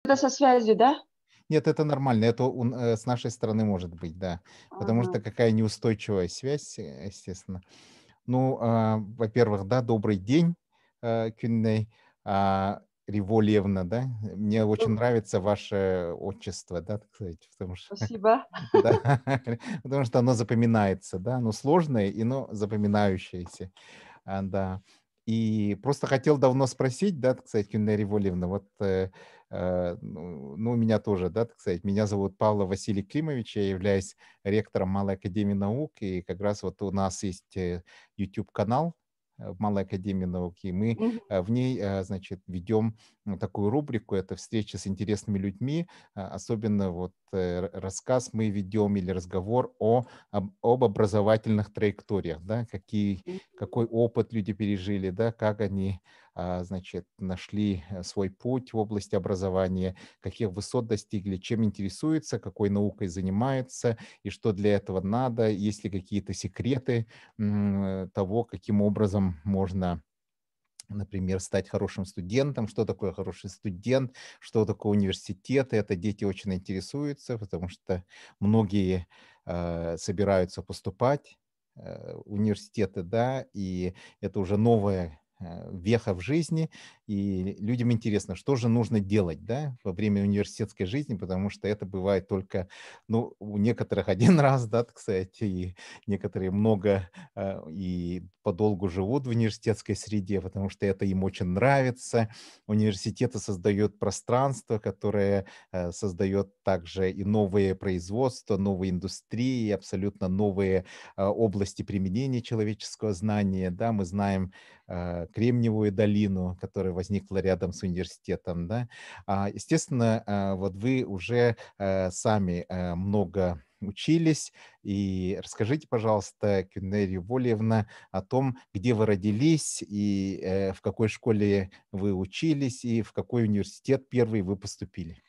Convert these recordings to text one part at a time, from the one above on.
Это со связью, да? Нет, это нормально, это с нашей стороны может быть, да. Потому Ага. что какая неустойчивая связь, естественно. Ну, во-первых, да, добрый день, Кюнней, Риволевна, да. Мне очень Ну, нравится ваше отчество, да, так сказать, потому что, спасибо. да, потому что оно запоминается, да, оно сложное, и оно запоминающееся. Да. И просто хотел давно спросить, да, так сказать, Кюннери Риволевна, вот, ну, у меня тоже, да, так сказать, меня зовут Павлов Василий Климович, я являюсь ректором Малой Академии Наук, и как раз вот у нас есть YouTube-канал в Малой Академии Наук, и мы Мгм. в ней, значит, ведем такую рубрику, это встреча с интересными людьми, особенно вот рассказ мы ведем или разговор об образовательных траекториях, да, какой опыт люди пережили, да, как они, значит, нашли свой путь в области образования, каких высот достигли, чем интересуются, какой наукой занимаются и что для этого надо, есть ли какие-то секреты того, каким образом можно, например, стать хорошим студентом, что такое хороший студент, что такое университет. И это дети очень интересуются, потому что многие собираются поступать в университеты, да, и это уже новая веха в жизни, и людям интересно, что же нужно делать, да, во время университетской жизни, потому что это бывает только, ну, у некоторых один раз, да, так сказать, и некоторые много и подолгу живут в университетской среде, потому что это им очень нравится. Университеты создают пространство, которое создает также и новые производства, новые индустрии, абсолютно новые области применения человеческого знания. Да, мы знаем Кремниевую долину, которая возникла рядом с университетом. Да. Естественно, вот вы уже сами много учились, и расскажите, пожалуйста, Кюннери Вольевна, о том, где вы родились и в какой школе вы учились, и в какой университет первый вы поступили.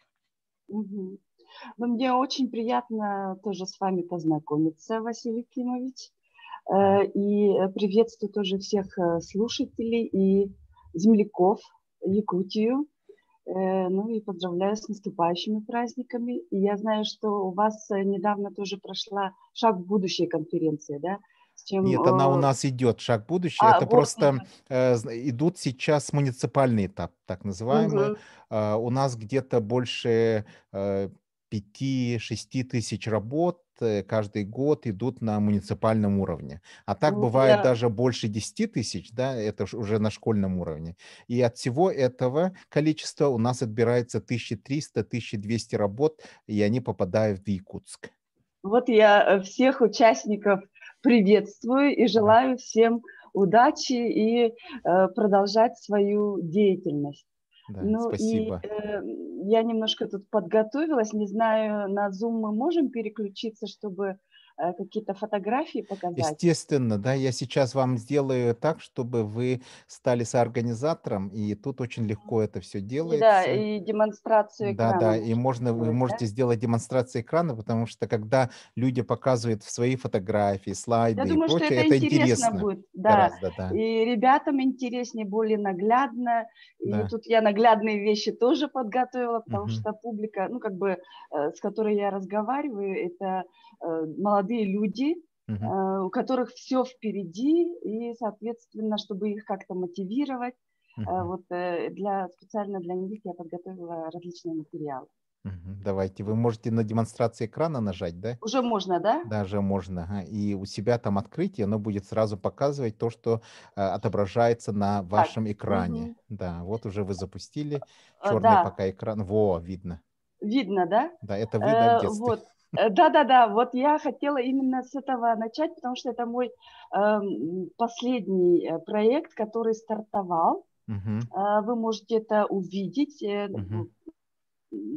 Мгм. Ну, мне очень приятно тоже с вами познакомиться, Василий Климович. И приветствую тоже всех слушателей и земляков Якутию. Ну и поздравляю с наступающими праздниками. И я знаю, что у вас недавно тоже прошла «Шаг в будущее» конференция, да? С чем... Нет, она у нас идет, шаг в будущее. А, Это вот. просто идут сейчас муниципальный этап, так называемый. Мгм. У нас где-то больше 5-6 тысяч работ каждый год идут на муниципальном уровне. А так Вот бывает я даже больше 10 тысяч, да, это уже на школьном уровне. И от всего этого количества у нас отбирается 1300-1200 работ, и они попадают в Якутск. всех участников приветствую и Да, желаю всем удачи и продолжать свою деятельность. да, Ну и спасибо. я немножко тут подготовилась, не знаю, на Zoom мы можем переключиться, чтобы какие-то фотографии показать? Естественно, да, я сейчас вам сделаю так, чтобы вы стали соорганизатором, и тут очень легко это все И да, делается. и демонстрацию экрана Да-да, и можно вы сделать, да? можете сделать демонстрацию экрана, потому что когда люди показывают свои фотографии, Я слайды и думаю, что прочее, это это интересно интересно будет, да. гораздо, да. И ребятам интереснее, более наглядно. И Да. тут я наглядные вещи тоже подготовила, потому Мгм. что публика, ну, как бы, с которой я разговариваю, это молодые люди, Мгм. у которых все впереди, и, соответственно, чтобы их как-то мотивировать, Мгм. вот специально для них я подготовила различные материалы. Мгм. Давайте. Вы можете на демонстрации экрана нажать, да? Уже можно, да? Даже можно, ага. И у себя там открыть, и оно будет сразу показывать то, что отображается на Так, вашем экране. мгм. Да, вот уже вы запустили черный Да, пока экран. Во, видно. видно, да? Да, это вы, да, в детстве. Вот. Да-да-да, вот я хотела именно с этого начать, потому что это мой последний проект, который стартовал. Мгм, Вы можете это увидеть, мгм.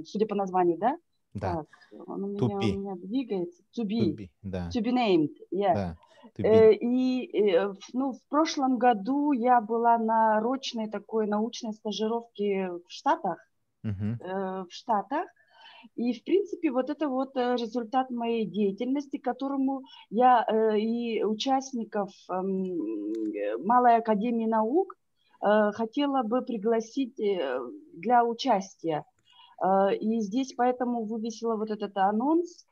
судя по названию, да? Да, Так, он у тупи, меня двигается. туби, да, To be named, yeah. да, туби. Ну, в прошлом году я была на рочной такой научной стажировке Мгм, в Штатах. И, в принципе, вот это вот результат моей деятельности, которому я и участников Малой академии наук хотела бы пригласить для участия. И здесь поэтому вывесила вот этот анонс,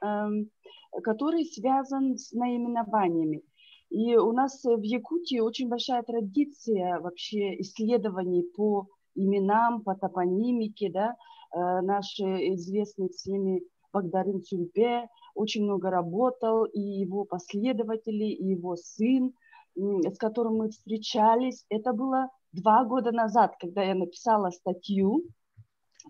который связан с наименованиями. И у нас в Якутии очень большая традиция вообще исследований по именам, по топонимике, да. Наш известный всеми Багдарын Сюльпе очень много работал, и его последователи, и его сын, с которым мы встречались. Это было 2 года назад, когда я написала статью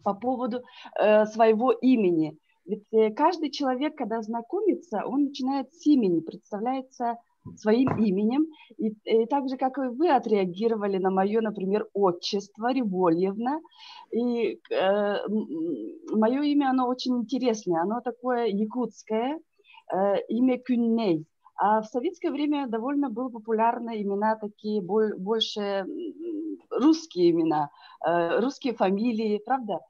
по поводу своего имени. Ведь каждый человек, когда знакомится, он начинает с имени, представляется своим именем. И так же, как и вы отреагировали на мое, например, отчество Револьевна. И мое имя, оно очень интересное, оно такое якутское, имя Кюнней. А в советское время довольно было популярны имена такие, больше русские имена, русские фамилии, правда?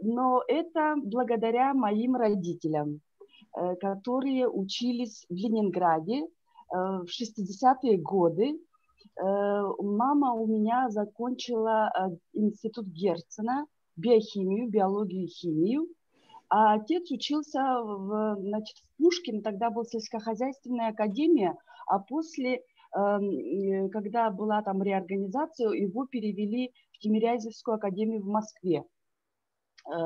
Но это благодаря моим родителям, которые учились в Ленинграде в 60-е годы. Мама у меня закончила институт Герцена, биохимию, биологию и химию, а отец учился значит, в Пушкино, тогда была сельскохозяйственная академия, а после, когда была там реорганизация, его перевели в Тимирязевскую академию в Москве.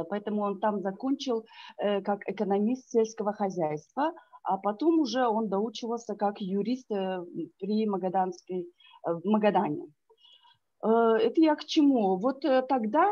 Поэтому он там закончил как экономист сельского хозяйства, а потом уже он доучивался как юрист при в Магадане. Это я к чему? Вот тогда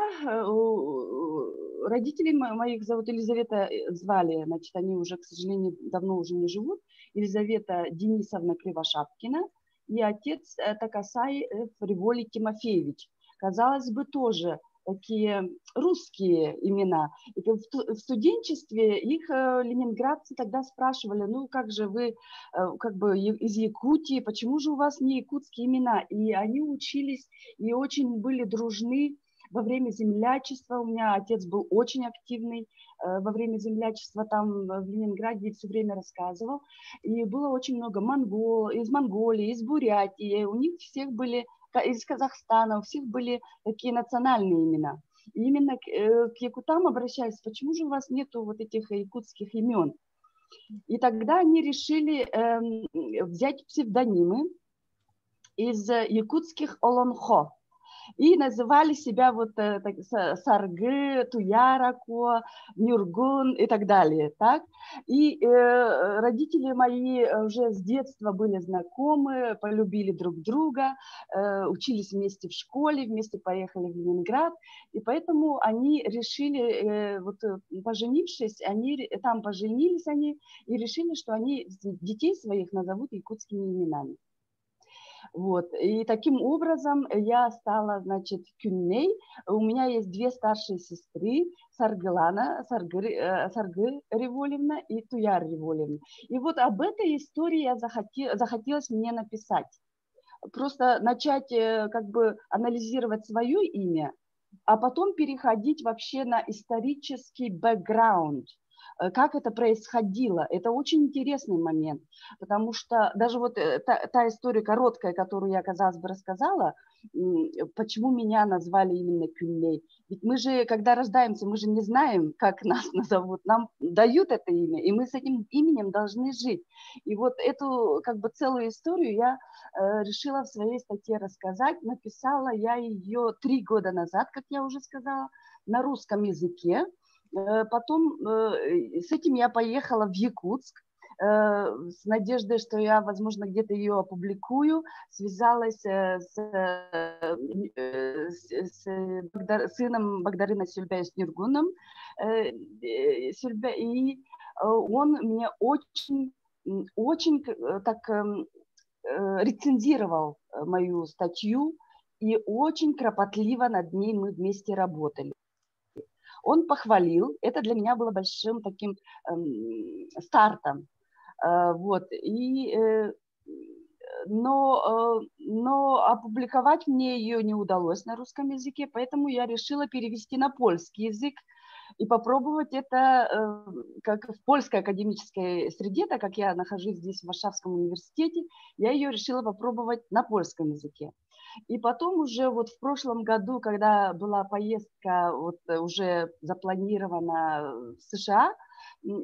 родителей моих зовут Елизавета, звали, значит, они уже, к сожалению, давно уже не живут, Елизавета Денисовна Кривошапкина, и отец Такасай Фриволий Тимофеевич. Казалось бы, тоже такие русские имена. И в студенчестве их ленинградцы тогда спрашивали, ну как же вы как бы из Якутии, почему же у вас не якутские имена? И они учились и очень были дружны во время землячества. У меня отец был очень активный во время землячества там в Ленинграде, все время рассказывал. И было очень много из Монголии, из Бурятии. У них всех были, из Казахстана, у всех были такие национальные имена. И именно к якутам обращались, почему же у вас нету вот этих якутских имен? И тогда они решили взять псевдонимы из якутских Олонхо. И называли себя вот Саргы, Туярако, Нюргун и так далее. Так? И родители мои уже с детства были знакомы, полюбили друг друга, учились вместе в школе, вместе поехали в Ленинград. И поэтому они решили, вот поженившись, там поженились они и решили, что они детей своих назовут якутскими именами. Вот. И таким образом я стала, значит, Кюнней. У меня есть 2 старшие сестры, Саргы Револьевна и Туяр Револьевна. И вот об этой истории захотелось мне написать. Просто начать как бы анализировать свое имя, а потом переходить вообще на исторический бэкграунд. Как это происходило. Это очень интересный момент, потому что даже вот та история короткая, которую я, казалось бы, рассказала, почему меня назвали именно Кюнней. Ведь мы же, когда рождаемся, мы же не знаем, как нас назовут. Нам дают это имя, и мы с этим именем должны жить. И вот эту как бы целую историю я решила в своей статье рассказать. Написала я ее 3 года назад, как я уже сказала, на русском языке. Потом с этим я поехала в Якутск с надеждой, что я, возможно, где-то ее опубликую. Связалась с сыном Багдарына Сюльбе с Нюргуном. И он мне очень так рецензировал мою статью, и очень кропотливо над ней мы вместе работали. Он похвалил, это для меня было большим таким стартом. Вот. Но опубликовать мне ее не удалось на русском языке, поэтому я решила перевести на польский язык и попробовать это как в польской академической среде, так как я нахожусь здесь в Варшавском университете, я ее решила попробовать на польском языке. И потом уже вот в прошлом году, когда была поездка вот уже запланирована в США,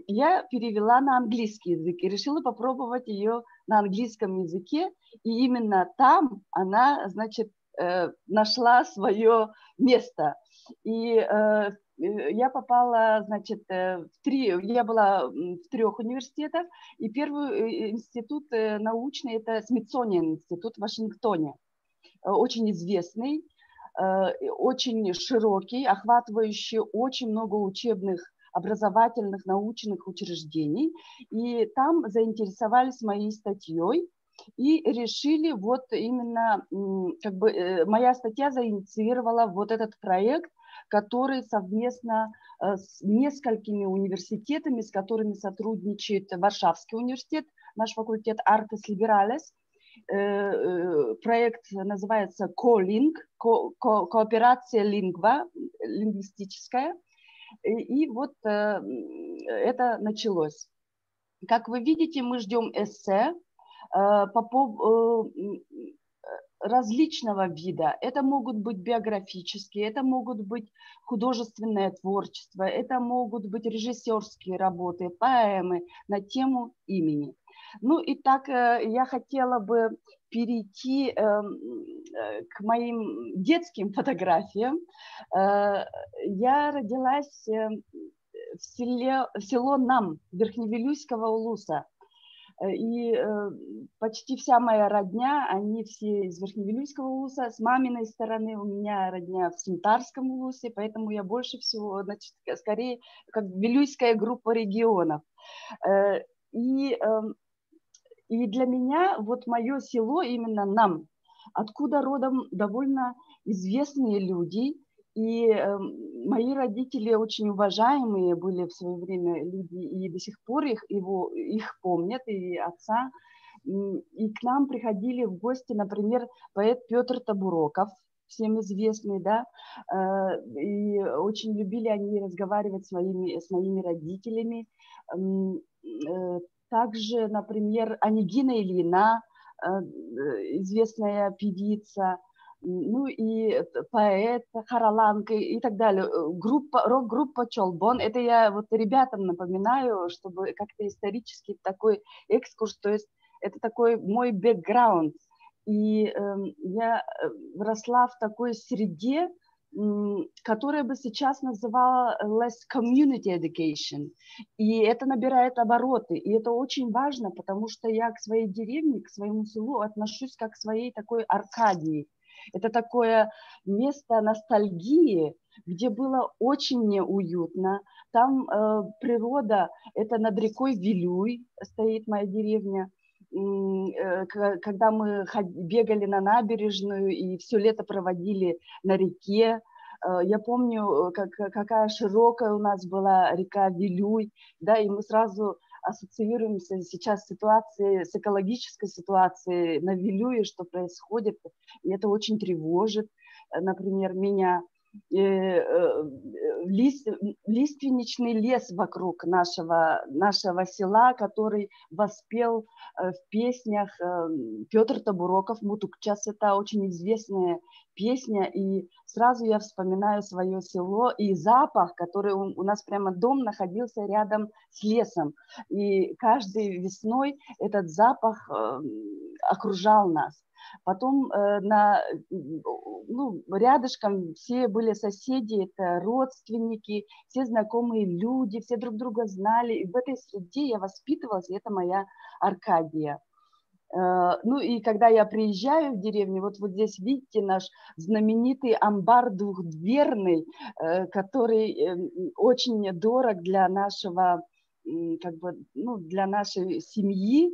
я перевела на английский язык и решила попробовать ее на английском языке. И именно там она, значит, нашла свое место. И я попала, значит, я была в 3 университетах, и первый институт научный – это Смитсониан институт в Вашингтоне, очень известный, очень широкий, охватывающий очень много учебных, образовательных, научных учреждений. И там заинтересовались моей статьей и решили вот именно, как бы моя статья заинициировала вот этот проект, который совместно с несколькими университетами, с которыми сотрудничает Варшавский университет, наш факультет Artes Liberales. Проект называется CoLink, кооперация лингва, лингвистическая. И вот это началось. Как вы видите, мы ждем эссе различного вида. Это могут быть биографические, это могут быть художественное творчество, это могут быть режиссерские работы, поэмы на тему имени. Ну и так я хотела бы перейти к моим детским фотографиям. Я родилась в село Нам Верхневилюйского улуса. И почти вся моя родня, они все из Верхневилюйского улуса. С маминой стороны у меня родня в Сунтарском улусе, поэтому я больше всего, значит, скорее, как вилюйская группа регионов. И для меня вот мое село именно Нам, откуда родом довольно известные люди. И мои родители очень уважаемые были в свое время люди, и до сих пор их помнят, и отца. И к нам приходили в гости, например, поэт Петр Табуроков, всем известный, да, и очень любили они разговаривать с моими родителями. Также, например, Онегина Ильина, известная певица, ну и поэт Хараланка и так далее. Рок-группа Чолбон. Это я вот ребятам напоминаю, чтобы как-то исторически такой экскурс, то есть это такой мой бэкграунд. И я росла в такой среде, которая бы сейчас называлась community education. И это набирает обороты. И это очень важно, потому что я к своей деревне, к своему селу отношусь как к своей такой Аркадии. Это такое место ностальгии, где было очень неуютно. Там природа, это над рекой Вилюй стоит моя деревня. Когда мы бегали на набережную и все лето проводили на реке. Я помню, какая широкая у нас была река Вилюй, да, и мы сразу ассоциируемся сейчас с экологической ситуацией на Вилюе, что происходит, и это очень тревожит, например, меня. Лиственничный лес вокруг нашего села, который воспел в песнях Петр Табуроков «Мутукчас». Это очень известная песня, и сразу я вспоминаю свое село и запах, который у нас прямо дом находился рядом с лесом, и каждой весной этот запах окружал нас. Потом рядышком все были соседи, это родственники, все знакомые люди, все друг друга знали. И в этой среде я воспитывалась, и это моя Аркадия. Ну и когда я приезжаю в деревню, вот здесь видите наш знаменитый амбар двухдверный, который очень дорог для нашего, для нашей семьи.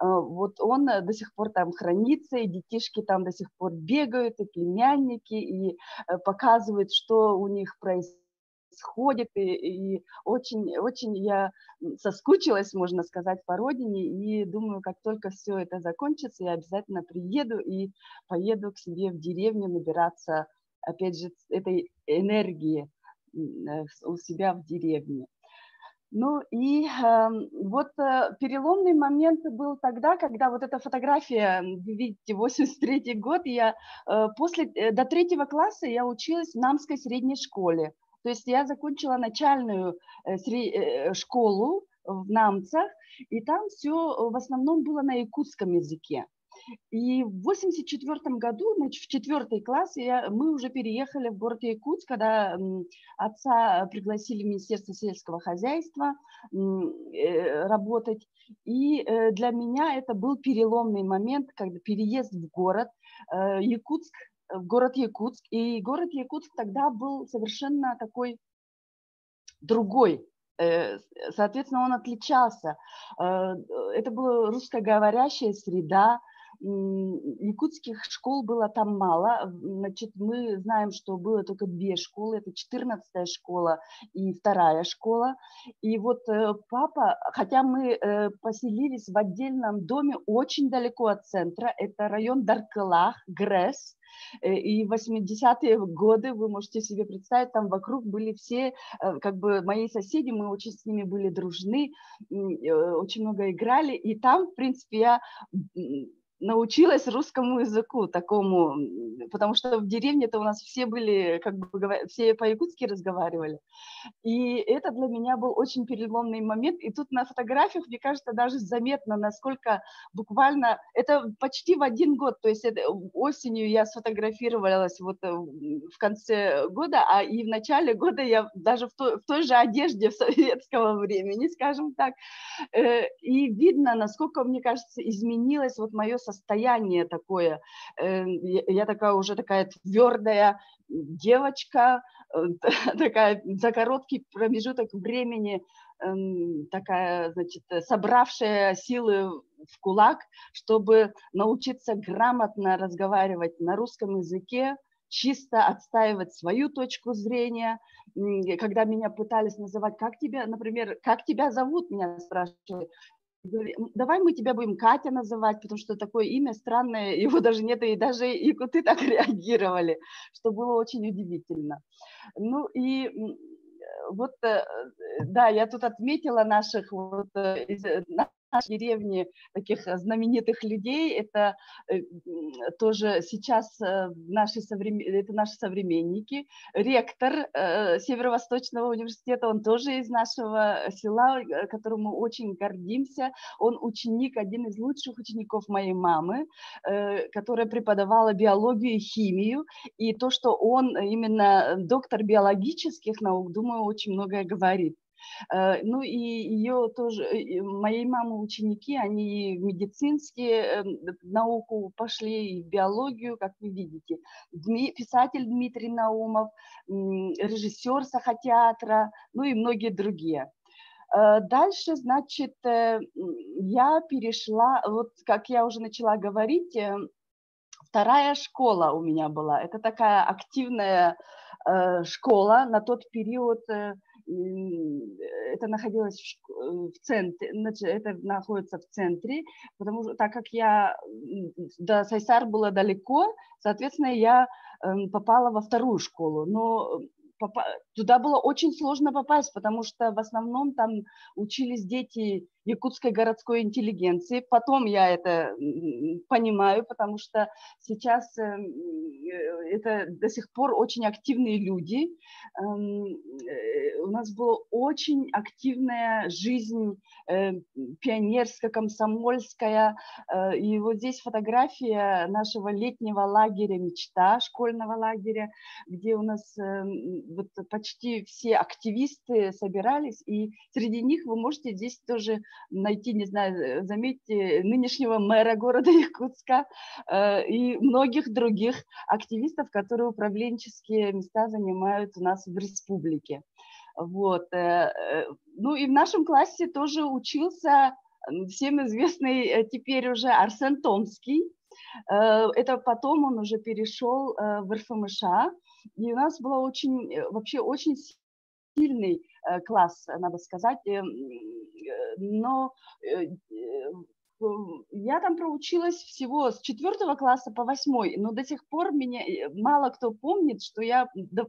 Вот он до сих пор там хранится, и детишки там до сих пор бегают, и племянники, и показывают, что у них происходит, и очень, очень я соскучилась, можно сказать, по родине, и думаю, как только все это закончится, я обязательно приеду и поеду к себе в деревню набираться, опять же, этой энергии у себя в деревне. Ну и вот переломный момент был тогда, когда вот эта фотография, вы видите, 83-й год, я до 3-го класса я училась в Намской средней школе. То есть я закончила начальную школу в Намцах, и там все в основном было на якутском языке. И в 84 году, значит, в 4 класс мы уже переехали в город Якутск, когда отца пригласили в Министерство сельского хозяйства работать. И для меня это был переломный момент, когда переезд в город Якутск, в город Якутск. И город Якутск тогда был совершенно такой другой. Соответственно, он отличался. Это была русскоговорящая среда. Якутских школ было там мало. Значит, мы знаем, что было только 2 школы. Это 14-я школа и 2-я школа. И вот папа, хотя мы поселились в отдельном доме очень далеко от центра, это район Даркылах, Грэс, и в 80-е годы, вы можете себе представить, там вокруг были все, как бы мои соседи, мы очень с ними были дружны, очень много играли, и там, в принципе, я научилась русскому языку такому, потому что в деревне-то у нас все были, как бы, все по-якутски разговаривали. И это для меня был очень переломный момент. И тут на фотографиях, мне кажется, даже заметно, насколько буквально... Это почти в 1 год, то есть осенью я сфотографировалась вот в конце года, а и в начале года я даже в той же одежде советского времени, скажем так. И видно, насколько, мне кажется, изменилось вот мое состояние такое. Я такая уже такая твердая девочка, такая за короткий промежуток времени такая, значит, собравшая силы в кулак, чтобы научиться грамотно разговаривать на русском языке, чисто отстаивать свою точку зрения. Когда меня пытались называть, как тебя, например, как тебя зовут, меня спрашивали, давай мы тебя будем Катя называть, потому что такое имя странное, его даже нет, и даже якуты так реагировали, что было очень удивительно. Ну и вот, да, я тут отметила наших вот из нашей деревни таких знаменитых людей. Это тоже сейчас это наши современники. Ректор Северо-Восточного университета, он тоже из нашего села, которым мы очень гордимся. Он ученик, один из лучших учеников моей мамы, которая преподавала биологию и химию. И то, что он именно доктор биологических наук, думаю, очень многое говорит. Ну и ее тоже, моей мамы ученики, они в медицинские науку пошли, и в биологию, как вы видите. Писатель Дмитрий Наумов, режиссер Сахатеатра, ну и многие другие. Дальше, значит, я перешла, вот как я уже начала говорить, 2-я школа у меня была. Это такая активная школа. На тот период это находилось в центре, значит, это находится в центре, потому что так как я до Сайсар было далеко, соответственно, я попала во 2-ю школу. Но туда было очень сложно попасть, потому что в основном там учились дети якутской городской интеллигенции. Потом я это понимаю, потому что сейчас это до сих пор очень активные люди. У нас была очень активная жизнь пионерская, комсомольская. И вот здесь фотография нашего летнего лагеря «Мечта», школьного лагеря, где у нас вот почти все активисты собирались, и среди них вы можете здесь тоже найти, не знаю, заметьте, нынешнего мэра города Якутска и многих других активистов, которые управленческие места занимают у нас в республике. Вот. Ну и в нашем классе тоже учился всем известный теперь уже Арсен Томский. Это потом он уже перешел в РФМШ, и у нас было вообще очень сильный класс, надо сказать, но Я там проучилась всего с 4 класса по 8, но до сих пор меня мало кто помнит, что я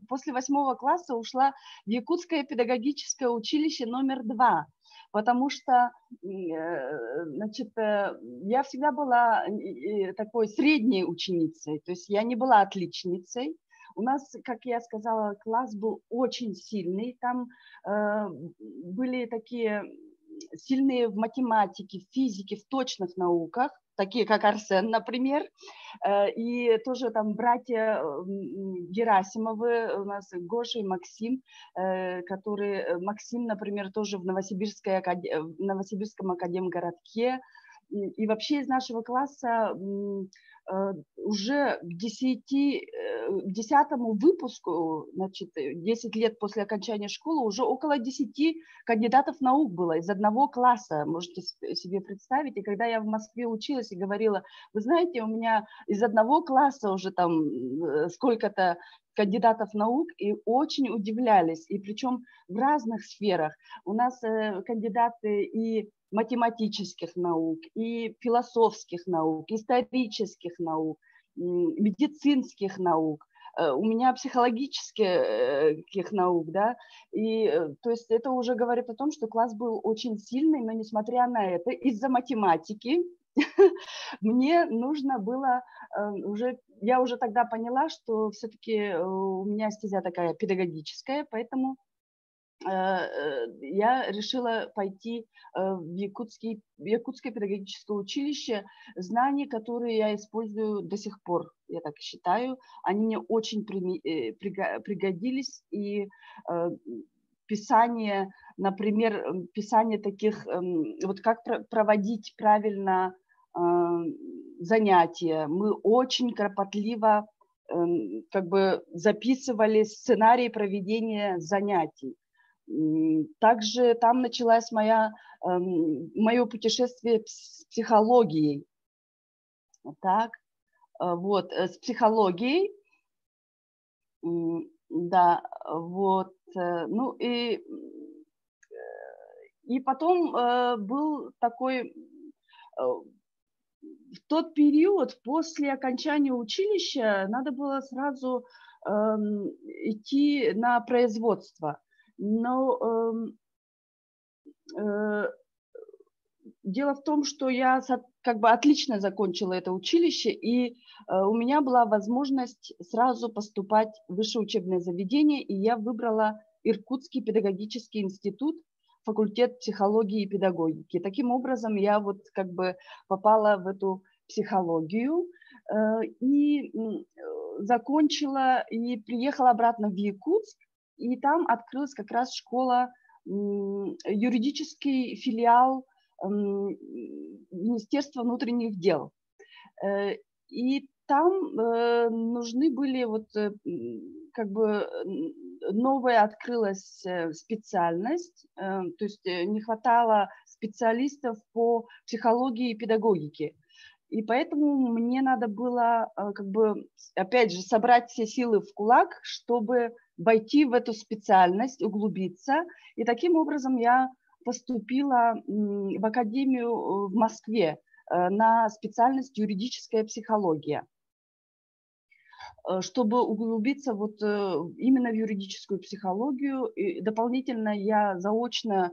после 8 класса ушла в Якутское педагогическое училище номер 2, потому что, значит, я всегда была такой средней ученицей, то есть я не была отличницей. У нас, как я сказала, класс был очень сильный, там были такие сильные в математике, в физике, в точных науках, такие как Арсен, например, и тоже там братья Герасимовы, у нас Гоша и Максим, которые, Максим, например, тоже в Новосибирском академгородке, и вообще из нашего класса уже к 10-му выпуску, значит, 10 лет после окончания школы, уже около 10 кандидатов наук было из одного класса, можете себе представить. И когда я в Москве училась и говорила, вы знаете, у меня из одного класса уже там сколько-то кандидатов наук, и очень удивлялись, и причем в разных сферах. У нас кандидаты и математических наук, и философских наук, исторических наук, медицинских наук, у меня психологических наук, да, и то есть это уже говорит о том, что класс был очень сильный, но несмотря на это, из-за математики мне нужно было уже, я уже тогда поняла, что все-таки у меня стезя такая педагогическая, поэтому я решила пойти в Якутское педагогическое училище. Знания, которые я использую до сих пор, я так считаю, они мне очень пригодились. И писание, например, писание таких, вот как проводить правильно занятия. Мы очень кропотливо как бы записывали сценарий проведения занятий. Также там началось мое путешествие с психологией. Так, вот, с психологией, да, вот, ну и потом был такой, в тот период после окончания училища надо было сразу идти на производство. Но дело в том, что я как бы отлично закончила это училище, и у меня была возможность сразу поступать в высшее учебное заведение, и я выбрала Иркутский педагогический институт, факультет психологии и педагогики. Таким образом, я вот как бы попала в эту психологию и закончила, и приехала обратно в Якутск, и там открылась как раз школа, юридический филиал Министерства внутренних дел. И там нужны были вот как бы новая открылась специальность, то есть не хватало специалистов по психологии и педагогике. И поэтому мне надо было как бы, опять же, собрать все силы в кулак, чтобы войти в эту специальность, углубиться. И таким образом я поступила в академию в Москве на специальность юридическая психология, чтобы углубиться вот именно в юридическую психологию. И дополнительно я заочно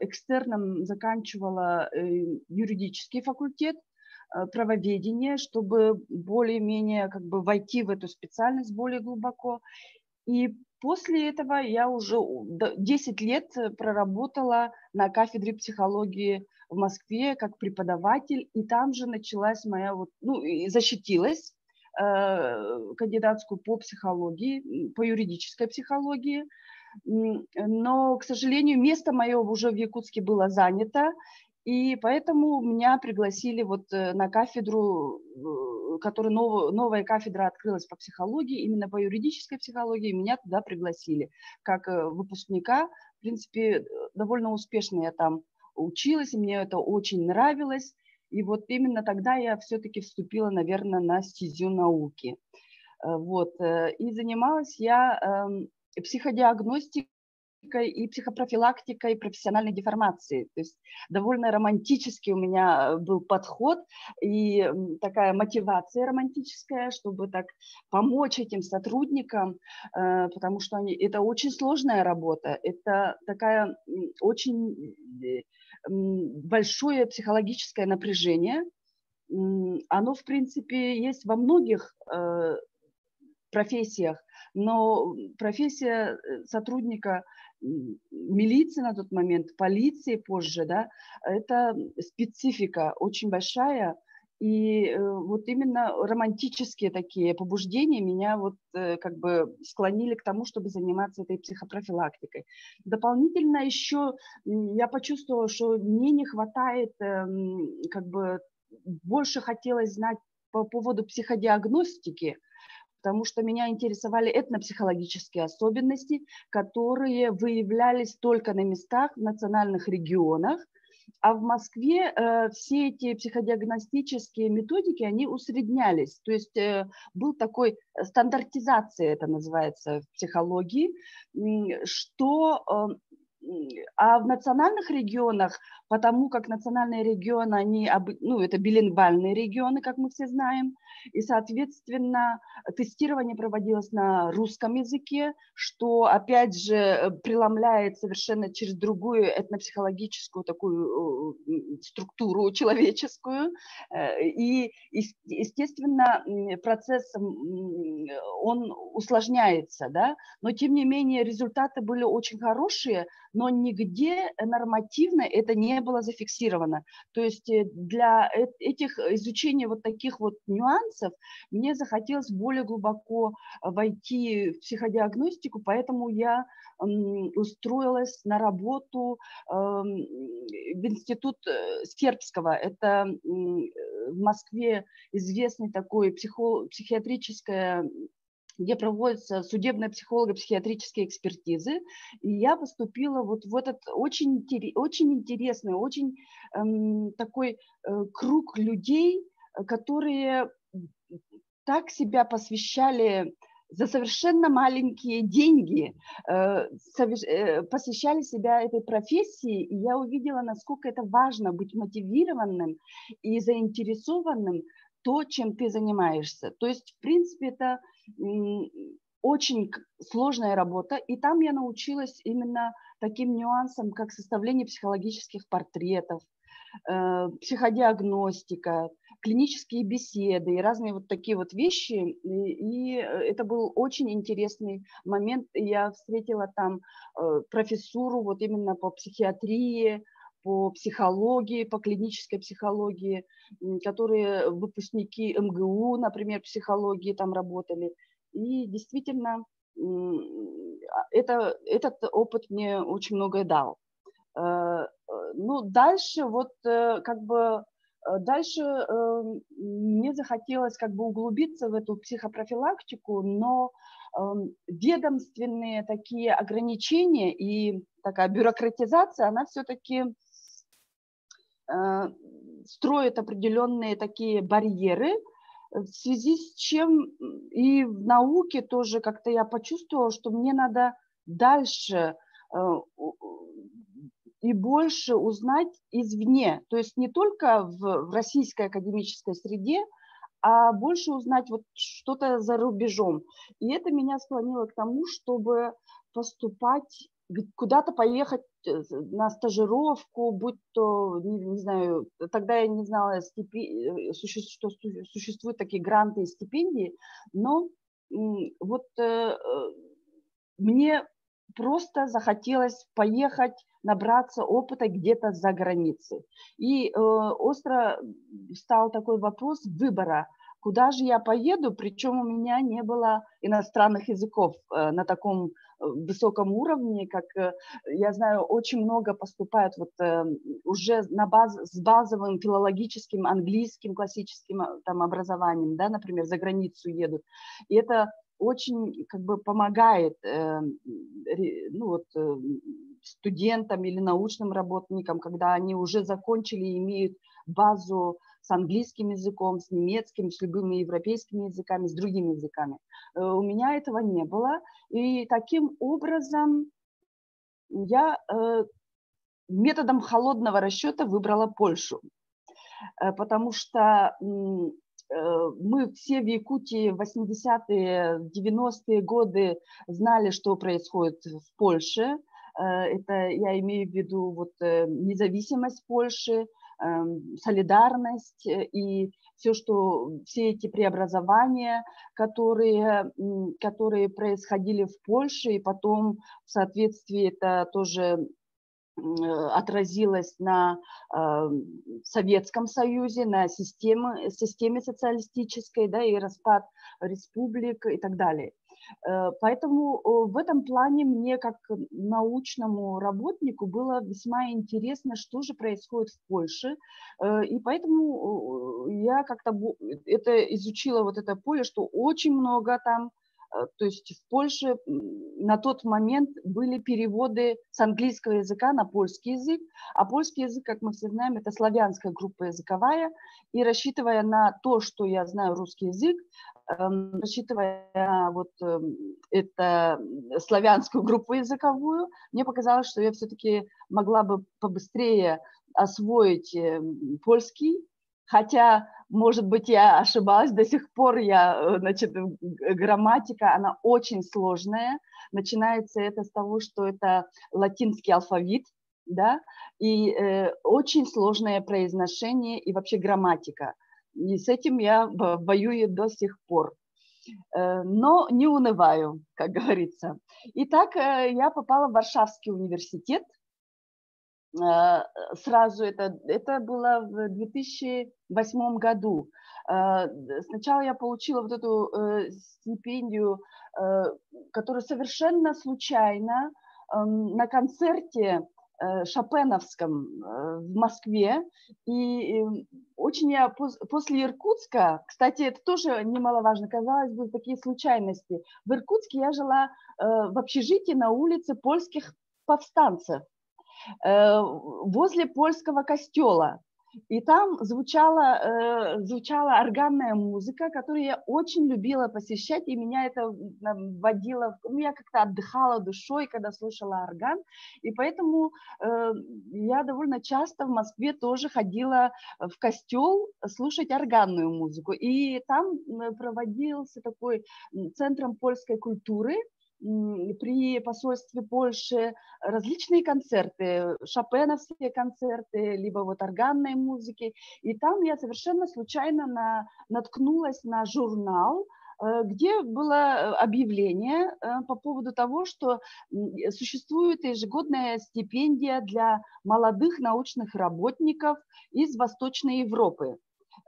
экстерном заканчивала юридический факультет, правоведение, чтобы более-менее как бы войти в эту специальность более глубоко. И после этого я уже 10 лет проработала на кафедре психологии в Москве как преподаватель, и там же началась моя вот, ну, и защитилась кандидатскую по психологии, по юридической психологии. Но, к сожалению, место мое уже в Якутске было занято, и поэтому меня пригласили вот на кафедру, которая новая кафедра открылась по психологии, именно по юридической психологии, меня туда пригласили как выпускника. В принципе, довольно успешно я там училась, и мне это очень нравилось. И вот именно тогда я все-таки вступила, наверное, на стезю науки. Вот. И занималась я психодиагностикой и психопрофилактикой профессиональной деформации. То есть довольно романтический у меня был подход и такая мотивация романтическая, чтобы так помочь этим сотрудникам, потому что это очень сложная работа, это такая очень большое психологическое напряжение. Оно, в принципе, есть во многих профессиях, но профессия сотрудника милиции на тот момент, полиции позже, да, это специфика очень большая. И вот именно романтические такие побуждения меня вот как бы склонили к тому, чтобы заниматься этой психопрофилактикой. Дополнительно еще я почувствовала, что мне не хватает, как бы больше хотелось знать по поводу психодиагностики, потому что меня интересовали этнопсихологические особенности, которые выявлялись только на местах, в национальных регионах. А в Москве все эти психодиагностические методики, они усреднялись. То есть был такой стандартизация, это называется в психологии, что а в национальных регионах, потому как национальные регионы, они, ну, это билингвальные регионы, как мы все знаем, и, соответственно, тестирование проводилось на русском языке, что, опять же, преломляет совершенно через другую этнопсихологическую такую структуру человеческую. И, естественно, процесс, он усложняется, да, но, тем не менее, результаты были очень хорошие, но нигде нормативно это не было зафиксировано. То есть для этих изучения вот таких вот нюансов мне захотелось более глубоко войти в психодиагностику, поэтому я устроилась на работу в институт сербского. Это в Москве известный такой психиатрическое, где проводятся судебные психолого-психиатрические экспертизы. И я поступила вот в этот очень интересный, очень такой круг людей, которые так себя посвящали за совершенно маленькие деньги, посвящали себя этой профессии, и я увидела, насколько это важно быть мотивированным и заинтересованным то, чем ты занимаешься. То есть, в принципе, это очень сложная работа, и там я научилась именно таким нюансам, как составление психологических портретов, психодиагностика, клинические беседы и разные вот такие вот вещи. И это был очень интересный момент. Я встретила там профессуру вот именно по психиатрии, по психологии, по клинической психологии, которые выпускники МГУ, например, психологии там работали. И действительно, этот опыт мне очень многое дал. Ну, дальше вот как бы дальше мне захотелось как бы углубиться в эту психопрофилактику, но ведомственные такие ограничения и такая бюрократизация, она все-таки строит определенные такие барьеры, в связи с чем и в науке тоже как-то я почувствовала, что мне надо дальше и больше узнать извне. То есть не только в российской академической среде, а больше узнать вот что-то за рубежом. И это меня склонило к тому, чтобы поступать, куда-то поехать на стажировку, будь то, не знаю, тогда я не знала, что существуют такие гранты и стипендии, но вот мне просто захотелось поехать, набраться опыта где-то за границей. И остро встал такой вопрос выбора, куда же я поеду, причем у меня не было иностранных языков на таком высоком уровне, как я знаю, очень много поступают вот уже с базовым филологическим, английским, классическим там образованием, да, например, за границу едут. И это очень как бы помогает ну, вот, студентам или научным работникам, когда они уже закончили и имеют базу с английским языком, с немецким, с любыми европейскими языками, с другими языками. У меня этого не было. И таким образом я методом холодного расчета выбрала Польшу, потому что мы все в Якутии в 80-е, 90-е годы знали, что происходит в Польше. Это я имею в виду вот независимость Польши, солидарность и все эти преобразования, которые происходили в Польше, и потом в соответствии это тоже отразилось на Советском Союзе, на системе социалистической, да, и распад республик и так далее. Поэтому в этом плане мне, как научному работнику, было весьма интересно, что же происходит в Польше. И поэтому я как-то это изучила, вот это поле, что очень много там. То есть в Польше на тот момент были переводы с английского языка на польский язык, а польский язык, как мы все знаем, это славянская группа языковая, и рассчитывая на то, что я знаю русский язык, рассчитывая на вот это славянскую группу языковую, мне показалось, что я все-таки могла бы побыстрее освоить польский, хотя, может быть, я ошибалась, до сих пор значит, грамматика, она очень сложная. Начинается это с того, что это латинский алфавит, да, и очень сложное произношение и вообще грамматика. И с этим я воюю до сих пор. Но не унываю, как говорится. Итак, я попала в Варшавский университет. Сразу это было в 2008 году. Сначала я получила вот эту стипендию, которую совершенно случайно на концерте шопеновском в Москве. И очень я после Иркутска, кстати, это тоже немаловажно, казалось бы, такие случайности. В Иркутске я жила в общежитии на улице польских повстанцев возле польского костела. И там звучала органная музыка, которую я очень любила посещать, и меня это вводило, я как-то отдыхала душой, когда слушала орган, и поэтому я довольно часто в Москве тоже ходила в костел слушать органную музыку, и там проводился такой центром польской культуры, при посольстве Польши различные концерты, шопеновские концерты, либо вот органной музыки. И там я совершенно случайно наткнулась на журнал, где было объявление по поводу того, что существует ежегодная стипендия для молодых научных работников из Восточной Европы.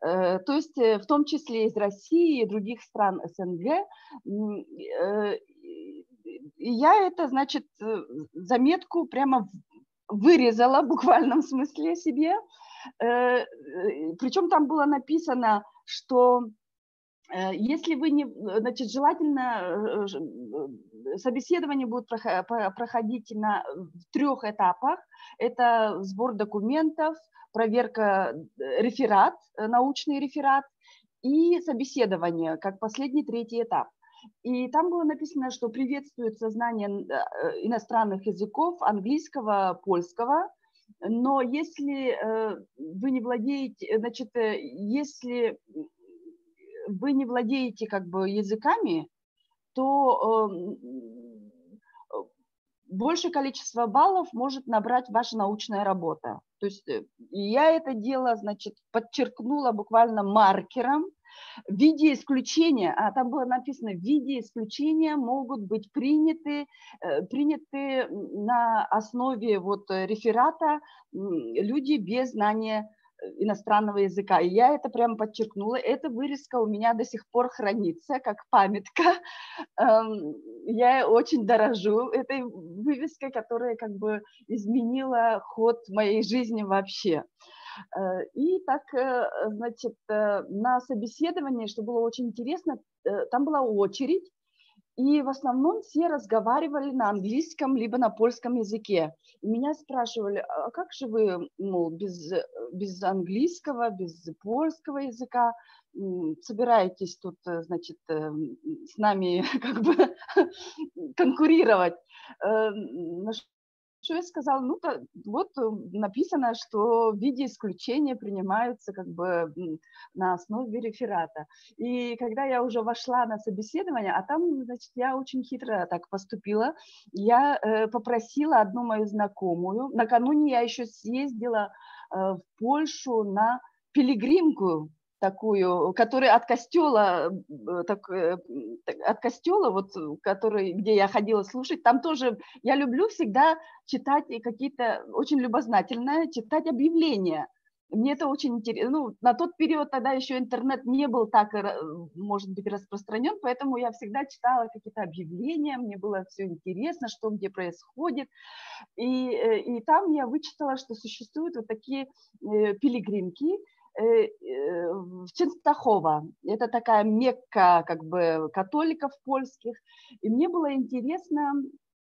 То есть в том числе из России и других стран СНГ. И я это, значит, заметку прямо вырезала в буквальном смысле себе. Причем там было написано, что если вы не, значит, желательно собеседование будет проходить в 3 этапах. Это сбор документов, проверка реферат, научный реферат и собеседование, как последний 3-й этап. И там было написано, что приветствуется знание иностранных языков, английского, польского, но если вы не владеете, значит, если вы не владеете как бы языками, то большее количество баллов может набрать ваша научная работа. То есть я это дело, значит, подчеркнула буквально маркером. В виде исключения, а там было написано, в виде исключения могут быть приняты на основе вот реферата люди без знания иностранного языка. И я это прямо подчеркнула. Эта вырезка у меня до сих пор хранится как памятка. Я очень дорожу этой вывеской, которая как бы изменила ход моей жизни вообще. И так, значит, на собеседовании, что было очень интересно, там была очередь, и в основном все разговаривали на английском либо на польском языке. И меня спрашивали, а как же вы, мол, без английского, без польского языка собираетесь тут, значит, с нами как бы конкурировать? что я сказала, ну, вот написано, что в виде исключения принимаются как бы на основе реферата. И когда я уже вошла на собеседование, а там, значит, я очень хитро так поступила, я попросила одну мою знакомую, накануне я еще съездила в Польшу на пилигримку, такую, которая от костела, от костела, вот, который, где я ходила слушать, там тоже я люблю всегда читать и какие-то, очень любознательное, читать объявления. Мне это очень интересно. Ну, на тот период тогда еще интернет не был так, может быть, распространен, поэтому я всегда читала какие-то объявления, мне было все интересно, что где происходит. И там я вычитала, что существуют вот такие пилигримки, в Ченстахова. Это такая Мекка как бы католиков польских. И мне было интересно,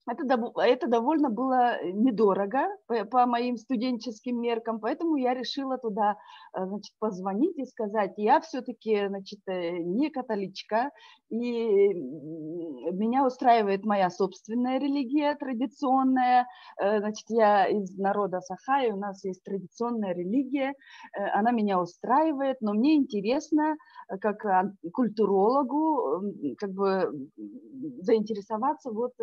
это довольно было недорого по моим студенческим меркам, поэтому я решила туда, значит, позвонить и сказать, я все-таки, значит, не католичка, и меня устраивает моя собственная религия традиционная, значит, я из народа Саха, и у нас есть традиционная религия, она меня устраивает, но мне интересно, как культурологу, как бы заинтересоваться вот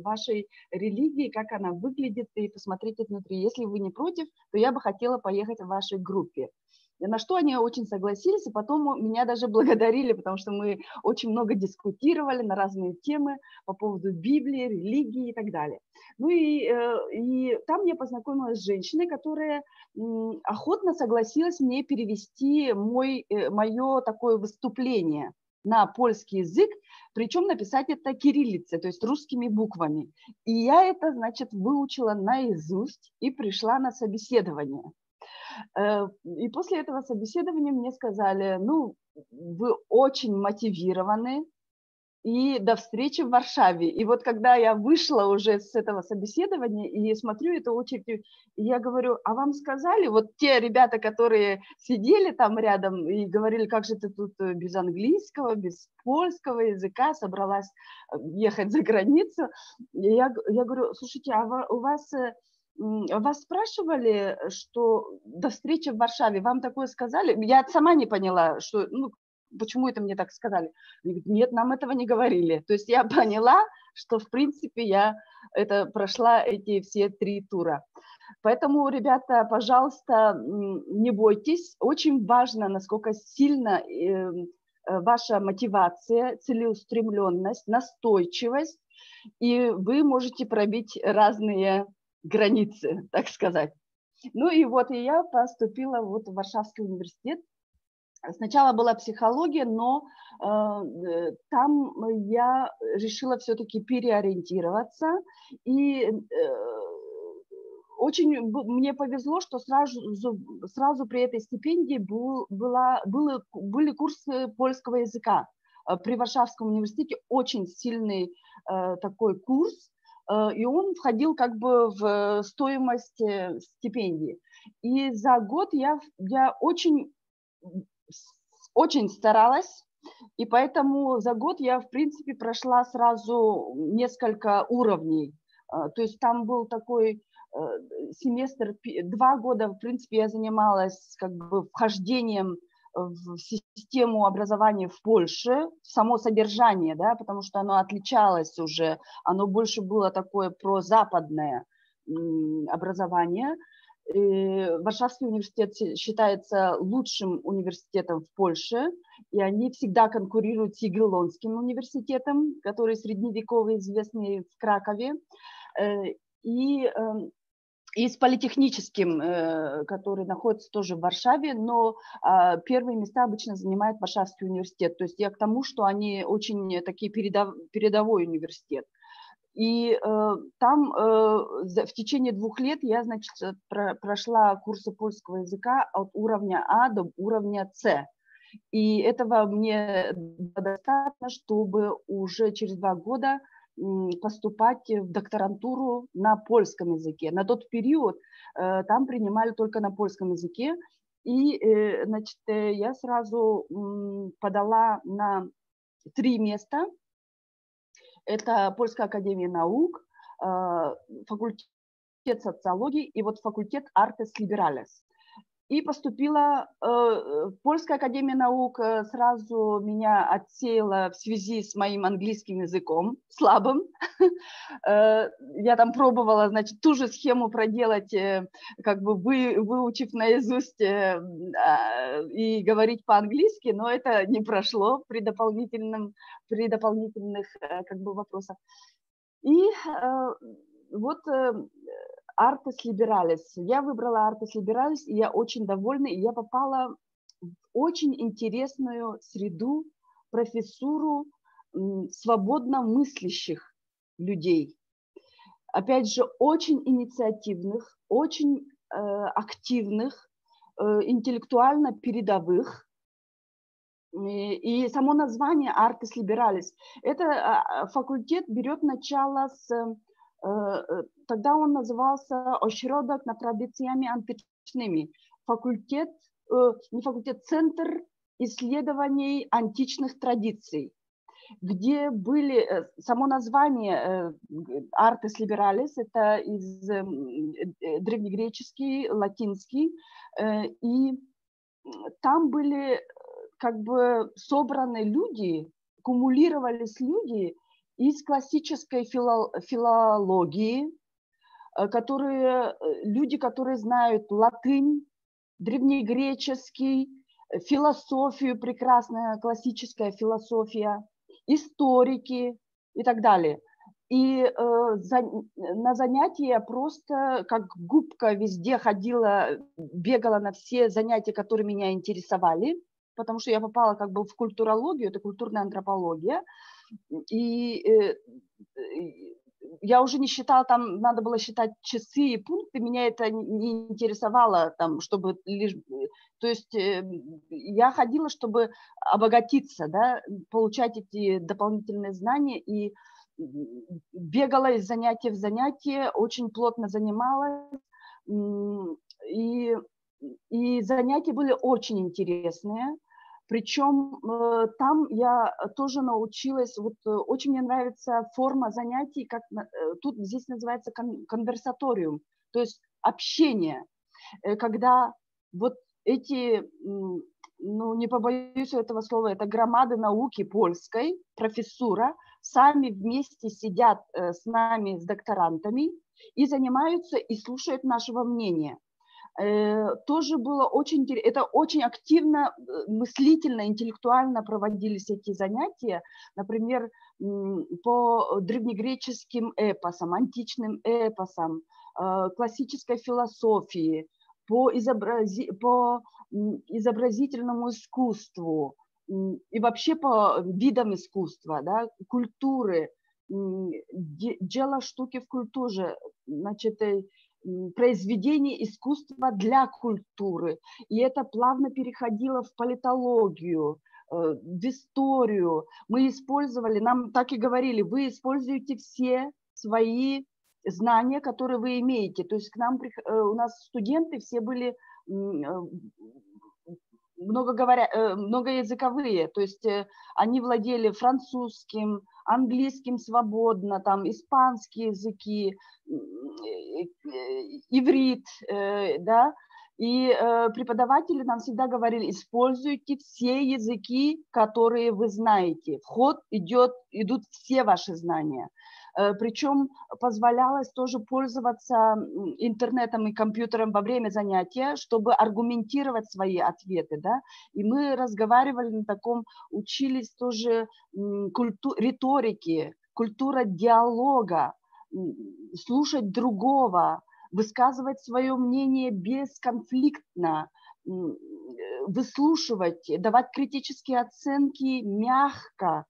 вашей религией, как она выглядит, и посмотреть изнутри. Если вы не против, то я бы хотела поехать в вашей группе. На что они очень согласились, и потом меня даже благодарили, потому что мы очень много дискутировали на разные темы по поводу Библии, религии и так далее. Ну и там я познакомилась с женщиной, которая охотно согласилась мне перевести мое такое выступление на польский язык, причем написать это кириллицей, то есть русскими буквами. И я это, значит, выучила наизусть и пришла на собеседование. И после этого собеседования мне сказали, ну, вы очень мотивированы, и до встречи в Варшаве. И вот когда я вышла уже с этого собеседования и смотрю эту очередь, я говорю, а вам сказали, вот те ребята, которые сидели там рядом и говорили, как же ты тут без английского, без польского языка собралась ехать за границу, я говорю, слушайте, а у вас спрашивали, что до встречи в Варшаве, вам такое сказали? Я сама не поняла, что, ну, почему это мне так сказали? Они говорят, нет, нам этого не говорили. То есть я поняла, что, в принципе, я прошла эти все 3 тура. Поэтому, ребята, пожалуйста, не бойтесь. Очень важно, насколько сильно ваша мотивация, целеустремленность, настойчивость, и вы можете пробить разные границы, так сказать. Ну и вот и я поступила вот в Варшавский университет. Сначала была психология, но там я решила все-таки переориентироваться. И очень мне повезло, что сразу при этой стипендии были курсы польского языка. При Варшавском университете очень сильный такой курс, и он входил как бы в стоимость стипендии. И за год я очень старалась, и поэтому за год я, в принципе, прошла сразу несколько уровней. То есть там был такой семестр, 2 года, в принципе, я занималась как бы вхождением в систему образования в Польше, само содержание, да, потому что оно отличалось уже, оно больше было такое прозападное образование. Варшавский университет считается лучшим университетом в Польше, и они всегда конкурируют с Ягеллонским университетом, который средневековый, известный в Кракове, и с политехническим, который находится тоже в Варшаве, но первые места обычно занимает Варшавский университет. То есть я к тому, что они очень такие передовой университет. И там в течение 2 лет я, значит, прошла курсы польского языка от уровня А до уровня С. И этого мне достаточно, чтобы уже через 2 года поступать в докторантуру на польском языке. На тот период там принимали только на польском языке. И, значит, я сразу подала на 3 места. Это Польская академия наук, факультет социологии и вот факультет Artes Liberales. И поступила в Польскую академию наук, сразу меня отсеяла в связи с моим английским языком слабым. Я там пробовала, значит, ту же схему проделать, как бы выучив наизусть и говорить по-английски, но это не прошло при дополнительных как бы вопросах. И вот Artes Liberales. Я выбрала Artes Liberales, и я очень довольна, и я попала в очень интересную среду, профессуру свободно мыслящих людей. Опять же, очень инициативных, очень активных, интеллектуально передовых. И само название Artes Liberales, это факультет берет начало с... Тогда он назывался «Ośrodek nad tradycjami antycznymi», факультет, не факультет, центр исследований античных традиций, где были, само название Artes Liberales, это из древнегреческий, латинский, и там были как бы собраны люди, кумулировались люди из классической филологии, люди, которые знают латынь, древнегреческий, философию, прекрасная классическая философия, историки и так далее. И на занятия просто как губка везде ходила, бегала на все занятия, которые меня интересовали, потому что я попала как бы в культурологию, это культурная антропология, и я уже не считала, там надо было считать часы и пункты, меня это не интересовало, там, чтобы лишь... То есть я ходила, чтобы обогатиться, да, получать эти дополнительные знания, и бегала из занятия в занятие, очень плотно занималась, и занятия были очень интересные. Причем там я тоже научилась, вот очень мне нравится форма занятий, как тут здесь называется конверсаториум, то есть общение, когда вот эти, ну не побоюсь этого слова, это громады науки польской, профессура, сами вместе сидят с нами, с докторантами, и занимаются и слушают нашего мнения. Тоже было очень интересно, это очень активно, мыслительно, интеллектуально проводились эти занятия, например, по древнегреческим эпосам, античным эпосам, классической философии, по изобразительному искусству и вообще по видам искусства, да, культуры, дело штуки в культуре, значит, произведение искусства для культуры. И это плавно переходило в политологию, в историю. Мы использовали, нам так и говорили, вы используете все свои знания, которые вы имеете. То есть к нам, у нас студенты все были многоязыковые, то есть они владели французским, английским свободно, там, испанские языки, иврит, да, и преподаватели нам всегда говорили, используйте все языки, которые вы знаете, в ход идут все ваши знания. Причем позволялось тоже пользоваться интернетом и компьютером во время занятия, чтобы аргументировать свои ответы, да, и мы разговаривали на таком, учились тоже риторике, культура диалога, слушать другого, высказывать свое мнение бесконфликтно, выслушивать, давать критические оценки мягко,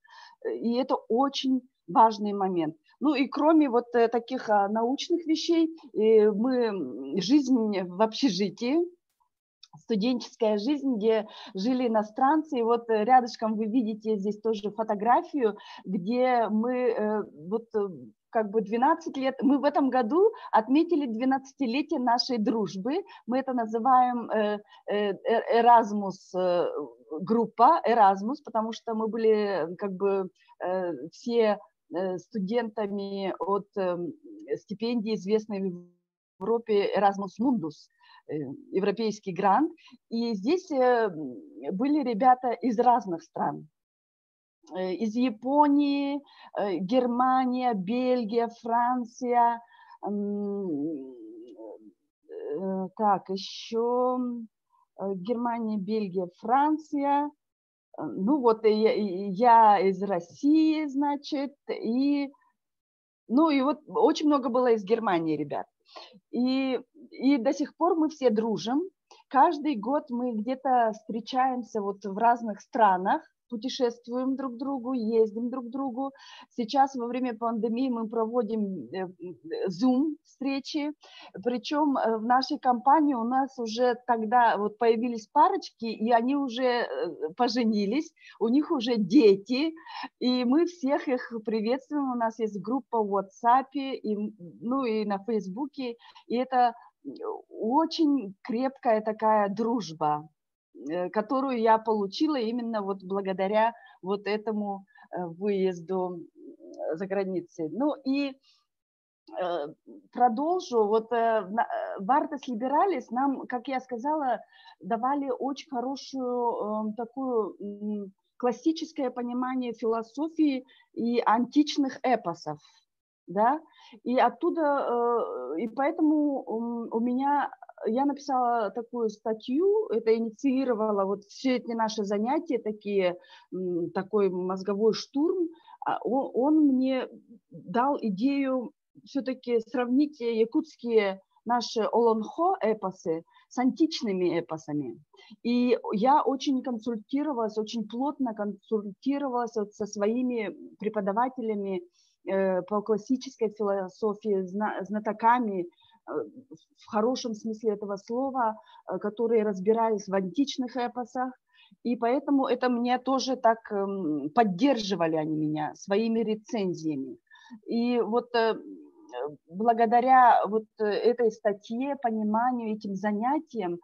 и это очень важный момент. Ну и кроме вот таких научных вещей, жизнь в общежитии, студенческая жизнь, где жили иностранцы. И вот рядышком вы видите здесь тоже фотографию, где мы вот как бы 12 лет, мы в этом году отметили 12-летие нашей дружбы. Мы это называем Erasmus группа, Erasmus, потому что мы были как бы все студентами от стипендии, известной Европе Erasmus Mundus, европейский грант. И здесь были ребята из разных стран. Из Японии, Германия, Бельгия, Франция. Так, еще Германия, Бельгия, Франция. Ну вот я из России, значит, ну и вот очень много было из Германии ребят. И до сих пор мы все дружим. Каждый год мы где-то встречаемся вот в разных странах, путешествуем друг к другу, ездим друг к другу. Сейчас во время пандемии мы проводим Zoom встречи. Причем в нашей компании у нас уже тогда вот появились парочки, и они уже поженились, у них уже дети, и мы всех их приветствуем. У нас есть группа в WhatsApp, ну и на Фейсбуке, и это очень крепкая такая дружба, которую я получила именно вот благодаря вот этому выезду за границей. Ну и продолжу. Вот в Artes Liberales нам, как я сказала, давали очень хорошую такую классическое понимание философии и античных эпосов. Да? И оттуда, и поэтому у меня, я написала такую статью, это инициировало вот все эти наши занятия, такой мозговой штурм. Он мне дал идею все-таки сравнить якутские наши Олонхо эпосы с античными эпосами. И я очень консультировалась, очень плотно консультировалась вот со своими преподавателями по классической философии, знатоками, в хорошем смысле этого слова, которые разбирались в античных эпосах. И поэтому это мне тоже так поддерживали они меня своими рецензиями. И вот благодаря вот этой статье, пониманию, этим занятиям,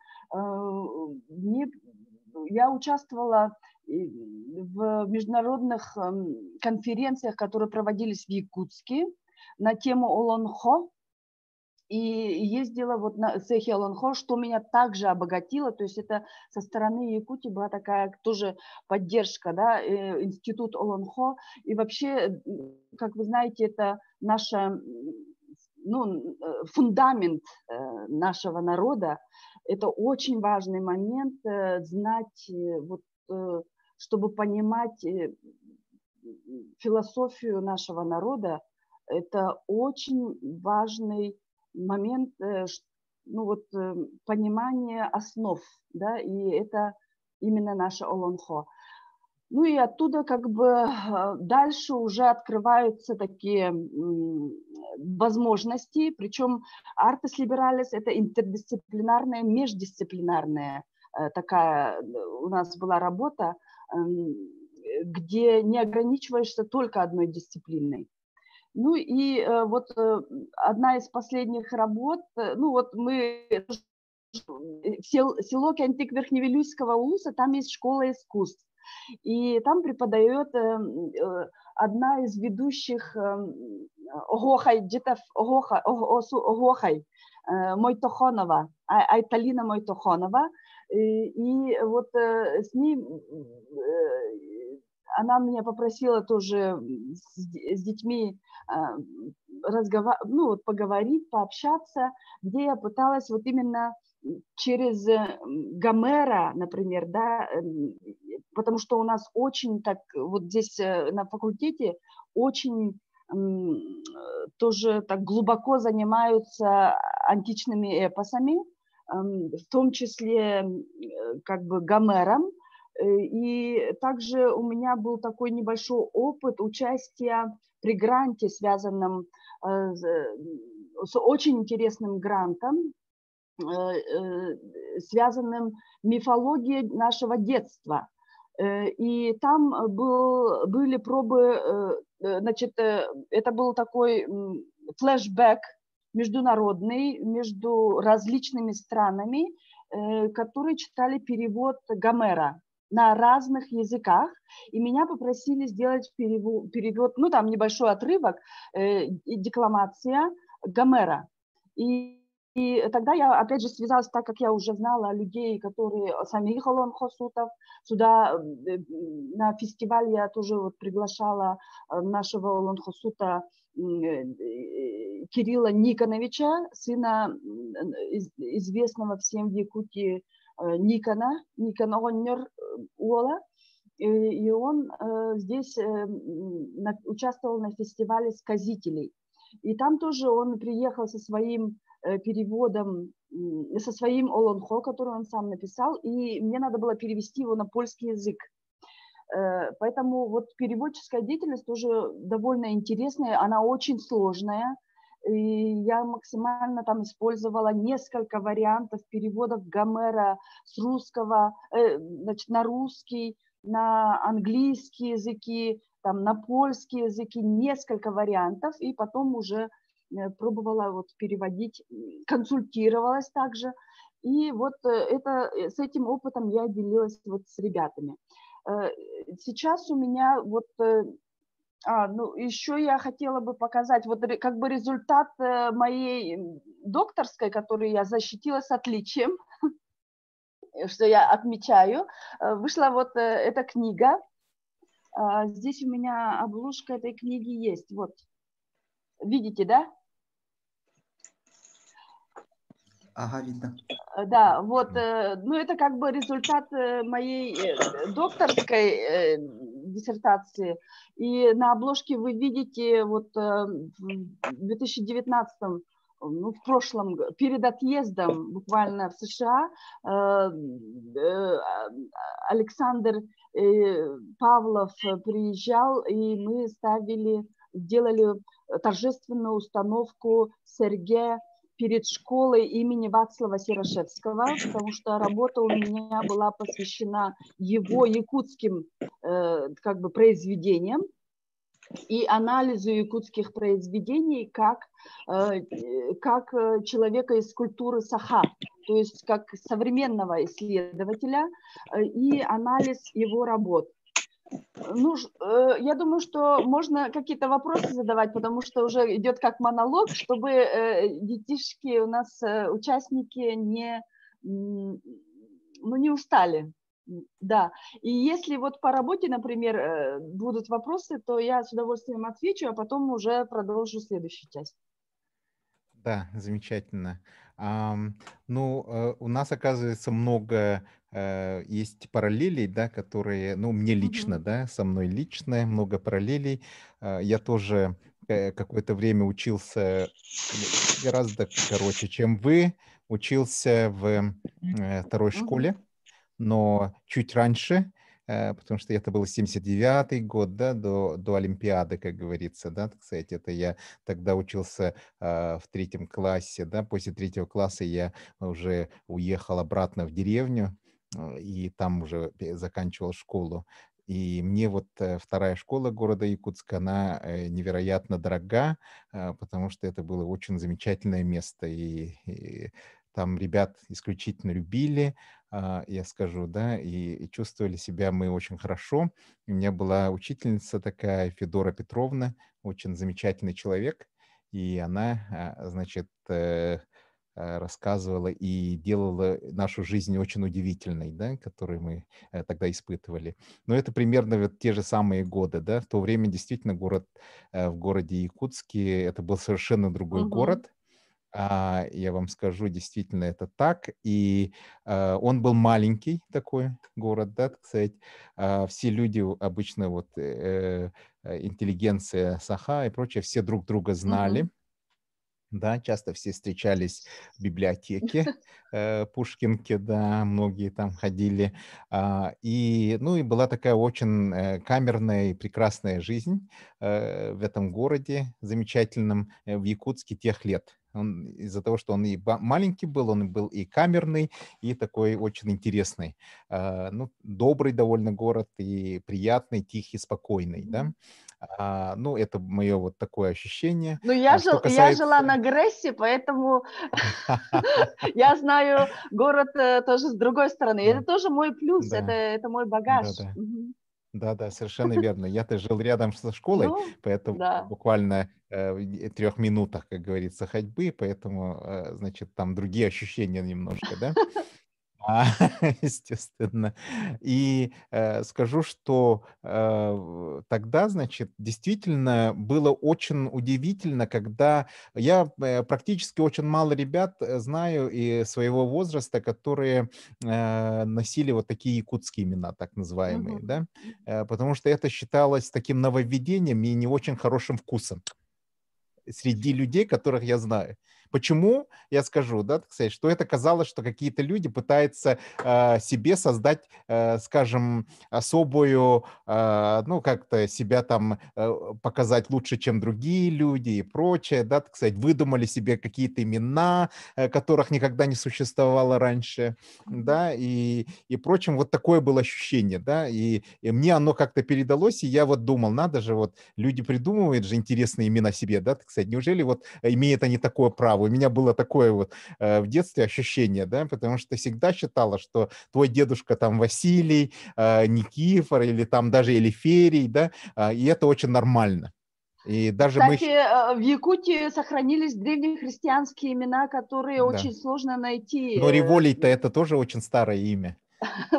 я участвовала в международных конференциях, которые проводились в Якутске на тему Олонхо. И ездила вот на цехе Олонхо, что меня также обогатило. То есть это со стороны Якутии была такая тоже поддержка, да, институт Олонхо. И вообще, как вы знаете, это наша, ну, фундамент нашего народа. Это очень важный момент знать, вот, чтобы понимать философию нашего народа. Это очень важный момент, ну вот, понимание основ, да, и это именно наше Олонхо. Ну и оттуда как бы дальше уже открываются такие возможности, причем Artes Liberales – это интердисциплинарная, междисциплинарная такая у нас была работа, где не ограничиваешься только одной дисциплиной. Ну и вот одна из последних работ, ну вот мы, село Кентик Верхневилюйского улуса, там есть школа искусств. И там преподает одна из ведущих Огохай, Мойтохонова, Айталина Мойтохонова. И вот с ней она меня попросила тоже с детьми ну, вот поговорить, пообщаться, где я пыталась вот именно через Гомера, например, да, потому что у нас очень так, вот здесь на факультете очень тоже так глубоко занимаются античными эпосами, в том числе как бы Гомером. И также у меня был такой небольшой опыт участия при гранте, связанном с очень интересным грантом, связанным мифологией нашего детства. И там были пробы, значит, это был такой флешбэк международный между различными странами, которые читали перевод Гомера на разных языках, и меня попросили сделать перевод, ну там небольшой отрывок, декламация Гомера. И И тогда я, опять же, связалась, так как я уже знала людей, которые, самих Олон Хосутов, сюда на фестиваль я тоже вот приглашала нашего Олон Хосута Кирилла Никоновича, сына известного всем в Якутии Никона Оннер Уола. И он здесь участвовал на фестивале сказителей. И там тоже он приехал со своим переводом, со своим Олонхо, который он сам написал, и мне надо было перевести его на польский язык. Поэтому вот переводческая деятельность тоже довольно интересная, она очень сложная. И я максимально там использовала несколько вариантов переводов Гомера с русского, значит, на русский, на английские языки, там, на польские языки, несколько вариантов, и потом уже пробовала вот переводить, консультировалась также. И вот с этим опытом я делилась вот с ребятами. Сейчас у меня вот... ну, еще я хотела бы показать вот как бы результат моей докторской, которую я защитила с отличием, что я отмечаю. Вышла вот эта книга. Здесь у меня обложка этой книги есть. Вот. Видите, да? Ага, видно. Да, вот, ну это как бы результат моей докторской диссертации. И на обложке вы видите вот в 2019, ну, в прошлом, перед отъездом буквально в США, Александр Павлов приезжал, и мы делали торжественную установку Сергея перед школой имени Вацлава Серошевского, потому что работа у меня была посвящена его якутским как бы произведениям и анализу якутских произведений как человека из культуры Саха, то есть как современного исследователя, и анализ его работ. Ну, я думаю, что можно какие-то вопросы задавать, потому что уже идет как монолог, чтобы детишки у нас, участники, не устали. Да. И если вот по работе, например, будут вопросы, то я с удовольствием отвечу, а потом уже продолжу следующую часть. Да, замечательно. Ну, у нас, оказывается, много есть параллелей, да, которые, ну, мне лично, да, со мной лично много параллелей. Я тоже какое-то время учился гораздо короче, чем вы, учился в второй школе, но чуть раньше, потому что это был 79-й год, да, до Олимпиады, как говорится, да, кстати, это я тогда учился в 3 классе, да, после 3 класса я уже уехал обратно в деревню, и там уже заканчивал школу. И мне вот вторая школа города Якутска, она невероятно дорога, потому что это было очень замечательное место, и там ребят исключительно любили, я скажу, да, и чувствовали себя мы очень хорошо. У меня была учительница такая, Федора Петровна, очень замечательный человек, и она, значит, рассказывала и делала нашу жизнь очень удивительной, да, которую мы тогда испытывали. Но это примерно вот те же самые годы, да. В то время действительно в городе Якутске это был совершенно другой город. Я вам скажу, действительно это так. И он был маленький такой город, да, так сказать. Все люди обычно вот интеллигенция Саха и прочее, все друг друга знали. Да, часто все встречались в библиотеке Пушкинке, да, многие там ходили. Ну и была такая очень камерная и прекрасная жизнь в этом городе замечательном, в Якутске тех лет. Из-за того, что он и маленький был, он был и камерный, и такой очень интересный. Ну, добрый довольно город, и приятный, тихий, спокойный, да. Ну, это мое вот такое ощущение. Ну, Что я жила касается... на Грессе, поэтому я знаю город тоже с другой стороны. Это Да, тоже мой плюс, да, это мой багаж. да-да. Да, совершенно верно. Я-то жил рядом со школой, Ну, поэтому да. буквально в 3 минутах, как говорится, ходьбы, поэтому, значит, там другие ощущения немножко, да? А, естественно. И, скажу, что, тогда, значит, действительно было очень удивительно, когда я, практически очень мало ребят, знаю и своего возраста, которые, носили вот такие якутские имена, так называемые, Мгм. да. Потому что это считалось таким нововведением и не очень хорошим вкусом среди людей, которых я знаю. Почему? Я скажу, да, так сказать, что это казалось, что какие-то люди пытаются себе создать, скажем, особую, ну, как-то себя там показать лучше, чем другие люди и прочее, да, так сказать, выдумали себе какие-то имена, которых никогда не существовало раньше, Мгм. да, и прочим, вот такое было ощущение, да, и мне оно как-то передалось, и я вот думал, надо же, вот люди придумывают же интересные имена себе, да, так сказать. Неужели вот имеют они такое право? У меня было такое вот в детстве ощущение, да, потому что всегда считала, что твой дедушка там Василий, Никифор или там даже Элиферий, да, и это очень нормально. И даже мы, Кстати, в Якутии сохранились древнехристианские имена, которые да. очень сложно найти. Но Револий-то это тоже очень старое имя.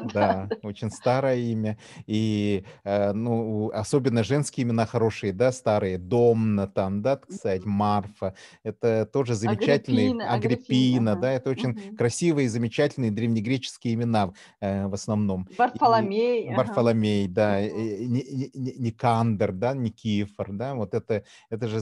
Да, Да, да. очень старое имя. И, ну, особенно женские имена хорошие, да, старые. Домна там, да, так сказать, Марфа. Это тоже замечательные. Агриппина, Агриппина, ага. да, это очень Мгм. красивые, замечательные древнегреческие имена в основном. И Варфоломей, ага. Варфоломей, да, Мгм. Никандр, да, Никифор, да, вот это же,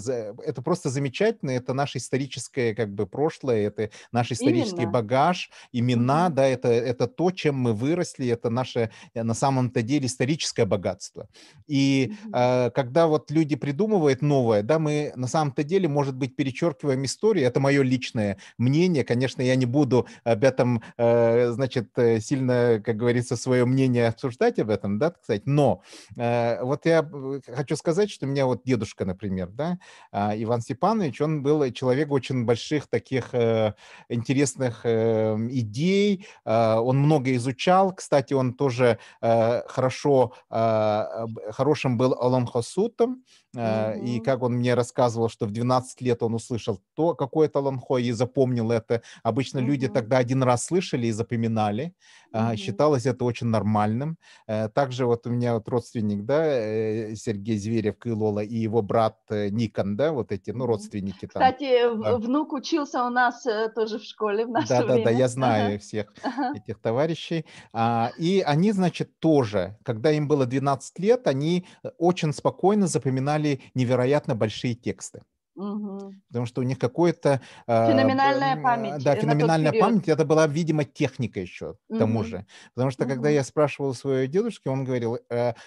это просто замечательно, это наше историческое, как бы, прошлое, это наш исторический Именно. багаж, имена, Мгм. да, это то, чем мы выросли, это наше на самом-то деле историческое богатство. И Мгм. когда вот люди придумывают новое, да, мы на самом-то деле, может быть, перечеркиваем историю, это мое личное мнение, конечно, я не буду об этом, значит, сильно, как говорится, свое мнение обсуждать об этом, да, так сказать, но вот я хочу сказать, что у меня вот дедушка, например, да, Иван Степанович, он был человек очень больших таких интересных идей, он много изучал. Кстати, он тоже хорошим был аланхосутом, и Мгм. как он мне рассказывал, что в 12 лет он услышал то какое-то аланхо и запомнил это. Обычно люди Мгм. тогда один раз слышали и запоминали. Мгм. Считалось это очень нормальным. Также вот у меня вот родственник, да, Сергей Зверев, Кылола, и его брат Никон, да, вот эти, ну, Мгм. родственники там. Кстати, Да. внук учился у нас тоже в школе в наше Да-да-да, время. я Ага. знаю всех Ага. этих товарищей. И они, значит, тоже, когда им было 12 лет, они очень спокойно запоминали невероятно большие тексты. Мгм. Потому что у них какое-то, Феноменальная память да, на тот феноменальная период. память. Это была, видимо, техника еще к тому Мгм. же. Потому что когда Мгм. я спрашивал своего дедушки, он говорил,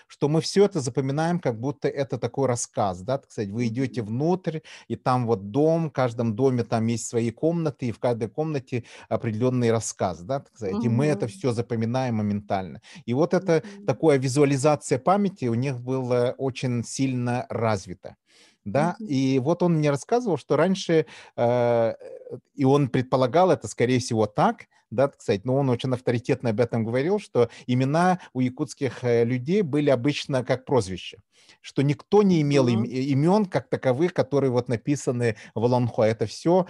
что мы все это запоминаем, как будто это такой рассказ, да, так сказать. Вы идете Мгм. внутрь, и там вот дом, в каждом доме там есть свои комнаты, и в каждой комнате определенный рассказ, да, так сказать. И мы это Мгм. все запоминаем моментально. И вот это Мгм. такая визуализация памяти у них была очень сильно развита. Да, Мгм. и вот он мне рассказывал, что раньше, э, и он предполагал это, скорее всего, так, да, так сказать, но он очень авторитетно об этом говорил, что имена у якутских людей были обычно как прозвище, что никто не имел Мгм. имен как таковых, которые вот написаны в Ланхо. Это все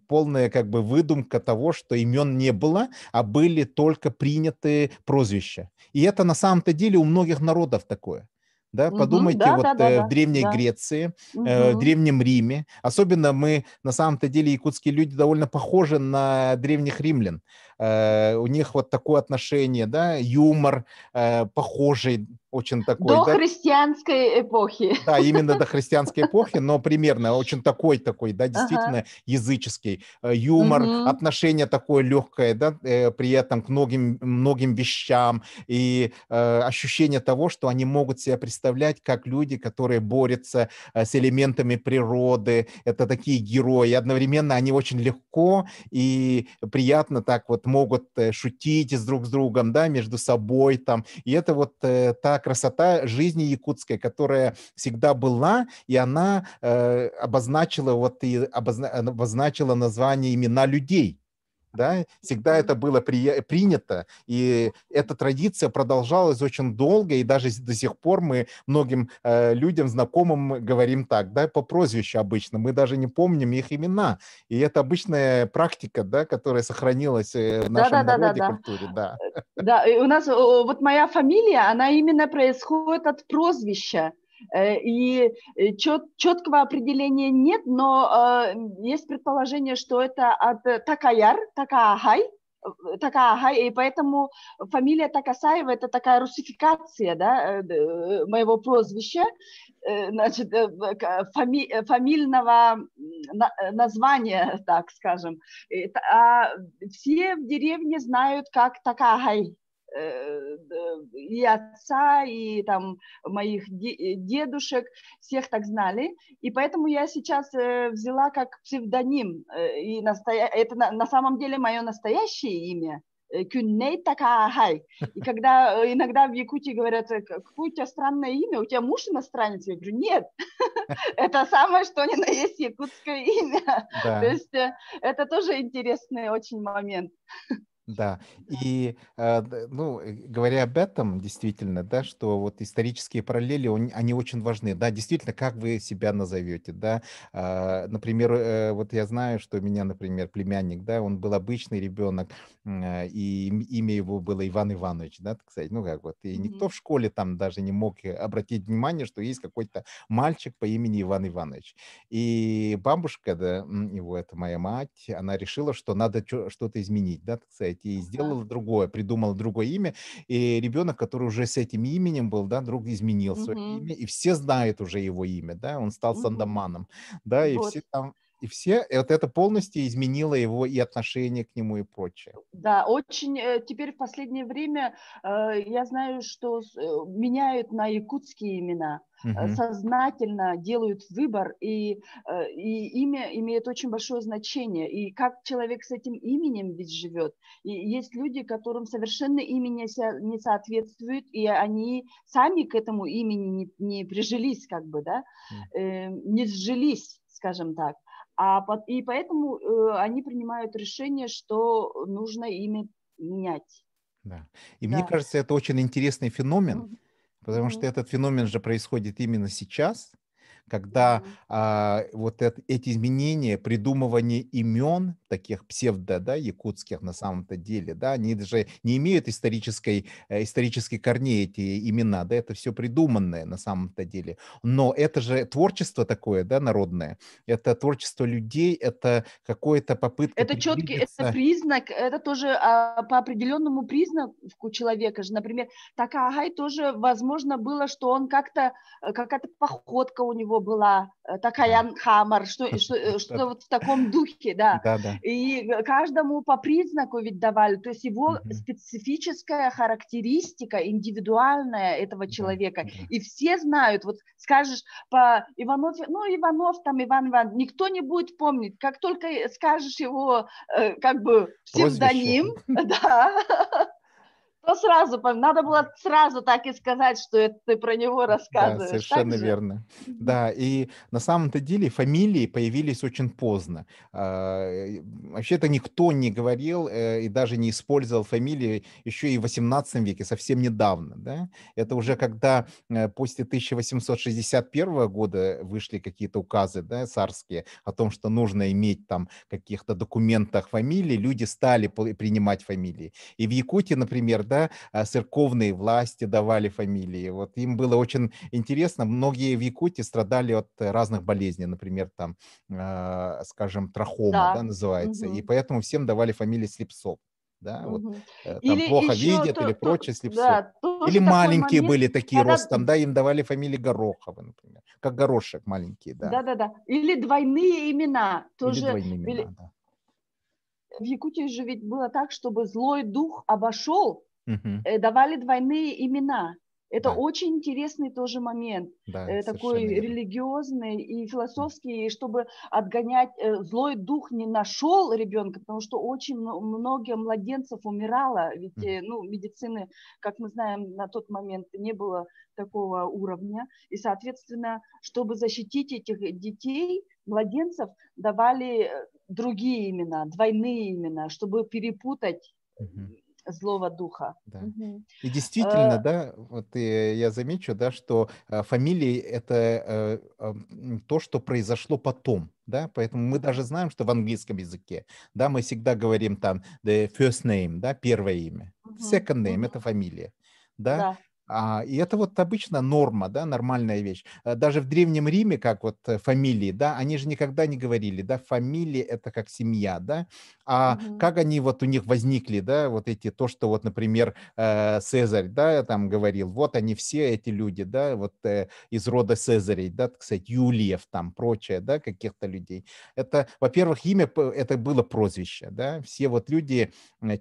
полная как бы выдумка того, что имен не было, а были только приняты прозвища. И это на самом-то деле у многих народов такое. Да, Мгм. подумайте, Да, вот да, да, в да, Древней да. Греции, в Мгм. Древнем Риме, особенно мы, на самом-то деле, якутские люди довольно похожи на древних римлян. У них вот такое отношение, да, юмор похожий, очень такой, До да, христианской эпохи. да, именно до христианской эпохи, но примерно очень такой, да, Ага. действительно языческий юмор, Мгм. отношение такое легкое, да, при этом к многим вещам и ощущение того, что они могут себя представлять как люди, которые борются с элементами природы, это такие герои, и одновременно они очень легко и приятно так вот могут шутить друг с другом, да, между собой там, и это вот та красота жизни якутской, которая всегда была, и она обозначила вот и обозначила название имена людей. да, всегда это было принято, и эта традиция продолжалась очень долго, и даже до сих пор мы многим людям, знакомым, говорим так, да, по прозвищу обычно, мы даже не помним их имена, и это обычная практика, да, которая сохранилась в нашем народе, Да-да-да-да-да. культуре, да. Да, и у нас вот моя фамилия, она именно происходит от прозвища. И четкого определения нет, но есть предположение, что это от Такаяр, Такаагай, и поэтому фамилия Такасаева – это такая русификация, да, моего прозвища, значит, фамильного названия, так скажем. А все в деревне знают, как Такагай. И отца, и там моих дедушек, всех так знали. И поэтому я сейчас взяла как псевдоним. И это на самом деле мое настоящее имя. Кюнней Такагай. И когда иногда в Якутии говорят, какое у тебя странное имя, у тебя муж иностранец? Я говорю, нет, это самое, что ни на есть якутское имя. То есть это тоже интересный очень момент. Да, и, ну, говоря об этом, действительно, да, что вот исторические параллели, они очень важны, да, действительно, как вы себя назовете, да, например, вот я знаю, что у меня, например, племянник, да, он был обычный ребенок, и имя его было Иван Иванович, да, так сказать, ну, как вот, и никто в школе там даже не мог обратить внимание, что есть какой-то мальчик по имени Иван Иванович, и бабушка, да, его, это моя мать, она решила, что надо что-то изменить, да, так сказать, и сделала другое, придумала другое имя, и ребенок, который уже с этим именем был, да, вдруг изменил свое имя, и все знают уже его имя, да, он стал Сандоманом, да, и Вот. все там, и вот это полностью изменило его и отношение к нему и прочее. Да, очень теперь в последнее время я знаю, что меняют на якутские имена, сознательно делают выбор, и имя имеет очень большое значение. И как человек с этим именем ведь живет. И есть люди, которым совершенно имя не соответствует, и они сами к этому имени не прижились, как бы, да, не сжились, скажем так. И поэтому они принимают решение, что нужно имя менять. Да. И мне Да. кажется, это очень интересный феномен, Мгм. потому что Мгм. этот феномен же происходит именно сейчас, когда Мгм. вот эти изменения, придумывание имен, таких псевдо, да, якутских на самом-то деле, да, они даже не имеют исторических корней, эти имена, да, это все придуманное на самом-то деле. Но это же творчество такое, да, народное, это творчество людей, это какая-то попытка Это четкий, это приблизиться. признак, это тоже по определенному признаку человека же. Например, Такаагай тоже, возможно, было, что он какая-то походка у него была, Да, Такаян Хамар, что вот в таком духе, да. да, да. И каждому по признаку ведь давали, то есть его Мгм. специфическая характеристика, индивидуальная этого Да, человека. да. И все знают, вот скажешь по Иванов, ну, Иванов, там, Иван, никто не будет помнить. Как только скажешь его, как бы, Прозвище. псевдоним, да, то сразу, надо было сразу так и сказать, что это ты про него Да, рассказываешь. Так совершенно же? верно. Мгм. Да, и на самом-то деле фамилии появились очень поздно. Вообще-то никто не говорил и даже не использовал фамилии еще и в XVIII веке, совсем недавно. Да? Это уже Мгм. когда после 1861 года вышли какие-то указы, да, царские о том, что нужно иметь там в каких-то документах фамилии, люди стали принимать фамилии. И в Якутии, например, да, церковные власти давали фамилии. Вот им было очень интересно. Многие в Якутии страдали от разных болезней, например, там, скажем, трахома, да, Да. называется, и Мгм. поэтому всем давали фамилии Слепцов, да, вот Мгм. там Или плохо еще, видят или прочее Слепцов. да, Или тоже такой маленькие момент, были такие когда, ростом, да, им давали фамилии Гороховы, например, как горошек маленькие, да, да-да-да, или двойные имена, или тоже двойные имена, да. в Якутии же ведь было так, чтобы злой дух обошел, Мгм. давали двойные имена. Это Да, очень интересный тоже момент, да, такой совершенно верно. религиозный и философский, чтобы отгонять, злой дух не нашел ребенка, потому что очень много младенцев умирало, ведь Мгм. ну, медицины, как мы знаем, на тот момент не было такого уровня, и, соответственно, чтобы защитить этих детей, младенцев, давали другие имена, двойные имена, чтобы перепутать злого духа. Да. И действительно, да, вот я замечу, да, что фамилии — это то, что произошло потом, да, поэтому мы даже знаем, что в английском языке, да, мы всегда говорим там the first name, да, первое имя, second name — это фамилия, да. Да. И это вот обычно норма, да, нормальная вещь. Даже в Древнем Риме, как вот фамилии, да, они же никогда не говорили, да, фамилия — это как семья, да, как они вот у них возникли, да, вот эти, то, что вот, например, Цезарь, да, там говорил, вот они все эти люди, да, вот из рода Цезарей, да, так сказать, Юлиев там, прочее, да, каких-то людей. Это, во-первых, имя, это было прозвище, да, все вот люди,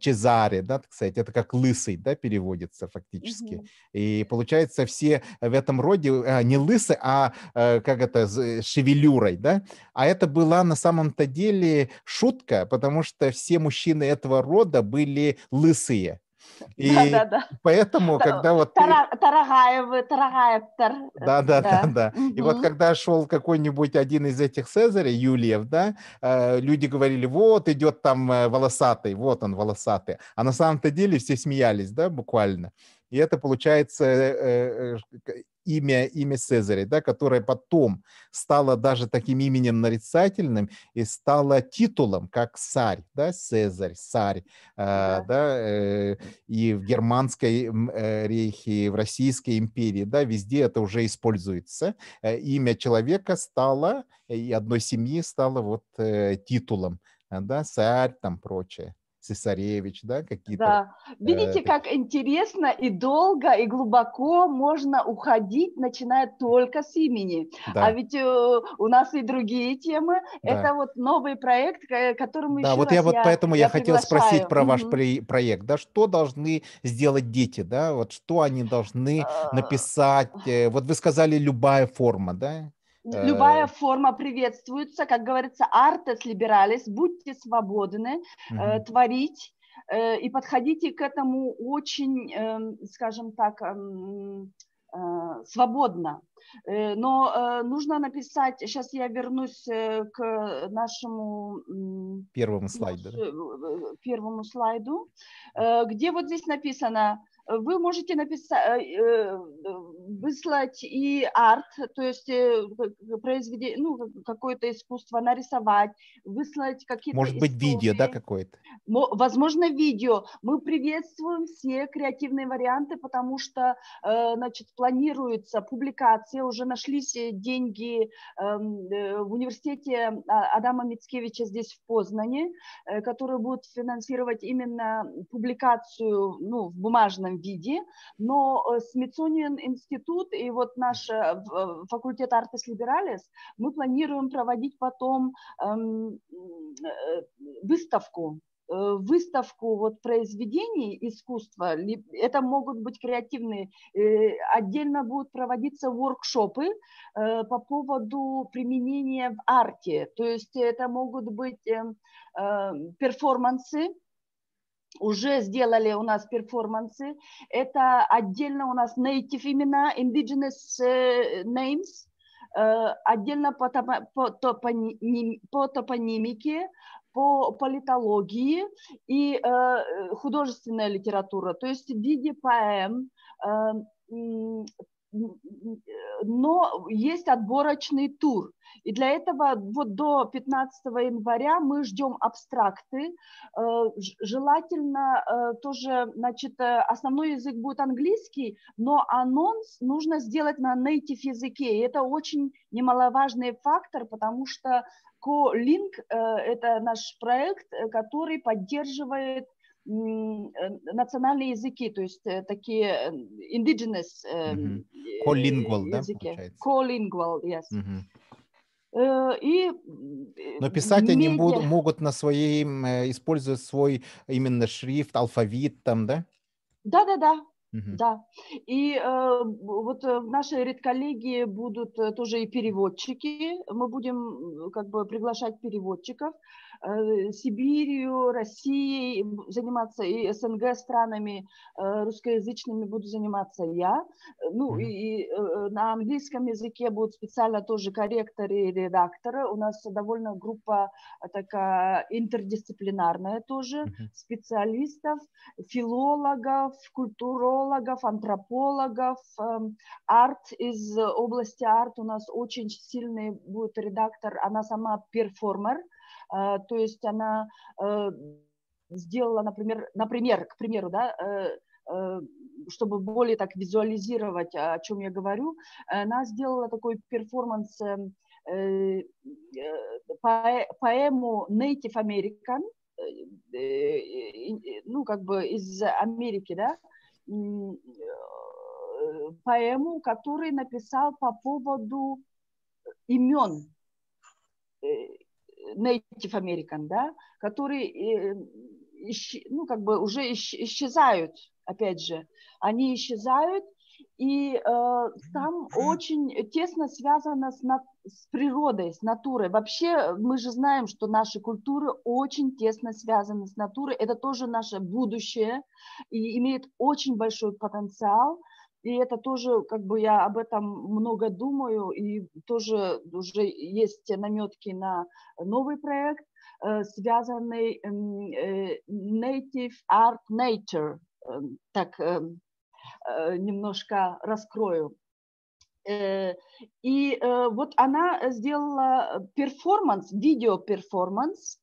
Чезаре, да, так сказать, это как лысый, да, переводится фактически. И получается, все в этом роде не лысы, как это, с шевелюрой, да? А это была на самом-то деле шутка, потому что все мужчины этого рода были лысые. И Да. поэтому, когда вот... Тарагаев, Да. И вот когда шел какой-нибудь один из этих Цезарей, Юлиев, да, люди говорили, вот идет там волосатый, вот он волосатый. А на самом-то деле все смеялись, да, буквально. И это получается имя Цезаря, да, которое потом стало даже таким именем нарицательным и стало титулом, как царь, да, Цезарь, царь, да, и в германской рейхе, и в Российской империи, да, везде это уже используется. Имя человека стало, и одной семьи стало вот титулом, да, царь, там прочее. Цесаревич, да, какие-то. Да. Видите, как интересно и долго, и глубоко можно уходить, начиная только с имени. Да. А ведь у нас и другие темы. Да. Это вот новый проект, который мы еще вот раз поэтому я хотел спросить про ваш приглашаю. проект, да, что должны сделать дети, да, вот что они должны написать, вот вы сказали любая форма, да? Любая форма приветствуется, как говорится, artes liberales, будьте свободны творить и подходите к этому очень, скажем так, свободно. Но нужно написать, сейчас я вернусь к нашему первому слайду, первому слайду, где вот здесь написано, вы можете написать, выслать и арт, то есть произведение, ну, какое-то искусство нарисовать, выслать какие-то может быть, истории. видео, да, какое-то? Возможно, видео. Мы приветствуем все креативные варианты, потому что, значит, планируется публикация, уже нашлись деньги в университете Адама Мицкевича здесь в Познане, которые будут финансировать именно публикацию, ну, в бумажном виде, но Смитсониан институт и вот наш факультет Artes Liberales мы планируем проводить потом выставку вот произведений искусства, это могут быть креативные, отдельно будут проводиться воркшопы по поводу применения в арте, то есть это могут быть перформансы, уже сделали у нас перформансы, это отдельно у нас native имена, indigenous names, отдельно по топонимике, по политологии и художественная литература, то есть в виде поэм, но есть отборочный тур. И для этого вот до 15 января мы ждем абстракты. Желательно тоже, значит, основной язык будет английский, но анонс нужно сделать на native языке. И это очень немаловажный фактор, потому что CoLink – это наш проект, который поддерживает национальные языки, то есть такие indigenous Colingual, языки. Да, получается? Colingual, yes. Но писать они могут на своей, используя свой именно шрифт, алфавит там, да? Да. Да. И вот в нашей редколлегии будут тоже и переводчики. Мы будем как бы приглашать переводчиков. Сибирью, Россией заниматься, и СНГ странами русскоязычными буду заниматься я. Ну, и на английском языке будут специально тоже корректоры и редакторы. У нас довольно группа такая интердисциплинарная тоже, специалистов, филологов, культурологов, антропологов, арт из области арт. У нас очень сильный будет редактор, она сама перформер, то есть она сделала, например, к примеру, да, чтобы более так визуализировать, о чем я говорю, она сделала такой перформанс, поэму Native American, ну, как бы из Америки, да, поэму, который написал по поводу имен Native American, да, которые, ну, как бы уже исчезают, опять же, они исчезают, и там очень тесно связано с природой, с натурой. Вообще мы же знаем, что наши культуры очень тесно связаны с натурой, это тоже наше будущее и имеет очень большой потенциал. И это тоже, как бы я об этом много думаю, и тоже уже есть наметки на новый проект, связанный Native Art Nature. Так, немножко раскрою. И вот она сделала перформанс, видео-перформанс,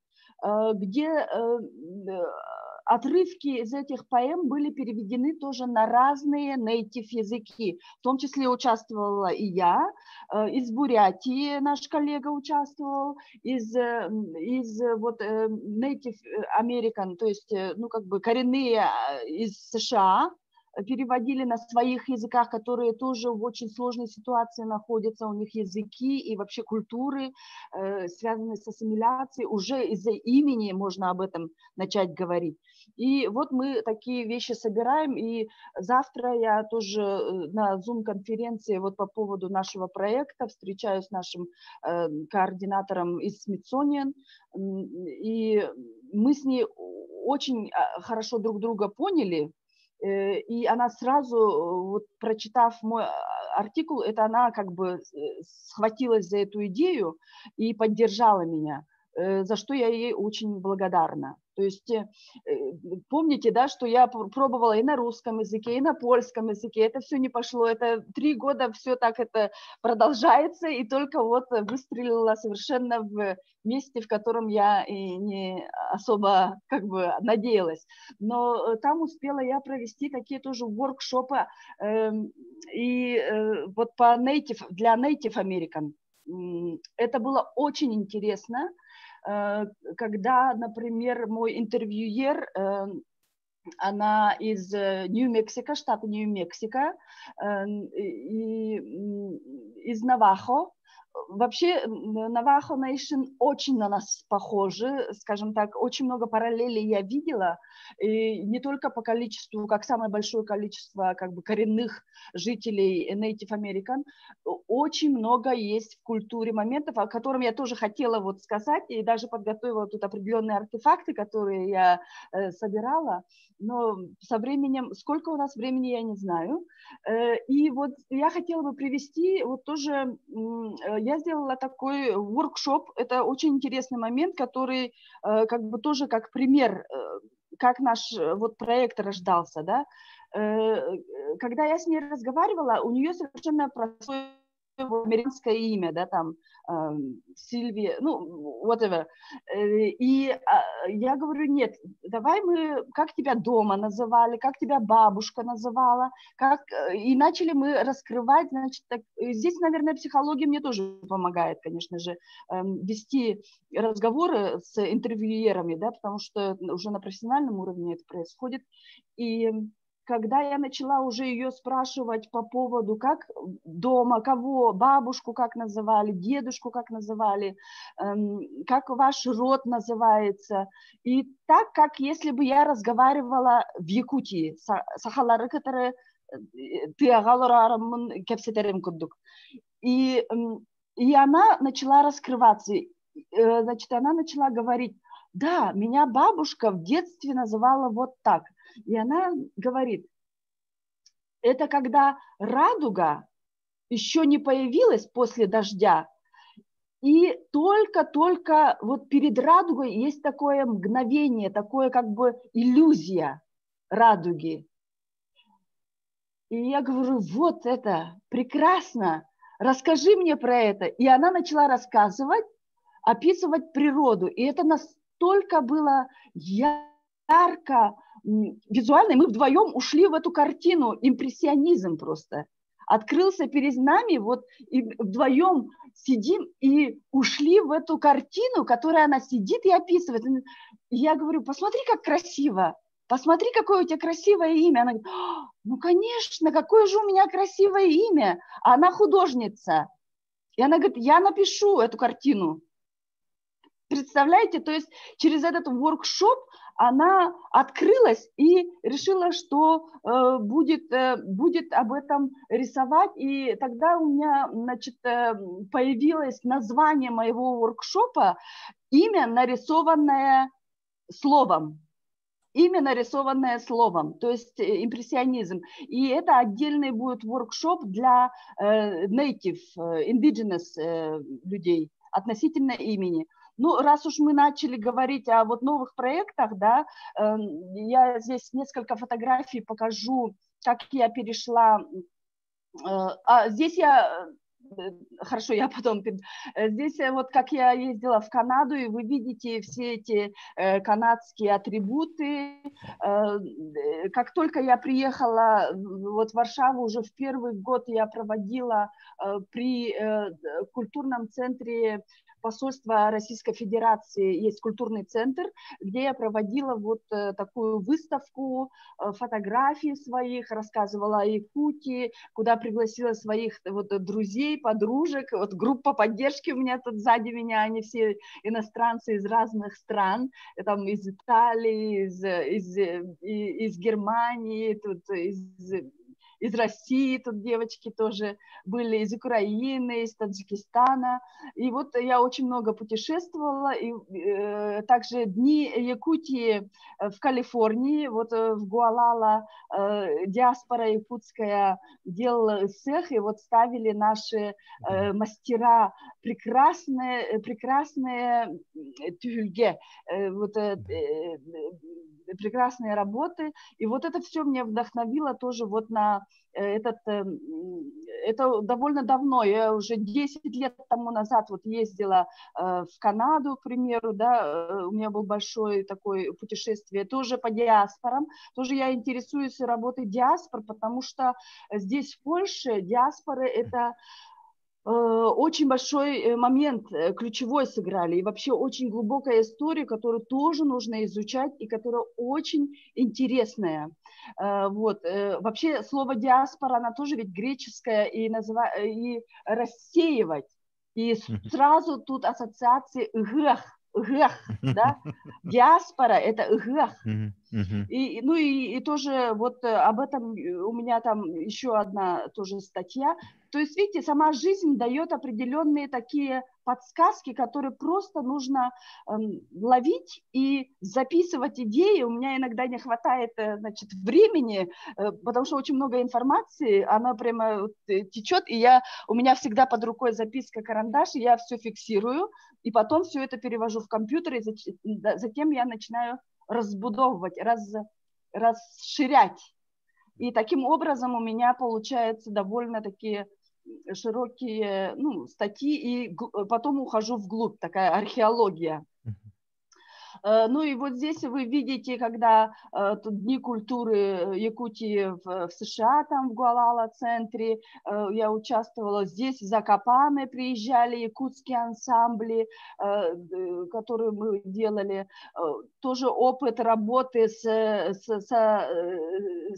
где отрывки из этих поэм были переведены тоже на разные native языки. В том числе участвовала и я, из Бурятии наш коллега участвовал, из вот native American, то есть, ну, как бы коренные из США, переводили на своих языках, которые тоже в очень сложной ситуации находятся, у них языки и вообще культуры, связанные с ассимиляцией, уже из-за имени можно об этом начать говорить. И вот мы такие вещи собираем, и завтра я тоже на Zoom-конференции вот по поводу нашего проекта встречаюсь с нашим координатором из Smithsonian, и мы с ней очень хорошо друг друга поняли. И она сразу, вот, прочитав мой артикул, это она как бы схватилась за эту идею и поддержала меня, за что я ей очень благодарна. То есть помните, да, что я пробовала и на русском языке, и на польском языке, это все не пошло, это 3 года все так это продолжается, и только вот выстрелила совершенно в месте, в котором я и не особо как бы надеялась. Но там успела я провести такие тоже воркшопы, и вот по native, для Native American. Это было очень интересно, когда, например, мой интервьюер, она из Нью-Мексико, штата Нью-Мексико, и из Навахо. Вообще, Navajo Nation очень на нас похожи, скажем так, очень много параллелей я видела, и не только по количеству, как самое большое количество как бы коренных жителей Native American, очень много есть в культуре моментов, о которых я тоже хотела вот сказать, и даже подготовила тут определенные артефакты, которые я собирала, но со временем, сколько у нас времени, я не знаю, и вот я хотела бы привести вот тоже, я сделала такой воркшоп, это очень интересный момент, который как бы тоже как пример, как наш вот проект рождался, да. Когда я с ней разговаривала, у нее совершенно простое американское имя, да, там, Сильвия, ну, whatever. И я говорю, нет, давай мы, как тебя дома называли, как тебя бабушка называла, как... И начали мы раскрывать, значит, так... здесь, наверное, психология мне тоже помогает, конечно же, вести разговоры с интервьюерами, да, потому что уже на профессиональном уровне это происходит. И когда я начала уже ее спрашивать по поводу, как дома, кого, бабушку как называли, дедушку как называли, как ваш род называется, и так, как если бы я разговаривала в Якутии, сахалары, которые и она начала раскрываться, значит, она начала говорить, Да, меня бабушка в детстве называла вот так. И она говорит, это когда радуга еще не появилась после дождя, и только-только вот перед радугой есть такое мгновение, такое как бы иллюзия радуги. И я говорю, вот это прекрасно, расскажи мне про это. И она начала рассказывать, описывать природу. И это настолько было ярко, визуально. И мы вдвоем ушли в эту картину, импрессионизм просто. Открылся перед нами, вот и вдвоем сидим и ушли в эту картину, которую она сидит и описывает. И я говорю, посмотри, как красиво. Посмотри, какое у тебя красивое имя. Она говорит, ну, конечно, какое же у меня красивое имя. А она художница. И она говорит, я напишу эту картину. Представляете, то есть через этот воркшоп она открылась и решила, что будет об этом рисовать. И тогда у меня, значит, появилось название моего воркшопа, имя, нарисованное словом. Имя, нарисованное словом, то есть импрессионизм. И это отдельный будет воркшоп для native, indigenous людей относительно имени. Ну, раз уж мы начали говорить о вот новых проектах, да, я здесь несколько фотографий покажу, как я перешла. Здесь я... Хорошо, я потом... Здесь вот как я ездила в Канаду, и вы видите все эти канадские атрибуты. Как только я приехала вот в Варшаву, уже в первый год я проводила при культурном центре посольства Российской Федерации, есть культурный центр, где я проводила вот такую выставку фотографий своих, рассказывала о Якутии, куда пригласила своих вот друзей, подружек, вот группа поддержки у меня тут сзади меня, они все иностранцы из разных стран, там из Италии, из Германии, тут из России, тут девочки тоже были, из Украины, из Таджикистана. И вот я очень много путешествовала, и также дни Якутии в Калифорнии, вот в Гуалала диаспора якутская делала цех, и вот ставили наши мастера прекрасные тюльге, вот прекрасные работы. И вот это все меня вдохновило тоже вот на это довольно давно, я уже 10 лет тому назад вот ездила в Канаду, к примеру, да, у меня был большое такое путешествие, тоже по диаспорам, тоже я интересуюсь работой диаспор, потому что здесь в Польше диаспоры это очень большой момент, ключевой сыграли, и вообще очень глубокая история, которую тоже нужно изучать, и которая очень интересная. Вот. Вообще слово диаспора, она тоже ведь греческая, и рассеивать. И сразу тут ассоциации да? Диаспора – это и тоже вот об этом у меня там еще одна тоже статья. То есть, видите, сама жизнь дает определенные такие подсказки, которые просто нужно ловить и записывать идеи. У меня иногда не хватает, значит, времени, потому что очень много информации, она прямо течет, и у меня всегда под рукой записка, карандаш, и я все фиксирую, и потом все это перевожу в компьютер, и затем я начинаю разбудовывать, расширять. И таким образом у меня получается довольно такие широкие статьи, и потом ухожу вглубь, такая археология. Ну и вот здесь вы видите, когда тут Дни культуры Якутии в США, там в Гуалала-центре, я участвовала. Здесь в Закопане приезжали якутские ансамбли, которые мы делали. Тоже опыт работы с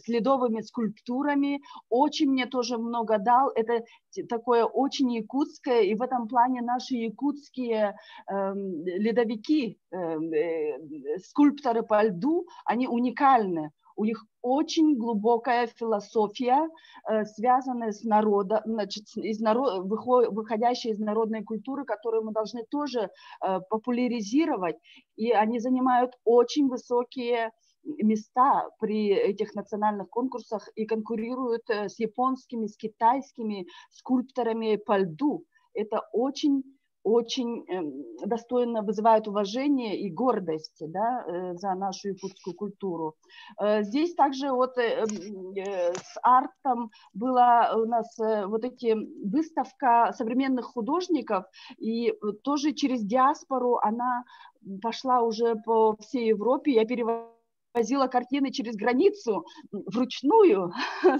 ледовыми скульптурами. Очень мне тоже много дал. Это такое очень якутское, и в этом плане наши якутские ледовики, скульпторы по льду, они уникальны. У них очень глубокая философия, связанная с народом, значит, выходящая из народной культуры, которую мы должны тоже популяризировать. И они занимают очень высокие места при этих национальных конкурсах и конкурируют с японскими, с китайскими скульпторами по льду. Это очень достойно вызывает уважение и гордость, да, за нашу якутскую культуру. Здесь также вот с артом была у нас вот эти выставка современных художников, и тоже через диаспору она пошла уже по всей Европе. Я перевозила картины через границу вручную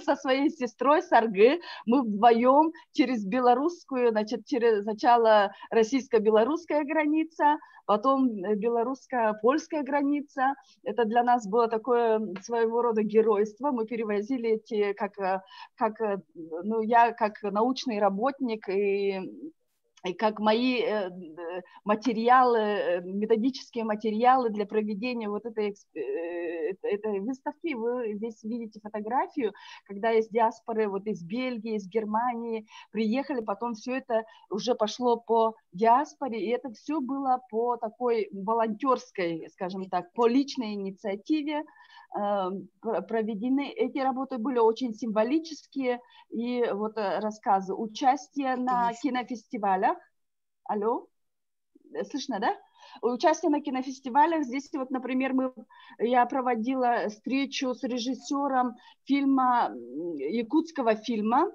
со своей сестрой Саргы. Мы вдвоем через белорусскую, значит, через сначала российско-белорусская граница, потом белорусско-польская граница. Это для нас было такое своего рода геройство. Мы перевозили эти, ну, я как научный работник и как мои материалы, методические материалы для проведения вот этой выставки. Вы здесь видите фотографию, когда из диаспоры, вот из Бельгии, из Германии приехали, потом все это уже пошло по диаспоре, и это все было по такой волонтерской, скажем так, по личной инициативе проведены. Эти работы были очень символические, и вот рассказы. Участие на кинофестивалях. Алло? Слышно, да? Участие на кинофестивалях. Здесь вот, например, я проводила встречу с режиссером фильма, якутского фильма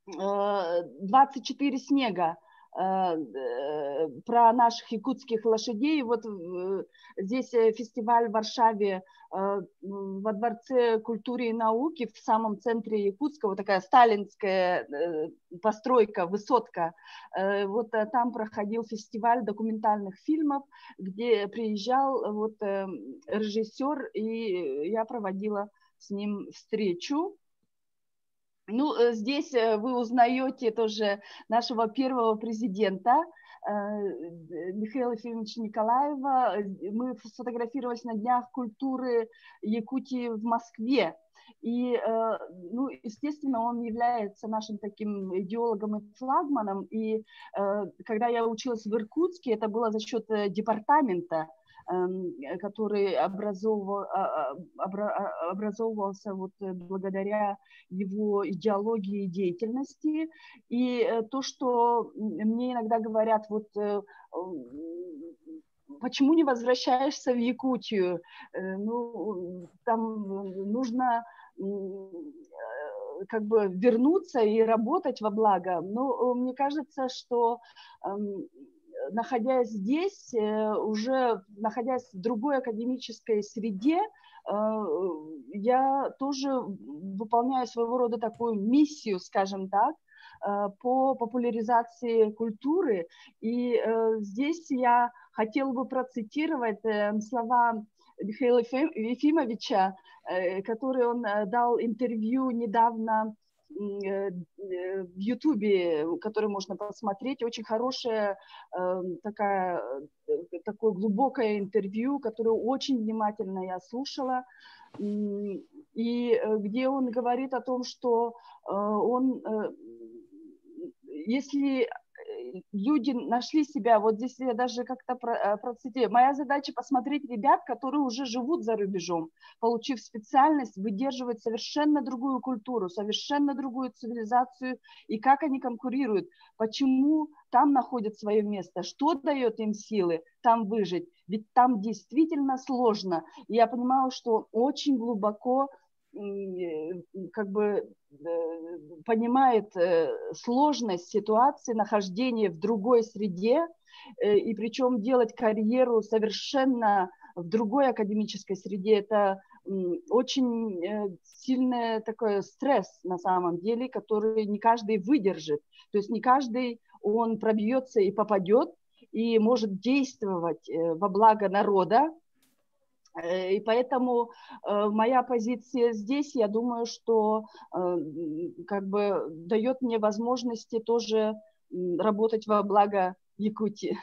«24 снега», про наших якутских лошадей. Вот здесь фестиваль в Варшаве во Дворце культуры и науки в самом центре Якутска, вот такая сталинская постройка, высотка. Вот там проходил фестиваль документальных фильмов, где приезжал вот режиссер, и я проводила с ним встречу. Ну, здесь вы узнаете тоже нашего первого президента Михаила Ефимовича Николаева. Мы сфотографировались на Днях культуры Якутии в Москве. И, ну, естественно, он является нашим таким идеологом и флагманом. И когда я училась в Иркутске, это было за счет департамента, который образовывался вот благодаря его идеологии и деятельности. И то, что мне иногда говорят, вот почему не возвращаешься в Якутию? Ну, там нужно как бы вернуться и работать во благо. Но мне кажется, что находясь здесь, уже находясь в другой академической среде, я тоже выполняю своего рода такую миссию, скажем так, по популяризации культуры. И здесь я хотела бы процитировать слова Михаила Ефимовича, который он дал интервью недавно в Ютубе, который можно посмотреть. Очень хорошее такое глубокое интервью, которое очень внимательно я слушала, и где он говорит о том, что если люди нашли себя, вот здесь я даже как-то процитирую, моя задача посмотреть ребят, которые уже живут за рубежом, получив специальность, выдерживать совершенно другую культуру, совершенно другую цивилизацию, и как они конкурируют, почему там находят свое место, что дает им силы там выжить, ведь там действительно сложно. И я понимаю, что очень глубоко как бы понимает сложность ситуации нахождения в другой среде, и причем делать карьеру совершенно в другой академической среде, это очень сильный такой стресс на самом деле, который не каждый выдержит. То есть не каждый он пробьется и попадет, и может действовать во благо народа. И поэтому моя позиция здесь, я думаю, что как бы дает мне возможности тоже работать во благо Якутии.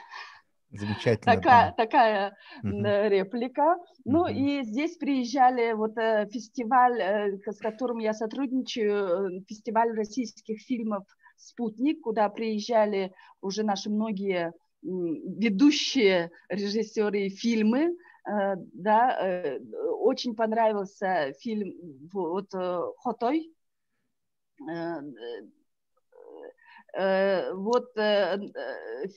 Замечательно, да. Такая Мгм. реплика. Ну Мгм. и здесь приезжали вот фестиваль, с которым я сотрудничаю, фестиваль российских фильмов «Спутник», куда приезжали уже наши многие ведущие режиссеры фильмы. Да, очень понравился фильм вот «Хотой». Вот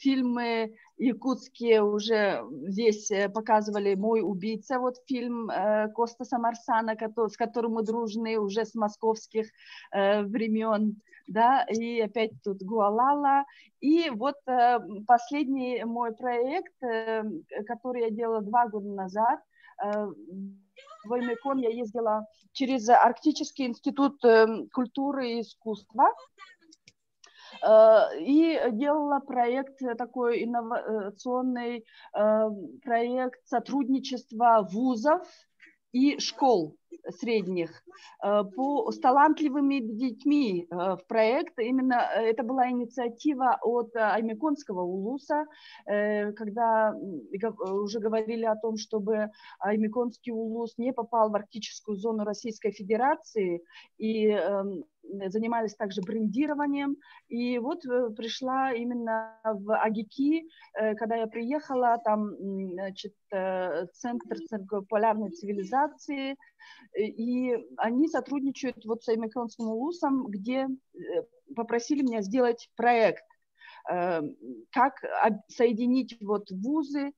фильмы якутские уже здесь показывали «Мой убийца», вот фильм Костаса Марсана, с которым мы дружны уже с московских времен, да, и опять тут Гуалала. И вот последний мой проект, который я делала 2 года назад, в Оймекон я ездила через Арктический институт культуры и искусства, и делала проект, такой инновационный проект сотрудничества вузов и школ средних с талантливыми детьми в проект. Именно это была инициатива от Оймеконского улуса, когда уже говорили о том, чтобы Оймеконский улус не попал в арктическую зону Российской Федерации, и занимались также брендированием. И вот пришла именно в Агики, когда я приехала, там, значит, Центр циркулярной цивилизации, и они сотрудничают вот с Оймеконским улусом, где попросили меня сделать проект, как соединить вот вузы,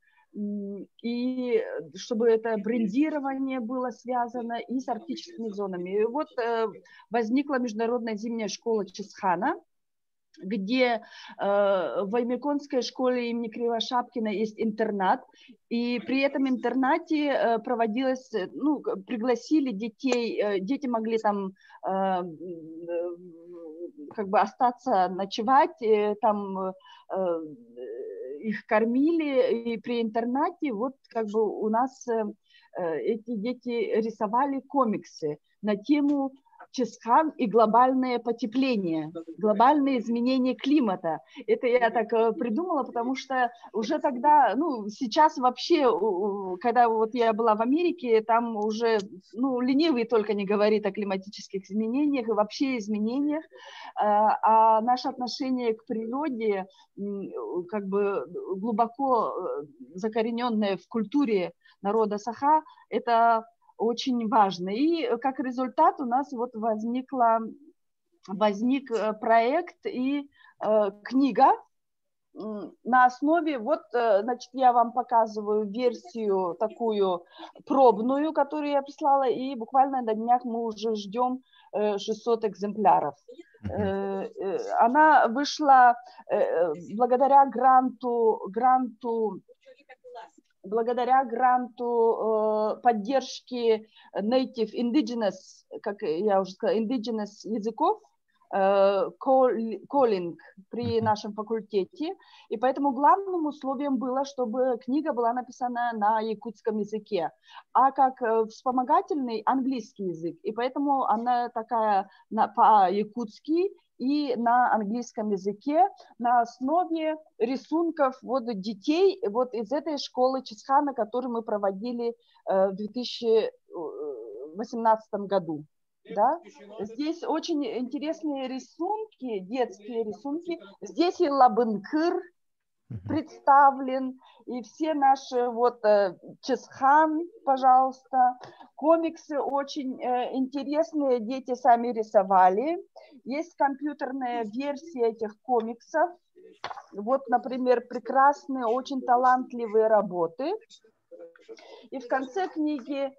и чтобы это брендирование было связано и с арктическими зонами. И вот возникла международная зимняя школа Чесхана, где в Оймеконской школе имени Кривошапкина есть интернат, и при этом интернате проводилось, ну, пригласили детей, дети могли там как бы остаться ночевать, там их кормили, и при интернате вот как бы у нас эти дети рисовали комиксы на тему Чесхан и глобальное потепление, глобальные изменения климата. Это я так придумала, потому что уже тогда, ну, сейчас вообще, когда вот я была в Америке, там уже, ну, ленивый только не говорит о климатических изменениях и вообще изменениях, а наше отношение к природе, как бы глубоко закорененное в культуре народа Саха, это очень важно. И как результат у нас вот возник проект и книга на основе, вот, значит, я вам показываю версию такую пробную, которую я прислала, и буквально на днях мы уже ждем 600 экземпляров. Она вышла благодаря гранту поддержки native, indigenous, как я уже сказала, indigenous языков, calling при нашем факультете. И поэтому главным условием было, чтобы книга была написана на якутском языке, а как вспомогательный английский язык. И поэтому она такая по-якутски и на английском языке на основе рисунков вот детей вот из этой школы Чесхана, которую мы проводили в 2018 году. Да? Здесь очень интересные рисунки, детские рисунки. Здесь и Лабынкыр представлен, и все наши вот Чесхан, пожалуйста. Комиксы очень интересные, дети сами рисовали. Есть компьютерная версия этих комиксов. Вот, например, прекрасные, очень талантливые работы. И в конце книги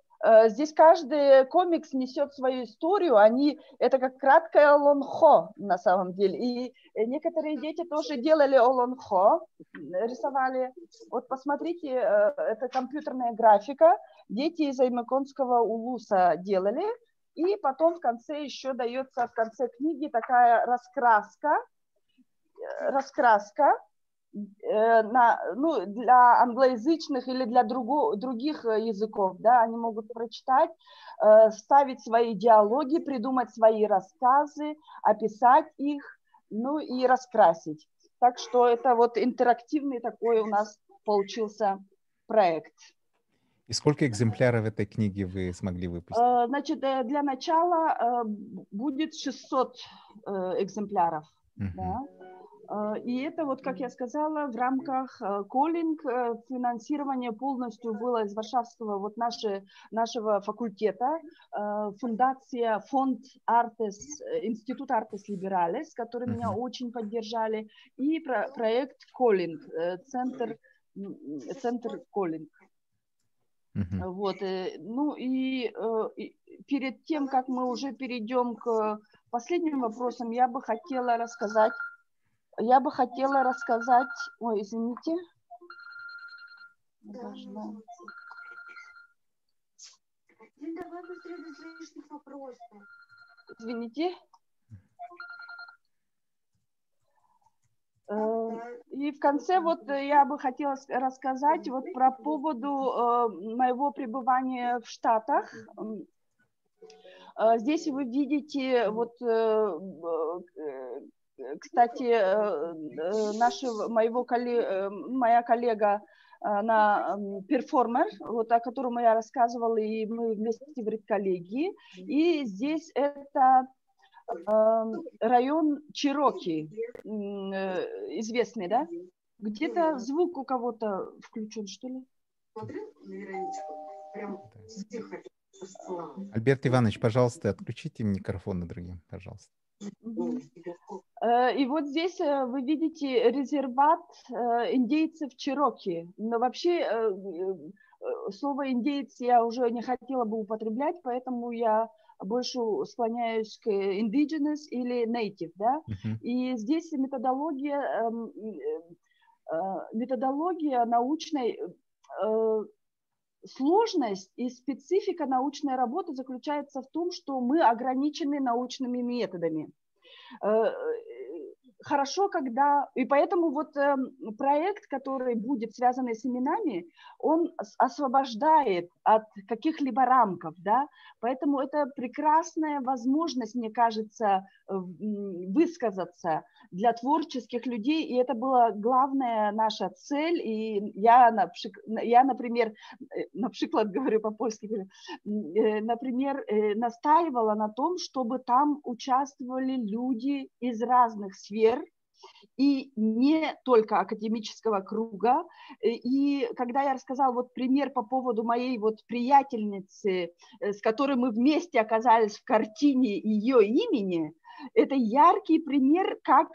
здесь каждый комикс несет свою историю, это как краткое олонхо на самом деле. И некоторые дети тоже делали олонхо, рисовали. Вот посмотрите, это компьютерная графика. Дети из Оймеконского улуса делали. И потом в конце еще дается в конце книги такая раскраска для англоязычных или для других языков, да, они могут прочитать, вставить свои диалоги, придумать свои рассказы, описать их, ну и раскрасить. Так что это вот интерактивный такой у нас получился проект. И сколько экземпляров этой книги вы смогли выпустить? Значит, для начала будет 600 экземпляров. Да? И это, вот, как я сказала, в рамках коллинг финансирование полностью было из Варшавского вот нашего факультета, фундация, фонд Artes, Институт Artes Liberales, которые меня очень поддержали, и проект коллинг, центр коллинг. Вот, ну и перед тем, как мы уже перейдем к последним вопросам, я бы хотела рассказать, ой, извините. Извините. И в конце вот я бы хотела рассказать вот про поводу моего пребывания в Штатах. Здесь вы видите вот, кстати, моя коллега, она перформер, вот о котором я рассказывала, и мы вместе в редколлегии. И здесь это район Чироки, известный, да? Где-то звук у кого-то включен, что ли? Альберт Иванович, пожалуйста, отключите микрофоны другим, пожалуйста. И вот здесь вы видите резерват индейцев Чироки. Но вообще слово индейец я уже не хотела бы употреблять, поэтому я больше склоняюсь к indigenous или native, да. И здесь методология научной, сложность и специфика научной работы заключается в том, что мы ограничены научными методами. Хорошо, когда... И поэтому вот проект, который будет связан с именами, он освобождает от каких-либо рамков, да? Поэтому это прекрасная возможность, мне кажется, высказаться для творческих людей, и это была главная наша цель. И я например, говорю по-польски, например, настаивала на том, чтобы там участвовали люди из разных сфер, и не только академического круга. И когда я рассказала вот пример по поводу моей вот приятельницы, с которой мы вместе оказались в картине ее имени, это яркий пример, как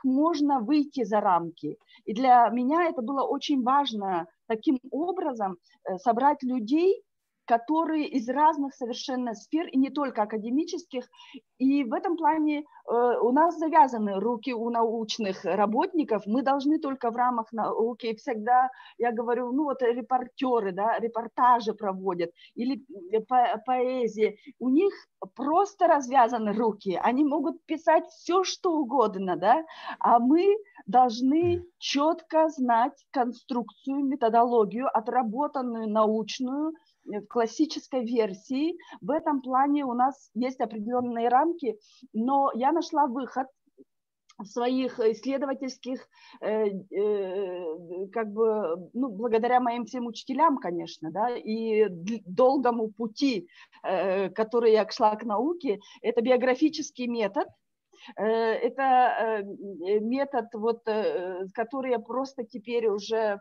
можно выйти за рамки. И для меня это было очень важно таким образом собрать людей, которые из разных совершенно сфер, и не только академических. И в этом плане у нас завязаны руки у научных работников. Мы должны только в рамках науки. И всегда, я говорю, ну вот репортеры, да, репортажи проводят, или поэзия. У них просто развязаны руки. Они могут писать все, что угодно, да, а мы должны четко знать конструкцию, методологию, отработанную научную, в классической версии. В этом плане у нас есть определенные рамки, но я нашла выход в своих исследовательских, как бы, ну, благодаря моим всем учителям, конечно, да, и долгому пути, который я шла к науке, это биографический метод. Это метод, вот, который я просто теперь уже...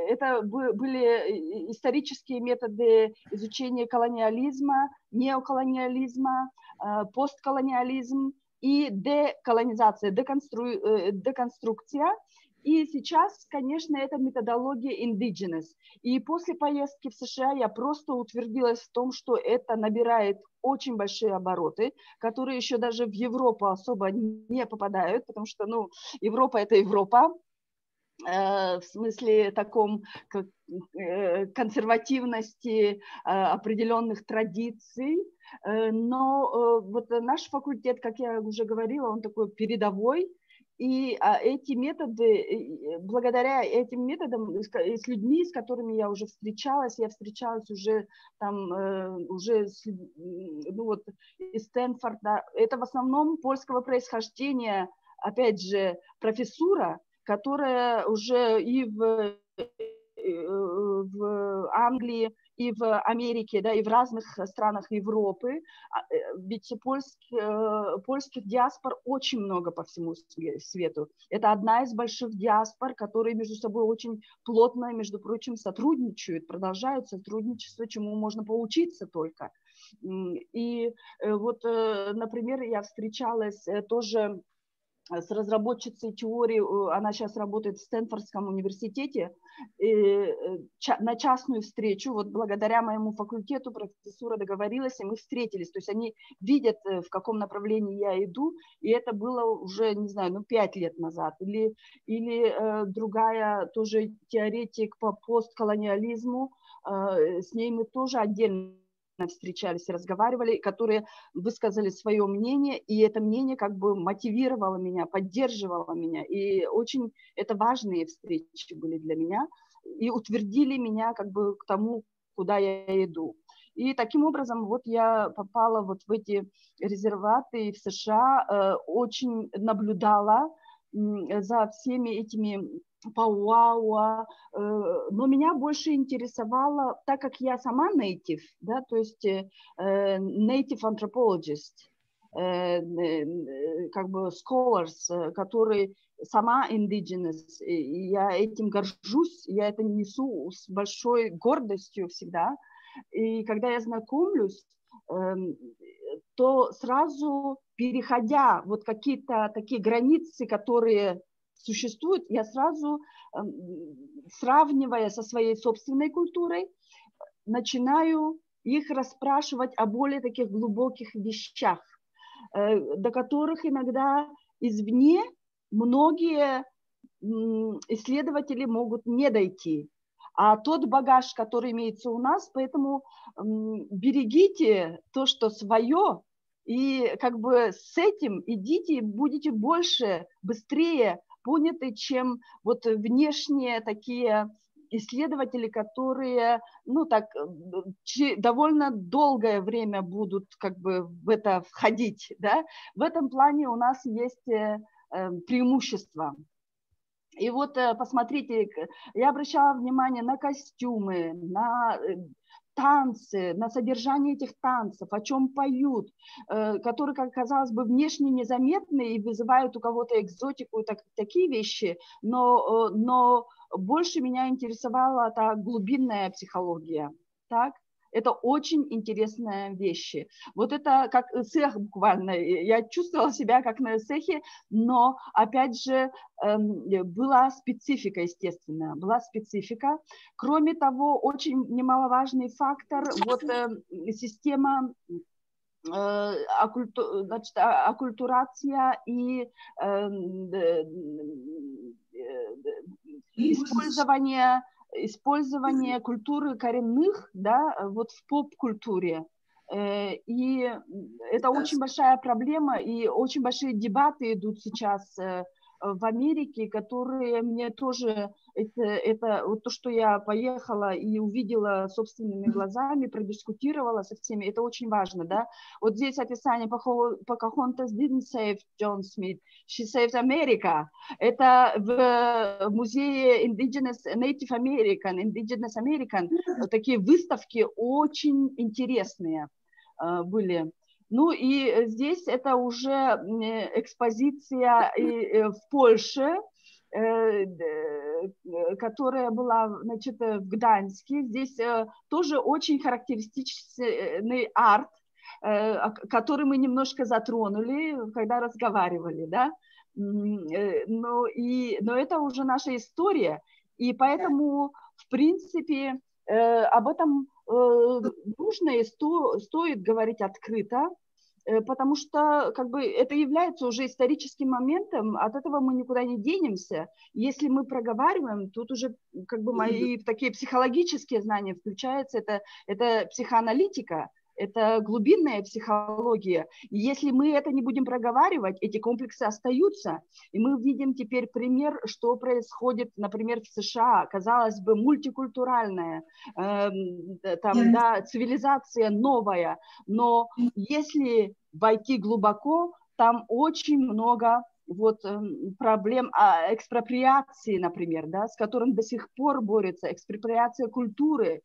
Это были исторические методы изучения колониализма, неоколониализма, постколониализм и деколонизация, деконструкция. И сейчас, конечно, это методология indigenous. И после поездки в США я просто утвердилась в том, что это набирает очень большие обороты, которые еще даже в Европу особо не попадают, потому что, ну, Европа – это Европа, в смысле таком консервативности определенных традиций. Но вот наш факультет, как я уже говорила, он такой передовой. И эти методы, благодаря этим методам, с людьми, с которыми я уже встречалась, уже там, ну вот, из Стэнфорда, это в основном польского происхождения, опять же, профессура, которая уже и в Англии, и в Америке, да, и в разных странах Европы. Ведь польских диаспор очень много по всему свету. Это одна из больших диаспор, которые между собой очень плотно, между прочим, сотрудничают, продолжают сотрудничество, чему можно поучиться только. И вот, например, я встречалась тоже с разработчицей теории, она сейчас работает в Стэнфордском университете, на частную встречу, вот благодаря моему факультету профессура договорилась, и мы встретились, то есть они видят, в каком направлении я иду, и это было уже, не знаю, 5 лет назад, или другая тоже теоретик по постколониализму, с ней мы тоже отдельно встречались и разговаривали, которые высказали свое мнение, и это мнение как бы мотивировало меня, поддерживало меня, и очень это важные встречи были для меня, и утвердили меня как бы к тому, куда я иду. И таким образом вот я попала вот в эти резерваты в США, очень наблюдала за всеми этими пауауа, но меня больше интересовало, так как я сама native, да, то есть native anthropologist, как бы scholars, который сама indigenous, и я этим горжусь, я это несу с большой гордостью всегда, и когда я знакомлюсь, то сразу переходя вот какие-то такие границы, которые существуют, я сразу, сравнивая со своей собственной культурой, начинаю их расспрашивать о более таких глубоких вещах, до которых иногда извне многие исследователи могут не дойти. А тот багаж, который имеется у нас, поэтому берегите то, что свое, и как бы с этим идите, будете больше, быстрее поняты, чем вот внешние такие исследователи, которые, ну так, довольно долгое время будут как бы в это входить, да. В этом плане у нас есть преимущество. И вот посмотрите, я обращала внимание на костюмы, на танцы, на содержание этих танцев, о чем поют, которые, как казалось бы, внешне незаметны и вызывают у кого-то экзотику, такие вещи, но больше меня интересовала та глубинная психология, так? Это очень интересные вещи. Вот это как эссех буквально. Я чувствовала себя как на эссехе, но, опять же, была специфика, естественно, была специфика. Кроме того, очень немаловажный фактор, вот система, значит, оккультурация и использование культуры коренных, да, вот в поп-культуре. И это очень большая проблема, и очень большие дебаты идут сейчас в Америке, которые мне тоже, это вот то, что я поехала и увидела собственными глазами, продискутировала со всеми, это очень важно, да. Вот здесь описание Pocahontas didn't save John Smith, she saved America. Это в музее Indigenous American, такие выставки очень интересные были. Ну и здесь это уже экспозиция в Польше, которая была, значит, в Гданьске. Здесь тоже очень характеристичный арт, который мы немножко затронули, когда разговаривали, да. Но это уже наша история, и поэтому, в принципе, об этом нужно и стоит говорить открыто, потому что как бы это является уже историческим моментом, от этого мы никуда не денемся. Если мы проговариваем, тут уже как бы мои такие психологические знания включаются, это психоаналитика, это глубинная психология. И если мы это не будем проговаривать, эти комплексы остаются. И мы видим теперь пример, что происходит, например, в США. Казалось бы, мультикультуральная, цивилизация новая. Но если войти глубоко, там очень много вот проблем экспроприации, например, да, с которым до сих пор борется, экспроприация культуры,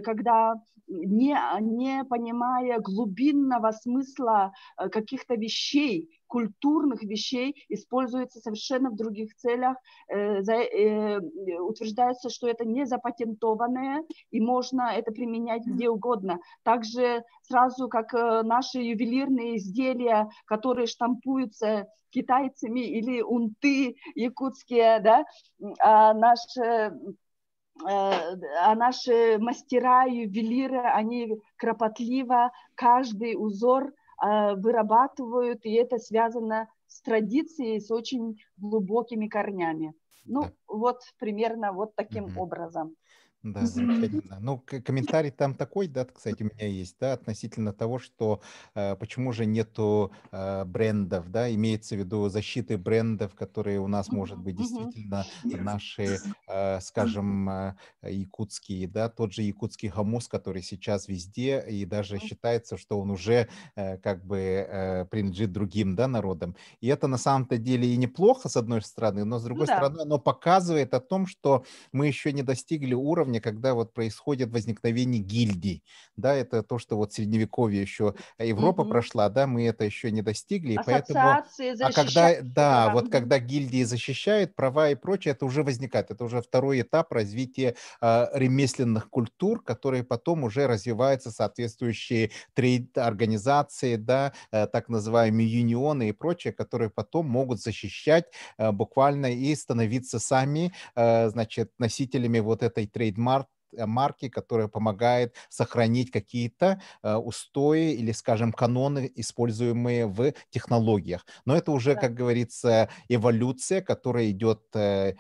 когда не понимая глубинного смысла каких-то вещей, культурных вещей, используется совершенно в других целях, утверждается, что это не запатентованное, и можно это применять где угодно. Также сразу как наши ювелирные изделия, которые штампуются китайцами или унты якутские, да, а наши мастера, ювелиры, они кропотливо каждый узор вырабатывают, и это связано с традицией, с очень глубокими корнями. Ну, Да. вот примерно вот таким образом. Да, замечательно. Ну, комментарий там такой, да, кстати, у меня есть, да, относительно того, что почему же нету брендов, да, имеется в виду защиты брендов, которые у нас, может быть, действительно наши, скажем, якутские, да, тот же якутский гамус, который сейчас везде, и даже считается, что он уже как бы принадлежит другим, да, народам. И это на самом-то деле и неплохо, с одной стороны, но с другой стороны, оно показывает о том, что мы еще не достигли уровня, когда вот происходит возникновение гильдий, да, это то, что вот в средневековье еще Европа прошла, да, мы это еще не достигли, и поэтому, Ассоциации а когда, защищают да, права. вот когда гильдии защищают права и прочее, это уже возникает, это уже второй этап развития ремесленных культур, которые потом уже развиваются соответствующие трейд-организации, да, так называемые юнионы и прочее, которые потом могут защищать буквально и становиться сами, значит, носителями вот этой марки, которая помогает сохранить какие-то устои или, скажем, каноны, используемые в технологиях. Но это уже, как говорится, эволюция, которая идет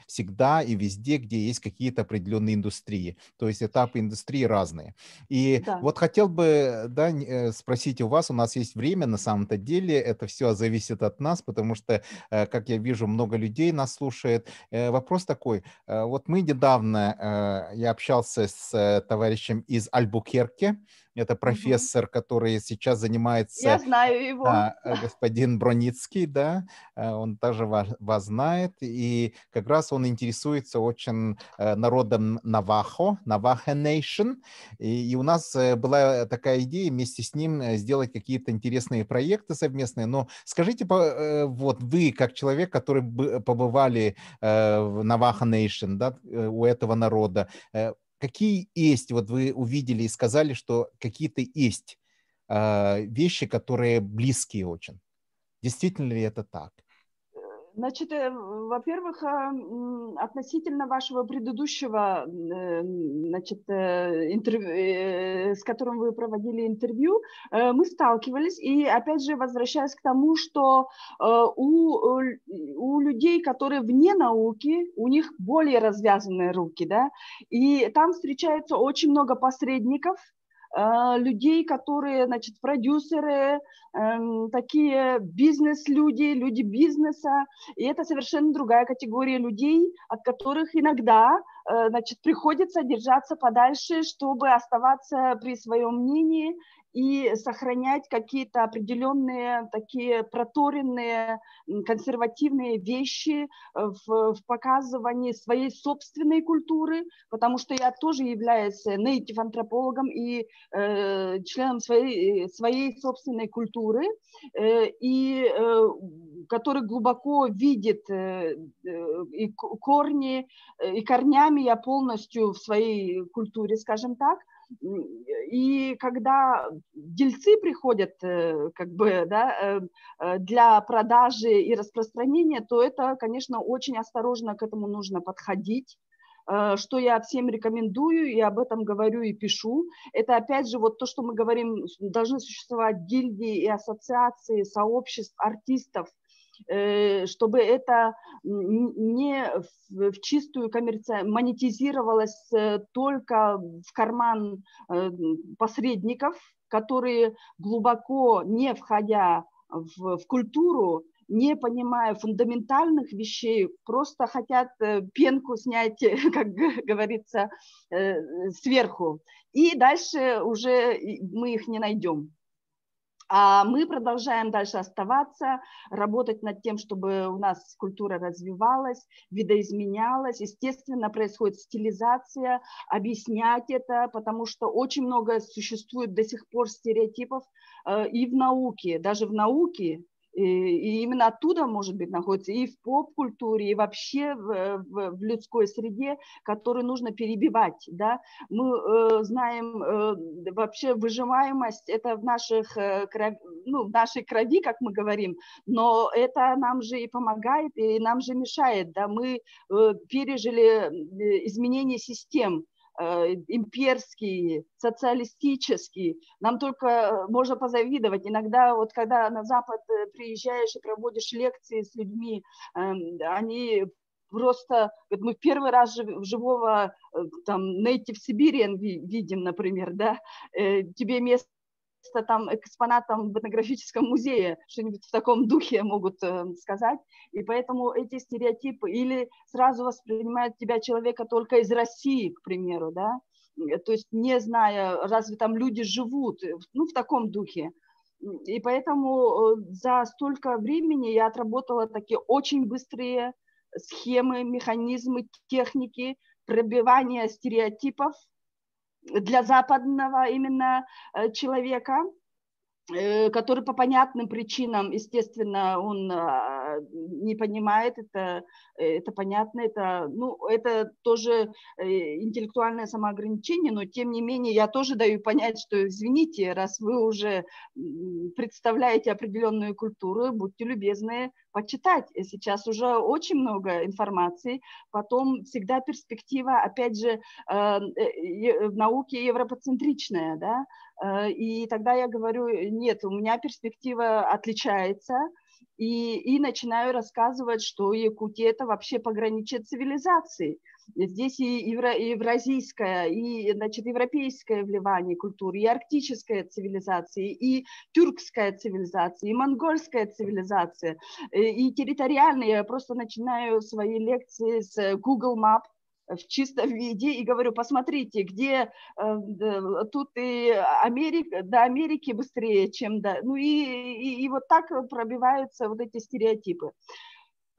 всегда и везде, где есть какие-то определенные индустрии. То есть этапы индустрии разные. И вот хотел бы, да, спросить у вас, у нас есть время, на самом-то деле, это все зависит от нас, потому что, как я вижу, много людей нас слушает. Вопрос такой, вот мы недавно, я общался с товарищем из Альбукерке, это профессор, который сейчас Я занимается, знаю его. да, господин Броницкий, да, он тоже вас знает, и как раз он интересуется очень народом Навахо, Navajo Nation, и у нас была такая идея вместе с ним сделать какие-то интересные проекты совместные, но скажите, вот вы, как человек, который побывали в Navajo Nation, да, у этого народа, какие есть, вот вы увидели и сказали, что какие-то есть вещи, которые близкие очень. Действительно ли это так? Значит, во-первых, относительно вашего предыдущего, значит, интервью, с которым вы проводили интервью, мы сталкивались, и опять же, возвращаясь к тому, что у людей, которые вне науки, у них более развязанные руки, да, и там встречается очень много посредников, людей, которые, значит, продюсеры, такие бизнес-люди, люди бизнеса, и это совершенно другая категория людей, от которых иногда, значит, приходится держаться подальше, чтобы оставаться при своем мнении и сохранять какие-то определенные такие проторенные консервативные вещи в показывании своей собственной культуры, потому что я тоже являюсь нейтив-антропологом и членом своей собственной культуры, и который глубоко видит и корни, и корнями я полностью в своей культуре, скажем так. И когда дельцы приходят как бы, да, для продажи и распространения, то это, конечно, очень осторожно к этому нужно подходить, что я всем рекомендую, и об этом говорю и пишу. Это, опять же, вот то, что мы говорим, должны существовать гильдии и ассоциации, сообществ артистов, чтобы это не в чистую монетизировалось только в карман посредников, которые, глубоко не входя в культуру, не понимая фундаментальных вещей, просто хотят пенку снять, как говорится, сверху. И дальше уже мы их не найдем. А мы продолжаем дальше оставаться, работать над тем, чтобы у нас культура развивалась, видоизменялась. Естественно, происходит стилизация, объяснять это, потому что очень много существует до сих пор стереотипов и в науке, даже в науке. И именно оттуда, может быть, находится и в поп-культуре, и вообще в людской среде, которую нужно перебивать. Да? Мы знаем, вообще выживаемость – это в нашей крови, как мы говорим, но это нам же и помогает, и нам же мешает. Да? Мы пережили изменение систем, имперские, социалистические. Нам только можно позавидовать. Иногда, вот когда на Запад приезжаешь и проводишь лекции с людьми, они просто... Мы первый раз живого там Native Siberian видим, например, да, тебе место там экспонатом в этнографическом музее, что-нибудь в таком духе могут сказать. И поэтому эти стереотипы или сразу воспринимают тебя человека только из России, к примеру, да, то есть не зная, разве там люди живут, ну, в таком духе. И поэтому за столько времени я отработала такие очень быстрые схемы, механизмы, техники пробивания стереотипов для западного именно человека, который по понятным причинам, естественно, он не понимает, это понятно, это тоже интеллектуальное самоограничение, но тем не менее я тоже даю понять, что извините, раз вы уже представляете определенную культуру, будьте любезны почитать. Сейчас уже очень много информации, потом всегда перспектива, опять же, в науке европоцентричная, да, и тогда я говорю, нет, у меня перспектива отличается, и начинаю рассказывать, что Якутия – это вообще пограничье цивилизации. Здесь и евразийское, и, значит, европейское вливание культуры, и арктическая цивилизация, и тюркская цивилизация, и монгольская цивилизация, и территориальная. Я просто начинаю свои лекции с Google Map, в чистом виде и говорю, посмотрите, где тут и Америка, до Америки быстрее, чем до... Ну и вот так пробиваются вот эти стереотипы.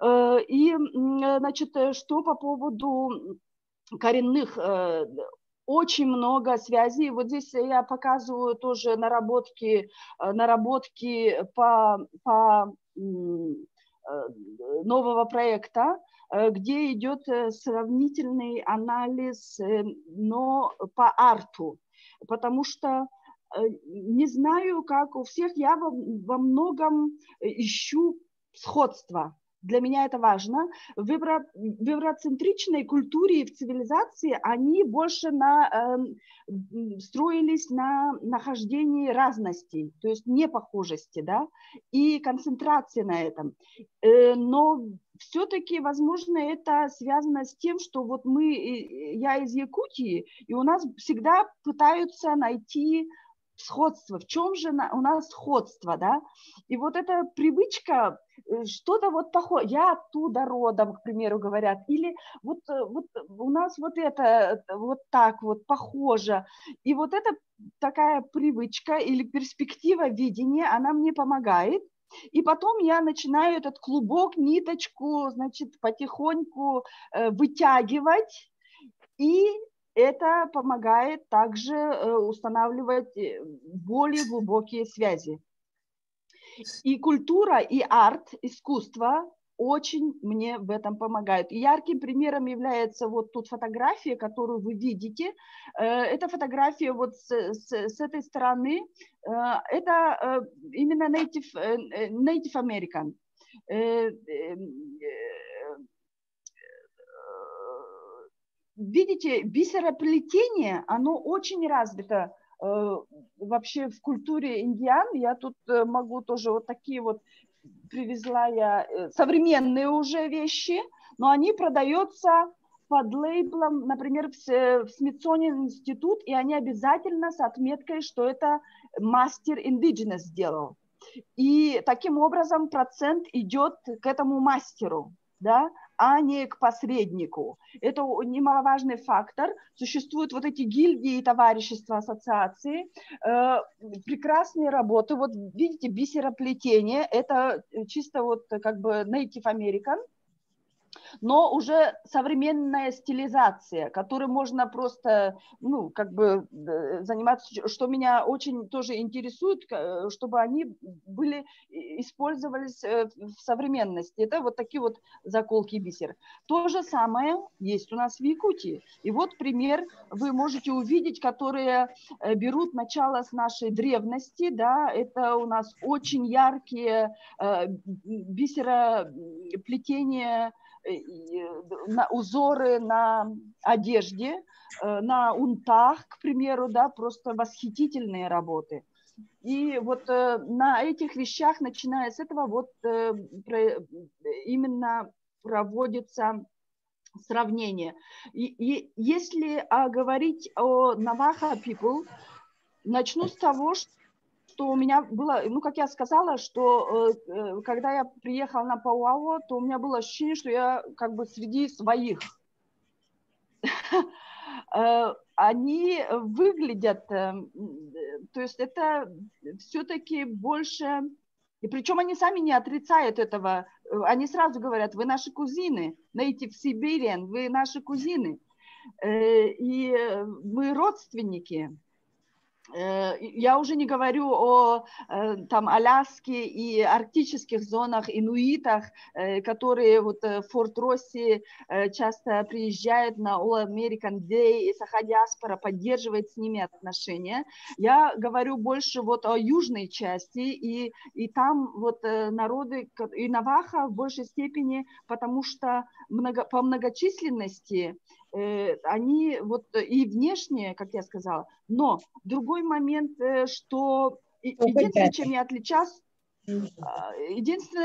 И, значит, что по поводу коренных, очень много связей. Вот здесь я показываю тоже наработки по нового проекта, где идет сравнительный анализ, но по арту, потому что не знаю, как у всех, я во многом ищу сходства. Для меня это важно. В евроцентричной культуре и в цивилизации они больше строились на нахождении разностей, то есть непохожести, да, и концентрации на этом. Но все-таки, возможно, это связано с тем, что вот я из Якутии, и у нас всегда пытаются найти сходство. В чем же у нас сходство, да? И вот эта привычка, что-то вот похоже, я оттуда родом, к примеру, говорят, или вот у нас вот это вот так вот похоже. И вот эта такая привычка или перспектива видения, она мне помогает. И потом я начинаю этот клубок, ниточку, значит, потихоньку вытягивать, и это помогает также устанавливать более глубокие связи. И культура, и арт, искусство очень мне в этом помогают. И ярким примером является вот тут фотография, которую вы видите. Эта фотография вот с этой стороны. Это именно Native American. Видите, бисероплетение, оно очень развито вообще в культуре индиан. Я тут могу тоже вот такие вот, привезла я современные уже вещи, но они продаются под лейблом, например, в Smithsonian институт, и они обязательно с отметкой, что это мастер Indigenous сделал. И таким образом процент идет к этому мастеру. Да? а не к посреднику. Это немаловажный фактор. Существуют вот эти гильдии, товарищества, ассоциации, прекрасные работы. Вот видите, бисероплетение, это чисто вот как бы Native American, но уже современная стилизация, которой можно просто, ну, как бы заниматься, что меня очень тоже интересует, чтобы они были, использовались в современности. Это вот такие вот заколки бисер. То же самое есть у нас в Якутии. И вот пример вы можете увидеть, которые берут начало с нашей древности, да, это у нас очень яркие бисероплетения, на узоры на одежде, на унтах, к примеру, да, просто восхитительные работы. И вот на этих вещах, начиная с этого, вот именно проводится сравнение. И если говорить о Navajo people, начну с того, что у меня было, ну, как я сказала, что когда я приехала на Пауау, то у меня было ощущение, что я как бы среди своих. Они выглядят, то есть это все-таки больше, и причем они сами не отрицают этого, они сразу говорят: вы наши кузины, Native Siberian, вы наши кузины, и мы родственники. Я уже не говорю о там Аляске и арктических зонах, инуитах, которые вот в Форт-Росси часто приезжают на All American Day, и Саха-диаспора поддерживает с ними отношения. Я говорю больше вот о южной части, и там вот народы, и Наваха в большей степени, потому что по многочисленности они вот и внешне, как я сказала, но другой момент, что единственное,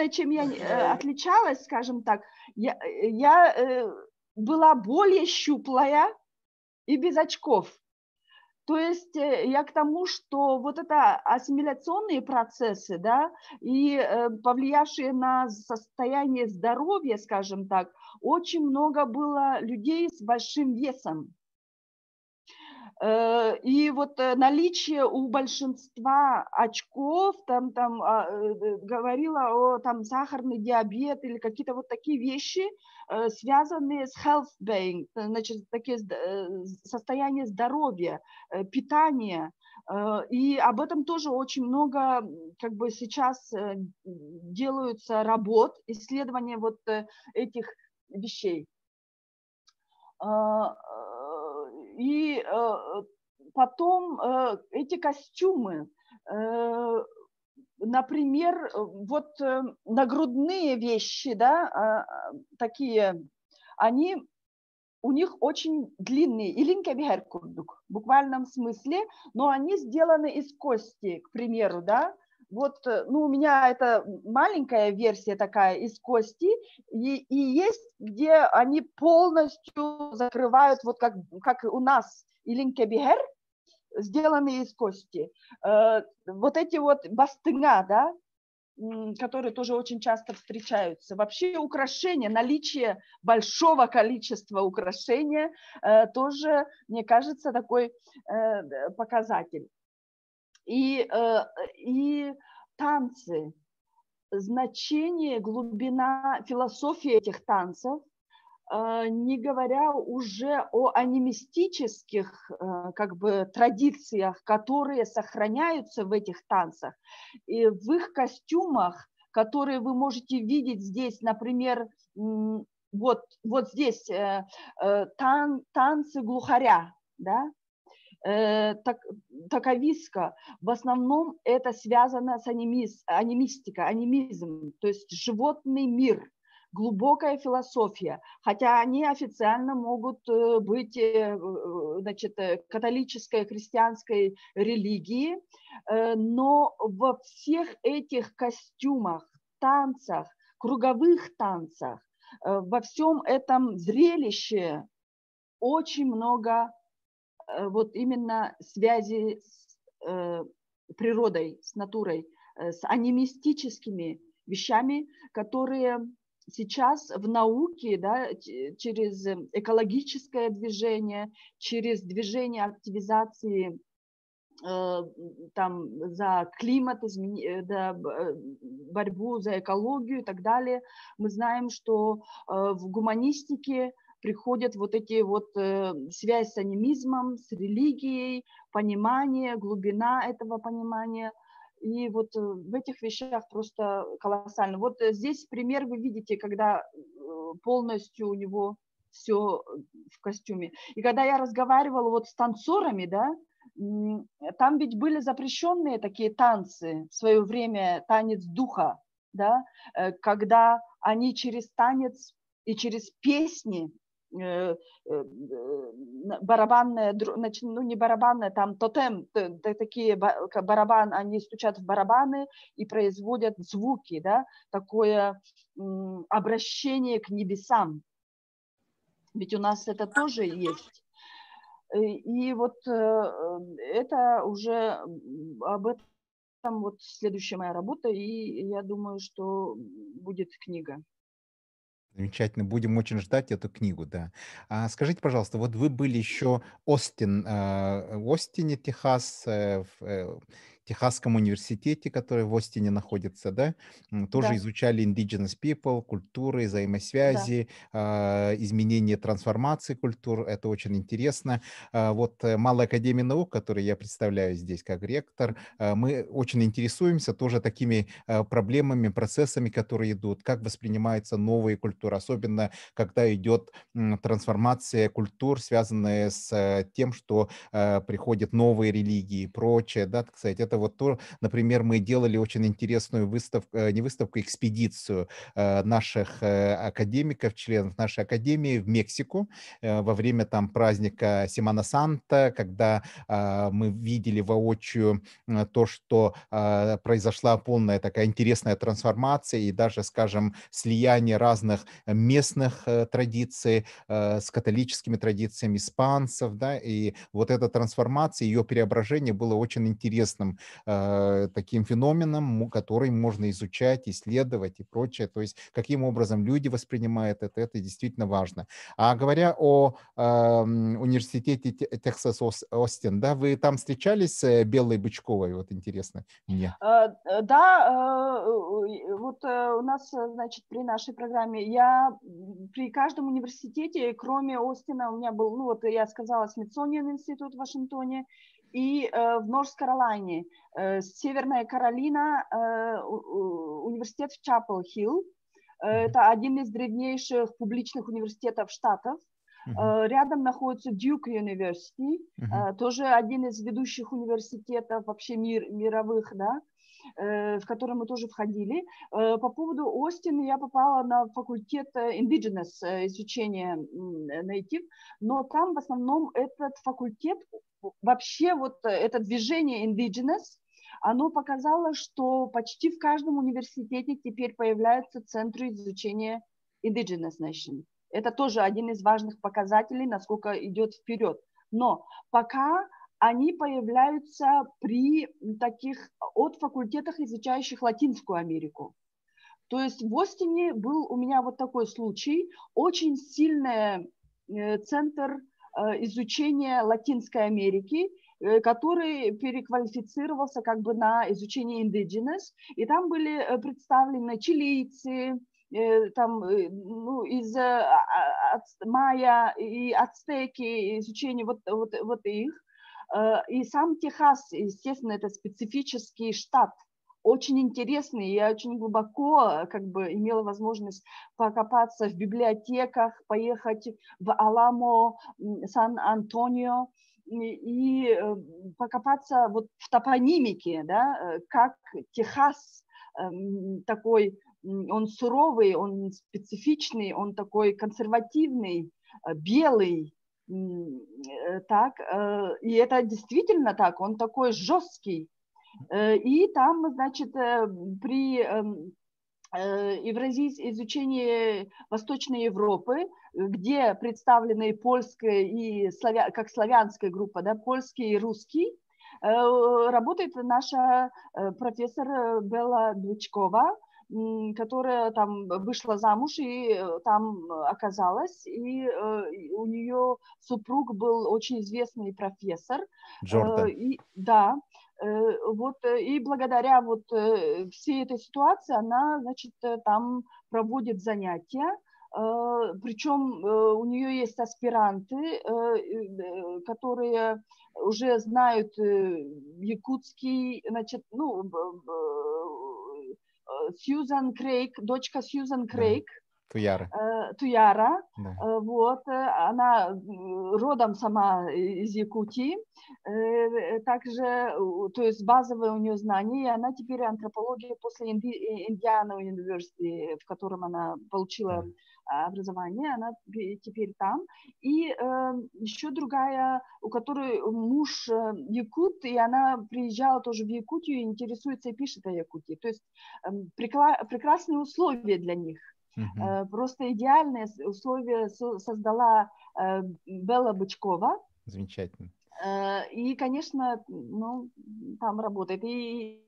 чем я отличалась, скажем так, я была более щуплая и без очков. То есть я к тому, что вот это ассимиляционные процессы, да, и повлиявшие на состояние здоровья, скажем так, очень много было людей с большим весом. И вот наличие у большинства очков, там говорила о там сахарный диабет или какие-то вот такие вещи, связанные с health being, значит, такие состояния здоровья, питания. И об этом тоже очень много как бы сейчас делаются работ, исследования вот этих вещей. И потом эти костюмы, например, вот нагрудные вещи, да, такие, они, у них очень длинные, в буквальном смысле, но они сделаны из кости, к примеру, да. Вот, ну, у меня это маленькая версия такая из кости, и есть, где они полностью закрывают, вот как у нас илинкебихер, сделанные из кости. Вот эти вот бастыга, да, которые тоже очень часто встречаются. Вообще украшения, наличие большого количества украшения тоже, мне кажется, такой показатель. И танцы, значение, глубина, философия этих танцев, не говоря уже о анимистических как бы традициях, которые сохраняются в этих танцах. И в их костюмах, которые вы можете видеть здесь, например, вот здесь танцы глухаря, да? Таковиска, в основном это связано с анимистикой, анимизм, то есть животный мир, глубокая философия, хотя они официально могут быть, значит, католической, христианской религии, но во всех этих костюмах, танцах, круговых танцах, во всем этом зрелище очень много вот именно связи с природой, с натурой, с анимистическими вещами, которые сейчас в науке, да, через экологическое движение, через движение активизации там за климат, борьбу за экологию и так далее, мы знаем, что в гуманистике приходят вот эти вот связь с анимизмом, с религией, понимание, глубина этого понимания. И вот в этих вещах просто колоссально. Вот здесь пример вы видите, когда полностью у него все в костюме. И когда я разговаривала вот с танцорами, да, там ведь были запрещенные такие танцы, в свое время танец духа, да, когда они через танец и через песни, барабанная, ну не барабанная, там тотем, такие барабан, они стучат в барабаны и производят звуки, да, такое обращение к небесам. Ведь у нас это тоже есть. И вот это уже об этом вот следующая моя работа, и я думаю, что будет книга. Замечательно. Будем очень ждать эту книгу, да. А скажите, пожалуйста, вот вы были еще в Остине, Техас, в Техасском университете, который в Остине находится, да? Тоже Да, изучали indigenous people, культуры, да. взаимосвязи, изменения трансформации культур. Это очень интересно. Вот Малая академия наук, которую я представляю здесь как ректор, мы очень интересуемся тоже такими проблемами, процессами, которые идут, как воспринимаются новые культуры, особенно когда идет трансформация культур, связанная с тем, что приходят новые религии и прочее, да, так сказать. Это вот то, например, мы делали очень интересную выставку, не выставку, экспедицию наших академиков, членов нашей академии в Мексику во время там праздника Семана Санта, когда мы видели воочию то, что произошла полная такая интересная трансформация и даже, скажем, слияние разных местных традиций с католическими традициями испанцев, да, и вот эта трансформация, ее преображение было очень интересным таким феноменом, который можно изучать, исследовать и прочее, то есть каким образом люди воспринимают это действительно важно. А говоря о университете Техас Остин, да, вы там встречались с Беллой Бычковой, вот интересно мне. Да, вот у нас, значит, при нашей программе я при каждом университете, кроме Остина, у меня был, ну вот я сказала, Смитсониан институт в Вашингтоне и в Норс-Каролайне, Северная Каролина, университет в Чапел-Хилл. Это один из древнейших публичных университетов штатов. Рядом находится Duke University, тоже один из ведущих университетов вообще мировых, да, в который мы тоже входили. По поводу Остина я попала на факультет Indigenous, изучение Native, но там в основном этот факультет, вообще вот это движение Indigenous, оно показало, что почти в каждом университете теперь появляются центры изучения Indigenous Nation. Это тоже один из важных показателей, насколько идет вперед. Но пока они появляются при таких от факультетах, изучающих Латинскую Америку. То есть в Остине был у меня вот такой случай, очень сильный центр изучения Латинской Америки, который переквалифицировался как бы на изучение Indigenous, и там были представлены чилийцы, там, ну, из майя и ацтеки, изучение вот их. И сам Техас, естественно, это специфический штат, очень интересный. Я очень глубоко как бы имела возможность покопаться в библиотеках, поехать в Аламо, Сан-Антонио и покопаться вот в топонимике, да, как Техас такой, он суровый, он специфичный, он такой консервативный, белый, так, и это действительно так, он такой жесткий. И там, значит, при изучении Восточной Европы, где представлены польская и как славянская группа, да, польский и русский, работает наша профессор Белла Бычкова, которая там вышла замуж и там оказалась, и у нее супруг был очень известный профессор. Джордан. Да, вот, и благодаря вот всей этой ситуации она, значит, там проводит занятия, причем у нее есть аспиранты, которые уже знают якутский, значит, ну, Сьюзан Крейг, дочка Сьюзан Крейг, Туяра. Туяра, Да. вот, она родом сама из Якутии, также, то есть базовые у нее знания, и она теперь антропология после Индиана университета, в котором она получила образование, она теперь там. И еще другая, у которой муж якут, и она приезжала тоже в Якутию, интересуется и пишет о Якутии. То есть прекрасные условия для них. Просто идеальные условия создала Белла Бычкова. Замечательно. И, конечно, ну, там работает. И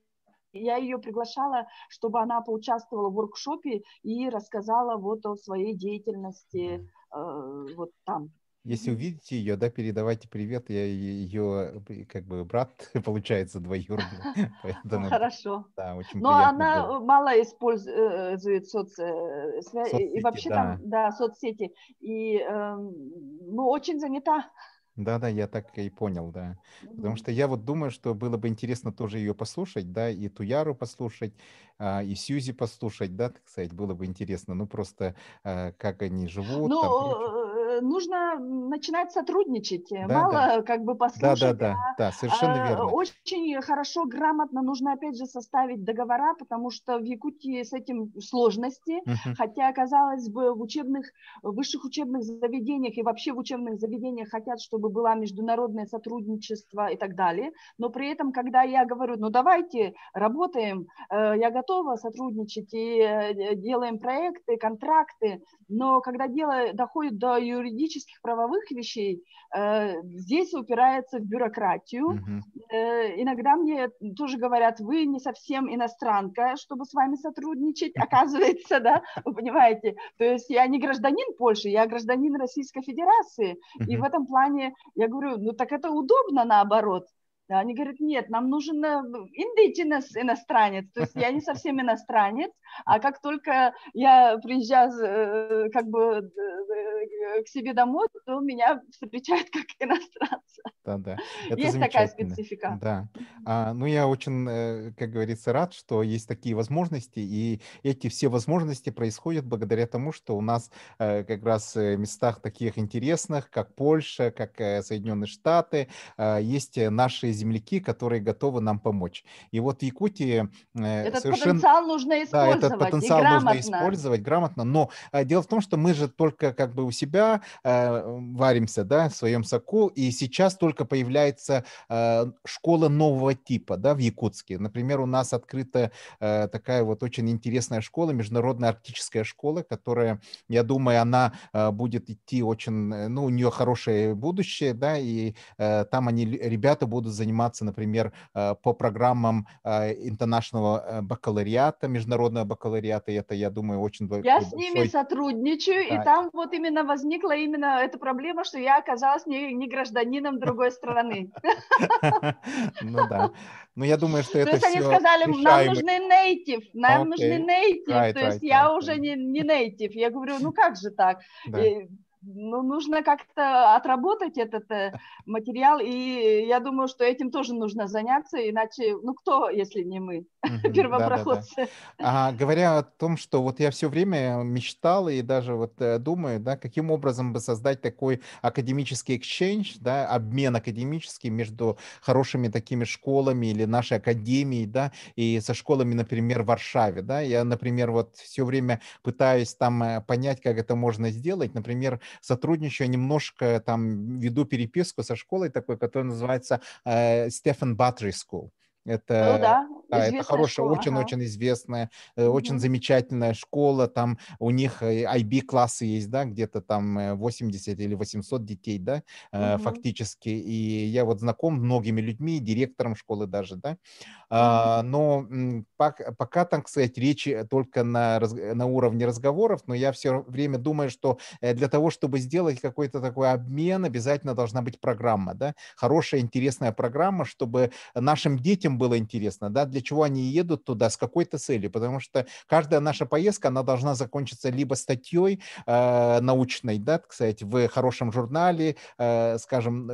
я ее приглашала, чтобы она поучаствовала в воркшопе и рассказала вот о своей деятельности вот там. Если увидите ее, да, передавайте привет. Я ее, как бы, брат, получается, двоюродный. Поэтому, Хорошо. да, очень Но приятно она было. мало использует соцсети, и Соцсети, вообще там, да. да, соцсети. И, ну, очень занята. Да, я так и понял, да. Потому что я вот думаю, что было бы интересно тоже ее послушать, да, и Туяру послушать, и Сьюзи послушать, да, так сказать, было бы интересно. Ну, просто как они живут, там, прочее. Ну, нужно начинать сотрудничать. Да. Мало как бы послушать, Да, совершенно верно. очень хорошо, грамотно нужно опять же составить договора, потому что в Якутии с этим сложности, хотя, казалось бы, в высших учебных заведениях и вообще в учебных заведениях хотят, чтобы было международное сотрудничество и так далее, но при этом, когда я говорю, ну давайте работаем, я готова сотрудничать и делаем проекты, контракты, но когда дело доходит до юридических, правовых вещей, здесь упирается в бюрократию. Иногда мне тоже говорят, вы не совсем иностранка, чтобы с вами сотрудничать, оказывается, да, вы понимаете. То есть я не гражданин Польши, я гражданин Российской Федерации. И в этом плане я говорю, ну так это удобно наоборот. Они говорят, нет, нам нужен indigenous иностранец, то есть я не совсем иностранец, а как только я приезжаю как бы к себе домой, то меня встречают как иностранца. Да, это Есть такая замечательно. специфика. Да. Ну, я очень, как говорится, рад, что есть такие возможности, и эти все возможности происходят благодаря тому, что у нас как раз в местах таких интересных, как Польша, как Соединенные Штаты, есть наши земляки, которые готовы нам помочь. И вот в Якутии Этот совершенно... потенциал нужно Да, этот использовать и потенциал нужно грамотно. использовать грамотно, но дело в том, что мы же только как бы у себя варимся, да, в своем соку, и сейчас только появляется школа нового типа, да, в Якутске. Например, у нас открыта такая вот очень интересная школа, международная арктическая школа, которая, я думаю, она будет идти очень, ну, у нее хорошее будущее, да, и там ребята будут заниматься, например, по программам international бакалавриата, международного бакалавриата, и это, я думаю, очень Я такой с ними большой... сотрудничаю, и Да. там вот именно возникла именно эта проблема, что я оказалась не гражданином другой страны. Ну да. Но я думаю, что То это есть они все сказали, нам решаемо. нужны Окей. native, то есть Right. я уже не native. Я говорю, ну как же так? Да. Ну, нужно как-то отработать этот материал, и я думаю, что этим тоже нужно заняться, иначе, ну кто, если не мы, Да. первопроходцы. Говоря о том, что вот я все время мечтал и даже вот думаю, да, каким образом бы создать такой академический exchange, да, обмен академический между хорошими такими школами или нашей академией, да, и со школами, например, в Варшаве, да. Я, например, вот все время пытаюсь там понять, как это можно сделать. Например, сотрудничаю немножко, там, веду переписку со школой такой, которая называется Stephen Battery School. Ну Это да, Да, это Известная хорошая, школа, ага. очень-очень известная, очень Мгм. замечательная школа. Там у них IB-классы есть, да, где-то там 80 или 800 детей, да, Мгм. фактически. И я вот знаком с многими людьми, директором школы даже, да. Мгм. Но пока, так сказать, речь только на уровне разговоров, но я все время думаю, что для того, чтобы сделать какой-то такой обмен, обязательно должна быть программа, да, хорошая, интересная программа, чтобы нашим детям было интересно, да, для чего они едут туда, с какой-то целью, потому что каждая наша поездка, она должна закончиться либо статьей научной, да, так сказать, в хорошем журнале, скажем,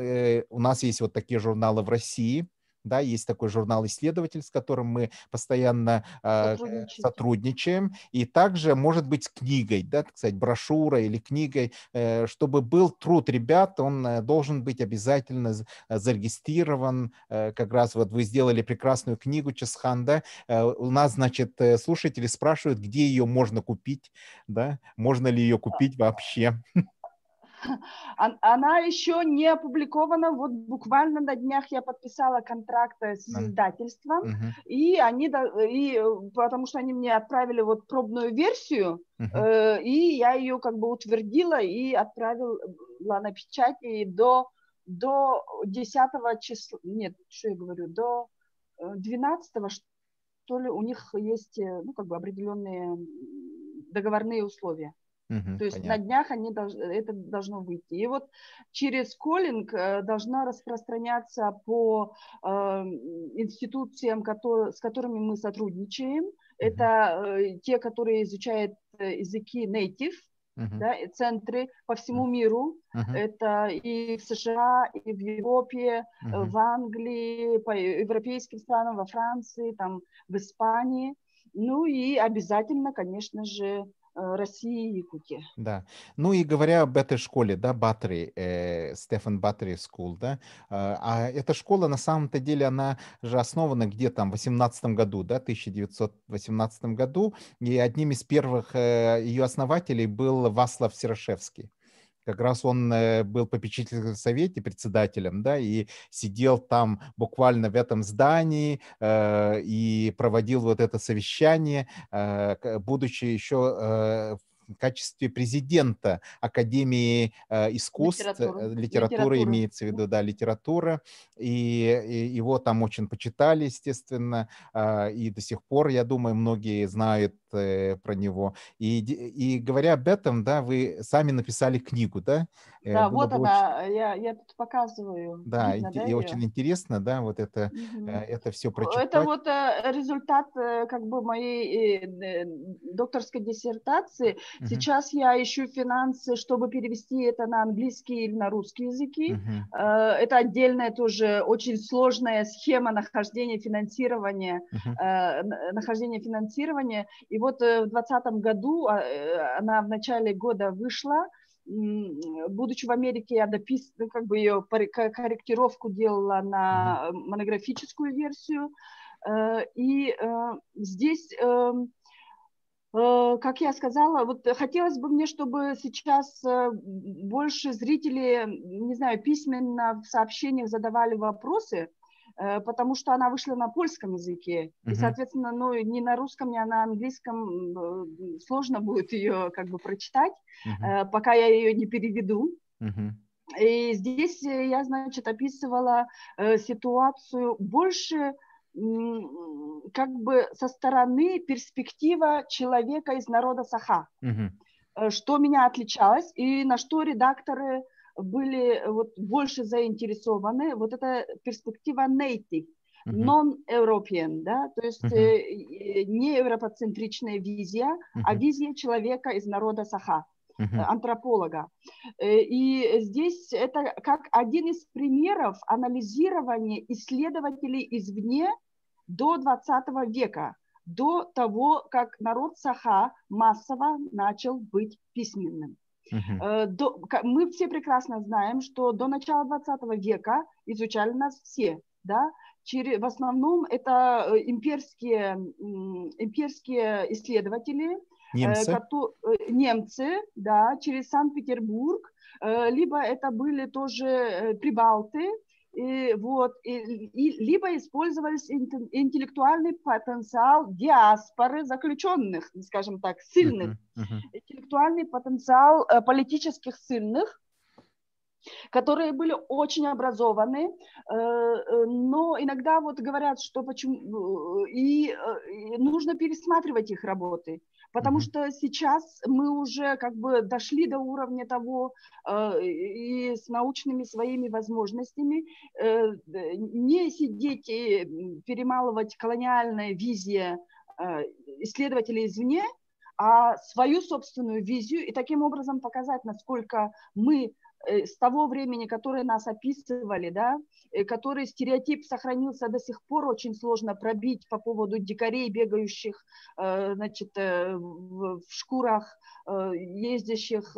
у нас есть вот такие журналы в России, да, есть такой журнал «Исследователь», с которым мы постоянно Сотрудничаете. сотрудничаем, и также, может быть, с книгой, да, так сказать, брошюрой или книгой, чтобы был труд ребят, он должен быть обязательно зарегистрирован. Как раз вот вы сделали прекрасную книгу, Чесхан, да, у нас, значит, слушатели спрашивают, где ее можно купить, да, можно ли ее купить вообще. Она еще не опубликована. Вот буквально на днях я подписала контракт с издательством, Мгм. и потому что они мне отправили вот пробную версию, Мгм. и я ее как бы утвердила и отправила на печать и до 10 числа, нет, что я говорю, до 12, что ли, у них есть, ну, как бы определенные договорные условия. Мгм. То есть на Понятно. днях это должно выйти. И вот через коллинг должна распространяться по институциям, с которыми мы сотрудничаем. Мгм. Это те, которые изучают языки native, Мгм. да, и центры по всему Мгм. миру. Мгм. Это и в США, и в Европе, Мгм. в Англии, по европейским странам, во Франции, там, в Испании. Ну и обязательно, конечно же, России и Якутии. Да. Ну и говоря об этой школе, да, Баттери, Стефан Баттери School, да, а эта школа на самом-то деле, она же основана где там, в 18 году, да, 1918 году, и одним из первых ее основателей был Васлав Серошевский. Как раз он был попечительском совете председателем, да, и сидел там буквально в этом здании и проводил вот это совещание, будучи еще в качестве президента Академии искусств, литературы Литературу. имеется в виду, да, литература, и его там очень почитали, естественно, и до сих пор, я думаю, многие знают про него. И говоря об этом, да, вы сами написали книгу, да? Да, Было вот бы очень, она, я тут показываю. да, Видно, да, и очень ее? интересно, да, вот Мгм. это все Это прочитать. вот результат как бы моей докторской диссертации. Мгм, Сейчас я ищу финансы, чтобы перевести это на английский или на русский языки. мгм, Это отдельная тоже очень сложная схема мгм, нахождения финансирования. И вот в 2020 году она в начале года вышла. Будучи в Америке, я ну, как бы ее корректировку делала мгм, на монографическую версию. И здесь, как я сказала, вот хотелось бы мне, чтобы сейчас больше зрителей, не знаю, письменно в сообщениях задавали вопросы, потому что она вышла на польском языке. И, мгм, соответственно, ну, ни на русском, ни на английском сложно будет ее как бы прочитать, мгм, пока я ее не переведу. мгм, И здесь я, значит, описывала ситуацию больше как бы со стороны перспектива человека из народа Саха. мгм, Что меня отличалось и на что редакторы были вот больше заинтересованы. Вот эта перспектива native, мгм, non-European, да, то есть мгм, не европоцентричная визия, а мгм, визия человека из народа Саха, мгм, антрополога. И здесь это как один из примеров анализирования исследователей извне до 20 века, до того, как народ Саха массово начал быть письменным. мгм, Мы все прекрасно знаем, что до начала 20 века изучали нас все, да, в основном это имперские исследователи, Немцы? немцы, да, через Санкт-Петербург, либо это были тоже прибалты, либо использовались интеллектуальный потенциал диаспоры заключенных, скажем так, сильных, интеллектуальный потенциал политических сильных, которые были очень образованы, но иногда вот говорят, что почему и нужно пересматривать их работы, потому что сейчас мы уже как бы дошли до уровня того и с научными своими возможностями не сидеть и перемалывать колониальная визия исследователей извне, а свою собственную визию и таким образом показать, насколько мы с того времени, которое нас описывали, да, который стереотип сохранился до сих пор, очень сложно пробить по поводу дикарей, бегающих, значит, в шкурах, ездящих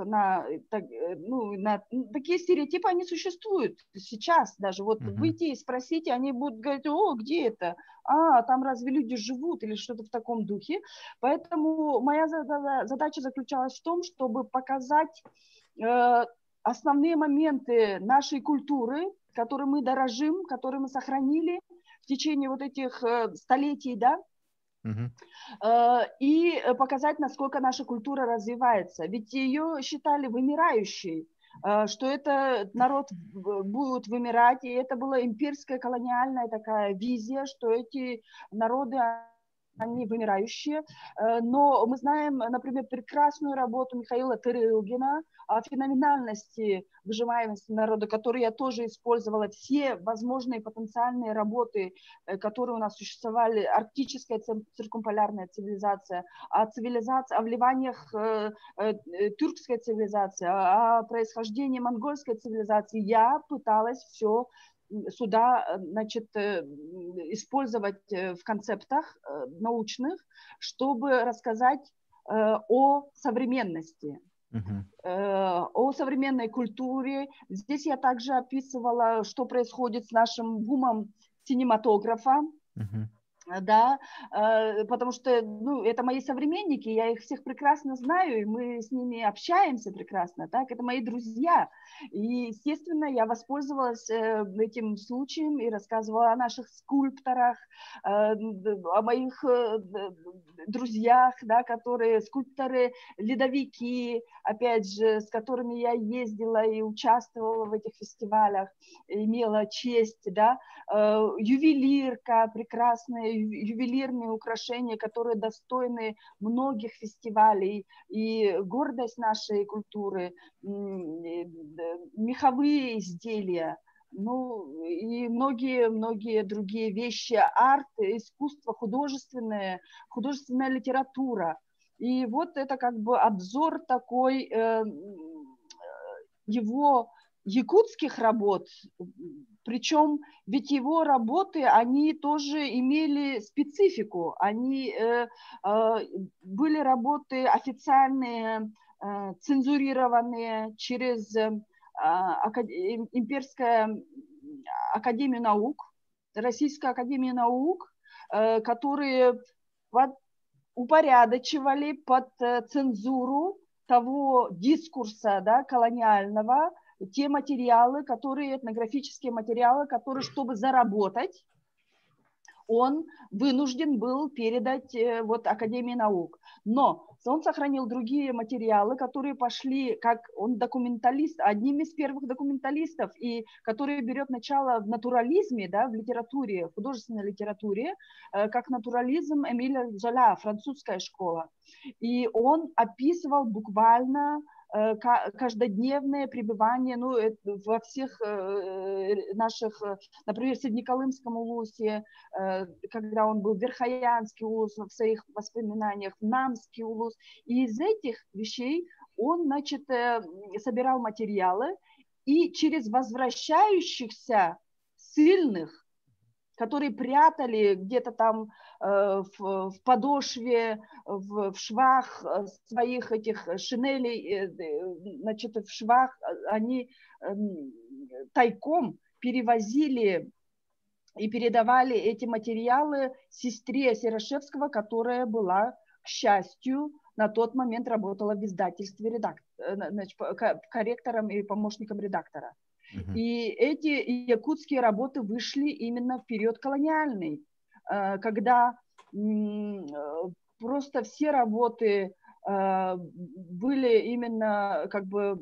такие стереотипы, они существуют сейчас даже. Вот выйти и спросите, они будут говорить: о, где это? А, там разве люди живут? Или что-то в таком духе. Поэтому моя задача заключалась в том, чтобы показать основные моменты нашей культуры, которые мы дорожим, которые мы сохранили в течение вот этих столетий, да, и показать, насколько наша культура развивается. Ведь ее считали вымирающей, что это народ будет вымирать, и это была имперская колониальная такая визия, что эти народы, они вымирающие, но мы знаем, например, прекрасную работу Михаила Тырылгина о феноменальности выживаемости народа, которую я тоже использовала, все возможные потенциальные работы, которые у нас существовали, арктическая циркумполярная цивилизация, о вливаниях тюркской цивилизации, о происхождении монгольской цивилизации. Я пыталась все сюда, значит, использовать в концептах научных, чтобы рассказать о современности, о современной культуре. Здесь я также описывала, что происходит с нашим бумом кинематографа. Да, потому что это мои современники, я их всех прекрасно знаю, и мы с ними общаемся прекрасно, так, это мои друзья. И, естественно, я воспользовалась этим случаем и рассказывала о наших скульпторах, о моих друзьях, да, которые скульпторы, ледовики, опять же, с которыми я ездила и участвовала в этих фестивалях, имела честь, да, ювелирка прекрасная, ювелирные украшения, которые достойны многих фестивалей, и гордость нашей культуры, меховые изделия, и многие другие вещи, арт, искусство, художественная литература. И вот это как бы обзор такой его якутских работ, причем ведь его работы, они тоже имели специфику, они были работы официальные, цензурированные через Имперскую академию наук, Российскую академию наук, которые упорядочивали под цензуру того дискурса, да, колониального, те материалы, этнографические материалы, которые, чтобы заработать, он вынужден был передать Академии наук. Но он сохранил другие материалы, которые пошли, как он документалист, одним из первых документалистов, и который берет начало в натурализме, да, в литературе, в художественной литературе, как натурализм Эмиля Золя, французская школа. И он описывал буквально каждодневное пребывание во всех наших, например, в Среднеколымском улусе, когда он был в Верхоянский улус, в своих воспоминаниях, в Намский улус. И из этих вещей он, значит, собирал материалы, и через возвращающихся сильных, которые прятали где-то там в подошве, в швах своих этих шинелей, значит, в швах они тайком перевозили и передавали эти материалы сестре Серошевского, которая была, к счастью, на тот момент работала в издательстве корректором и помощником редактора. И эти якутские работы вышли именно в период колониальный, когда просто все работы были именно как бы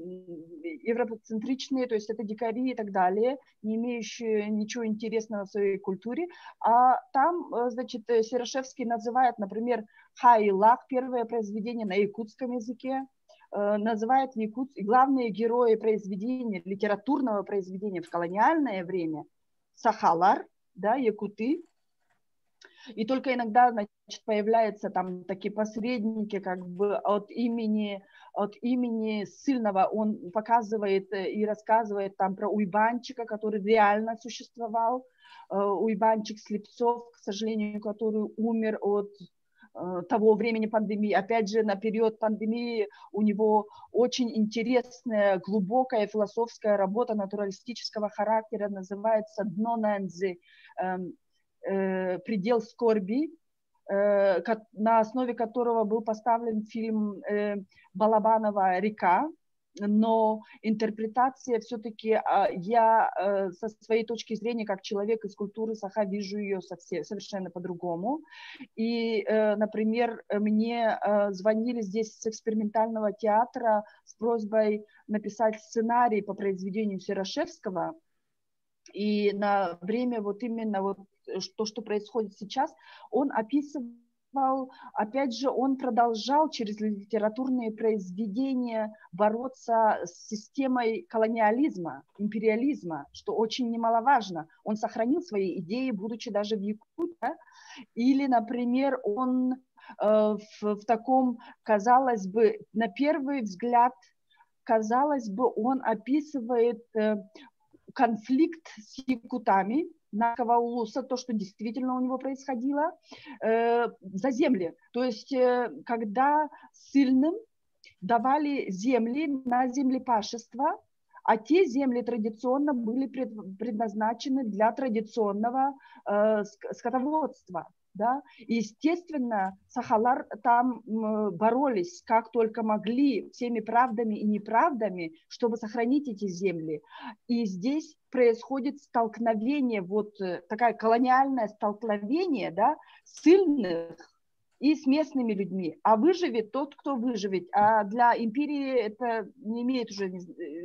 европоцентричные, то есть это дикари и так далее, не имеющие ничего интересного в своей культуре. А там, значит, Серошевский называет, например, Хайлах, первое произведение на якутском языке, называет главные герои произведения, литературного произведения в колониальное время Сахалар, да, якуты. И только иногда, значит, появляются там такие посредники, как бы от имени ссыльного. Он показывает и рассказывает там про уйбанчика, который реально существовал. Уйбанчик Слепцов, к сожалению, который умер от того времени пандемии. Опять же, на период пандемии у него очень интересная, глубокая философская работа натуралистического характера, называется «Дно Нэнзи», «Предел скорби», на основе которого был поставлен фильм Балабанова «Река». Но интерпретация все-таки, я со своей точки зрения, как человек из культуры Саха, вижу ее совершенно по-другому. И, например, мне звонили здесь с экспериментального театра с просьбой написать сценарий по произведению Серошевского. И на время вот именно вот то, что происходит сейчас, он описывал, опять же, он продолжал через литературные произведения бороться с системой колониализма, империализма, что очень немаловажно. Он сохранил свои идеи, будучи даже в Якутии. Да? Или, например, он в таком, казалось бы, на первый взгляд, казалось бы, он описывает конфликт с якутами, Накова Улуса, то, что действительно у него происходило, за земли. То есть, когда ссыльным давали земли на землепашество, а те земли традиционно были предназначены для традиционного скотоводства. Да? И, естественно, Сахалар там боролись как только могли, всеми правдами и неправдами, чтобы сохранить эти земли. И здесь происходит столкновение, вот такое колониальное столкновение, да, ссыльных и с местными людьми. А выживет тот, кто выживет. А для империи это не имеет уже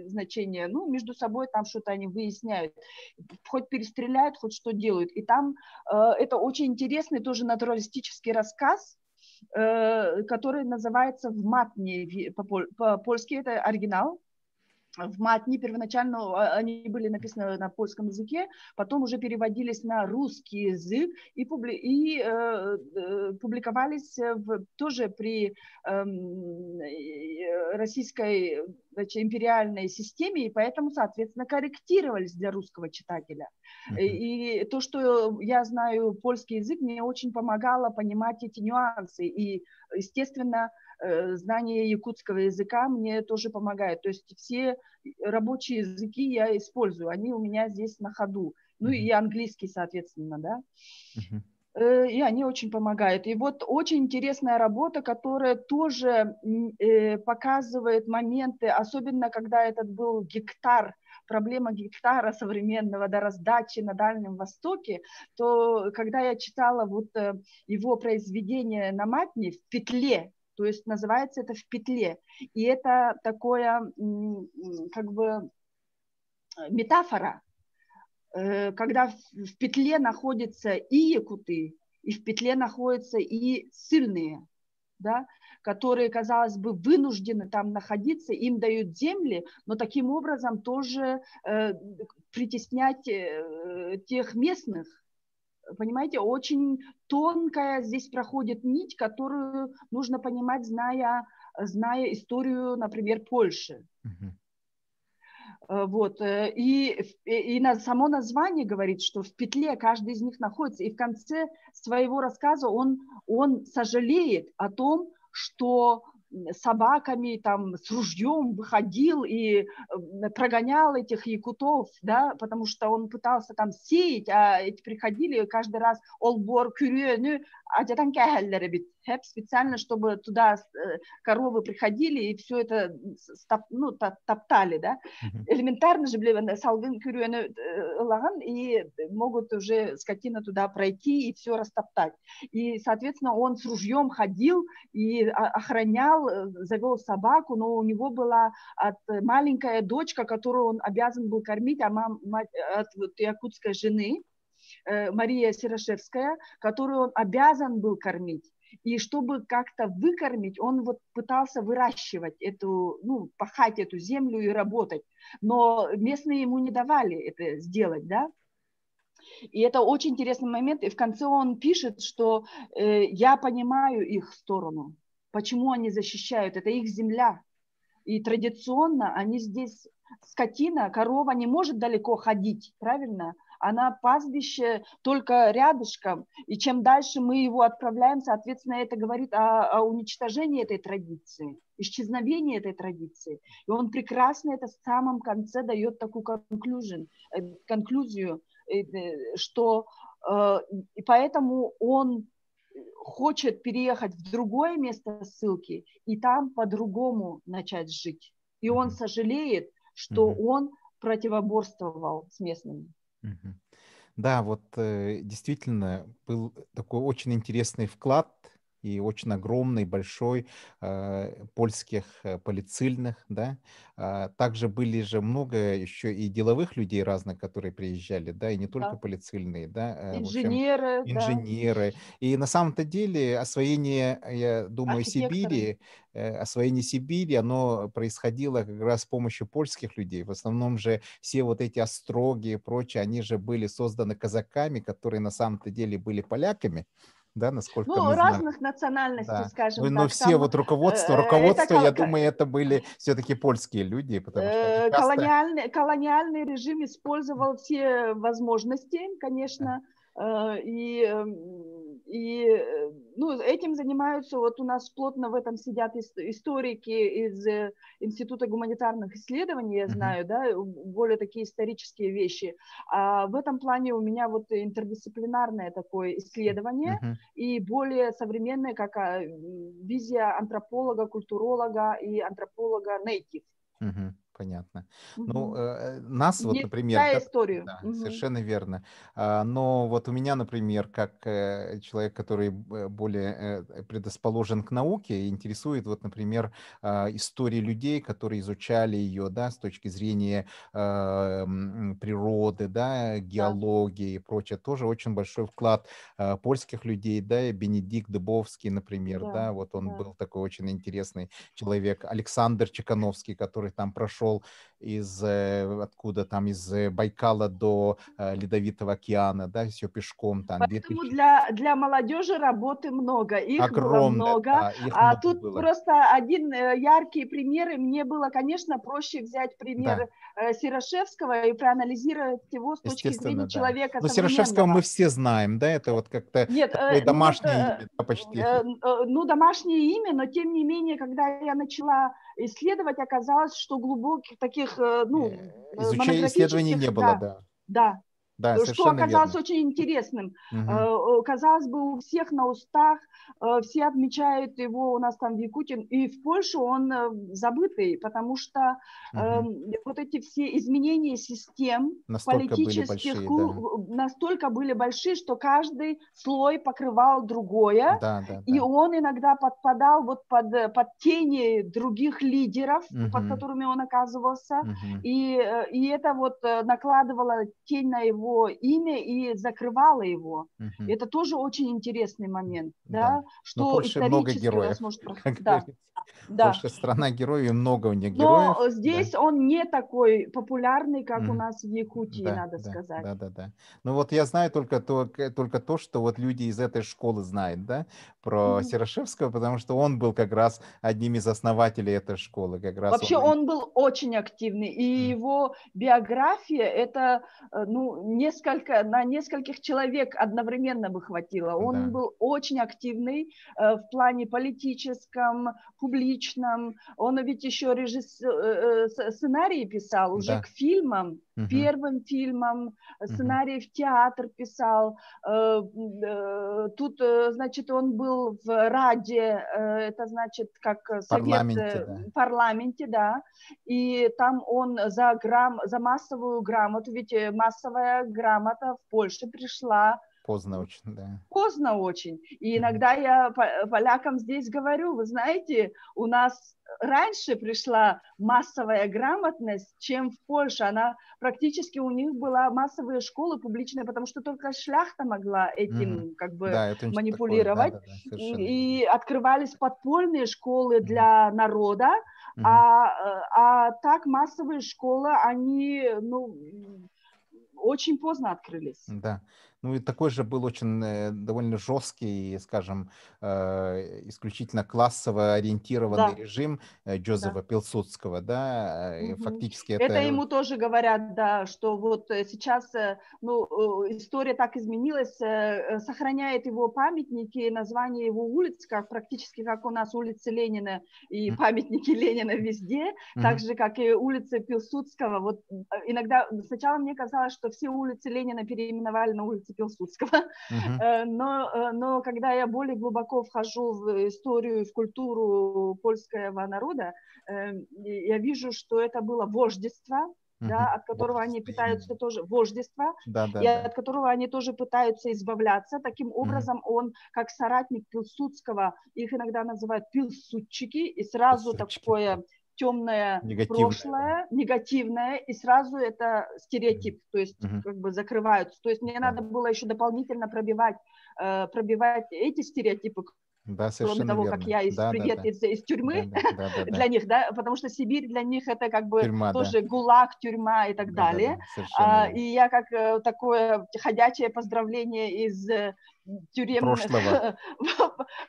значения. Ну, между собой там что-то они выясняют. Хоть перестреляют, хоть что делают. И там это очень интересный тоже натуралистический рассказ, который называется «В матне», по-польски это оригинал. В матне первоначально они были написаны на польском языке, потом уже переводились на русский язык и публиковались тоже при российской, значит, империальной системе, и поэтому, соответственно, корректировались для русского читателя. И то, что я знаю польский язык, мне очень помогало понимать эти нюансы. И, естественно, знание якутского языка мне тоже помогает. То есть все рабочие языки я использую, они у меня здесь на ходу. Ну и английский, соответственно, да. И они очень помогают. И вот очень интересная работа, которая тоже показывает моменты, особенно когда этот был гектар, проблема гектара современного, до раздачи на Дальнем Востоке, то когда я читала вот его произведение на матне «В петле», то есть называется это «В петле». И это такое, как бы, метафора, когда в петле находятся и якуты, и в петле находятся и ссыльные, да, которые, казалось бы, вынуждены там находиться, им дают земли, но таким образом тоже притеснять тех местных. Понимаете, очень тонкая здесь проходит нить, которую нужно понимать, зная историю, например, Польши. Вот. И само название говорит, что в петле каждый из них находится. И в конце своего рассказа он сожалеет о том, что собаками, там, с ружьем выходил и прогонял этих якутов, да, потому что он пытался там сеять, а эти приходили каждый раз «Олбор, кюрёню», Аджатан кәһәлләре бит. Hep специально, чтобы туда коровы приходили и все это топтали, да. Элементарно же, блин, салгын күрүөнө ылаган, и могут уже скотина туда пройти и все растоптать. И, соответственно, он с ружьем ходил и охранял, завел собаку, но у него была маленькая дочка, которую он обязан был кормить, мать от якутской жены, Мария Серошевская, которую он обязан был кормить. И чтобы как-то выкормить, он вот пытался выращивать эту, пахать эту землю и работать. Но местные ему не давали это сделать, да. И это очень интересный момент. И в конце он пишет, что я понимаю их сторону. Почему они защищают? Это их земля. И традиционно они здесь, скотина, корова не может далеко ходить, правильно? Она пастбище только рядышком, и чем дальше мы его отправляем, соответственно, это говорит о уничтожении этой традиции, исчезновении этой традиции. И он прекрасно это в самом конце дает такую конклюзию, что и поэтому он хочет переехать в другое место ссылки и там по-другому начать жить. И он сожалеет, что он противоборствовал с местными. Да, вот действительно был такой очень интересный вклад и очень огромный, большой польских полицильных, да. Также были же много еще и деловых людей разных, которые приезжали, да, и не только полицильные, да. Инженеры, в общем, инженеры. Да. И на самом-то деле освоение, я думаю, освоение Сибири, оно происходило как раз с помощью польских людей. В основном же все вот эти остроги и прочее, они же были созданы казаками, которые на самом-то деле были поляками. Да, насколько мы знаем. Разных национальностей, да. скажем так. Но все вот руководство, я думаю, это были все-таки польские люди, потому что они часто... колониальный режим использовал все возможности, конечно, этим занимаются, вот у нас плотно в этом сидят историки из Института гуманитарных исследований, я знаю, да, более такие исторические вещи. А в этом плане у меня вот интердисциплинарное такое исследование и более современное, как визия антрополога, культуролога и антрополога native. Понятно. Ну, нас вот, например... историю. Да, совершенно верно. Но вот у меня, например, как человек, который более предрасположен к науке, интересует, вот, например, история людей, которые изучали ее, да, с точки зрения природы, да, геологии и прочее. Тоже очень большой вклад польских людей, да, и Бенедикт Дыбовский, например, да, вот он был такой очень интересный человек. Александр Чекановский, который там прошел из Байкала до Ледовитого океана, да, все пешком там. Поэтому для молодежи работы много, их было много. Да, их много тут было. просто один яркий пример, и мне было, конечно, проще взять пример Серошевского и проанализировать его с точки зрения человека современного. Серошевского мы все знаем, да, это вот как-то такое домашнее имя, да, почти. Домашнее имя, но тем не менее, когда я начала исследовать, оказалось, что глубоких таких, исследований не было, да. Да, что оказалось очень интересным. Казалось бы, у всех на устах, все отмечают его у нас там в Якутии, и в Польше он забытый, потому что вот эти все изменения систем политических настолько были большие, что каждый слой покрывал другое, и он иногда подпадал вот под тени других лидеров, под которыми он оказывался, и это вот накладывало тень на его имя и закрывала его. Это тоже очень интересный момент, да, что исторически у нас может происходить. Польша страна героев, и много у них героев. Но здесь он не такой популярный, как у нас в Якутии, надо сказать. Да. Ну вот я знаю только то, что вот люди из этой школы знают, да, про Серошевского, потому что он был как раз одним из основателей этой школы. Как раз вообще он был очень активный, и его биография, это, на нескольких человек одновременно бы хватило. Он был очень активный в плане политическом, публичном. Он ведь еще сценарии писал уже к фильмам. первым фильмом, сценарий в театр писал. Тут, значит, он был в Раде, это значит, как совет в парламенте, да, и там он за массовую грамоту, ведь массовая грамота в Польше пришла поздно очень, да. Поздно очень. И иногда я полякам здесь говорю, вы знаете, у нас раньше пришла массовая грамотность, чем в Польше. Она практически, у них была массовые школы публичные, потому что только шляхта могла этим как бы манипулировать. И открывались подпольные школы для народа, а так массовые школы, они, ну, очень поздно открылись. Да. Ну и такой же был очень довольно жесткий, скажем, исключительно классово ориентированный режим Джозефа Пилсудского, да, фактически это ему тоже говорят, да, что вот сейчас, ну, история так изменилась, сохраняет его памятники, название его улиц, как практически как у нас улицы Ленина и памятники Ленина везде, так же, как и улицы Пилсудского. Вот иногда, сначала мне казалось, что все улицы Ленина переименовали на улицы Пилсудского, но когда я более глубоко вхожу в историю, в культуру польского народа, я вижу, что это было вождество, да, от которого они пытаются тоже, вождество, от которого они тоже пытаются избавляться. Таким образом, он, как соратник Пилсудского, их иногда называют пилсудчики, и сразу такое темное прошлое, негативное, и сразу это стереотип, то есть как бы закрываются. То есть мне надо было еще дополнительно пробивать эти стереотипы, да, кроме того, верно. как я привет из тюрьмы для них, да, потому что Сибирь для них это как бы тюрьма, тоже ГУЛАГ, тюрьма и так далее. И я как такое ходячее поздравление из тюрем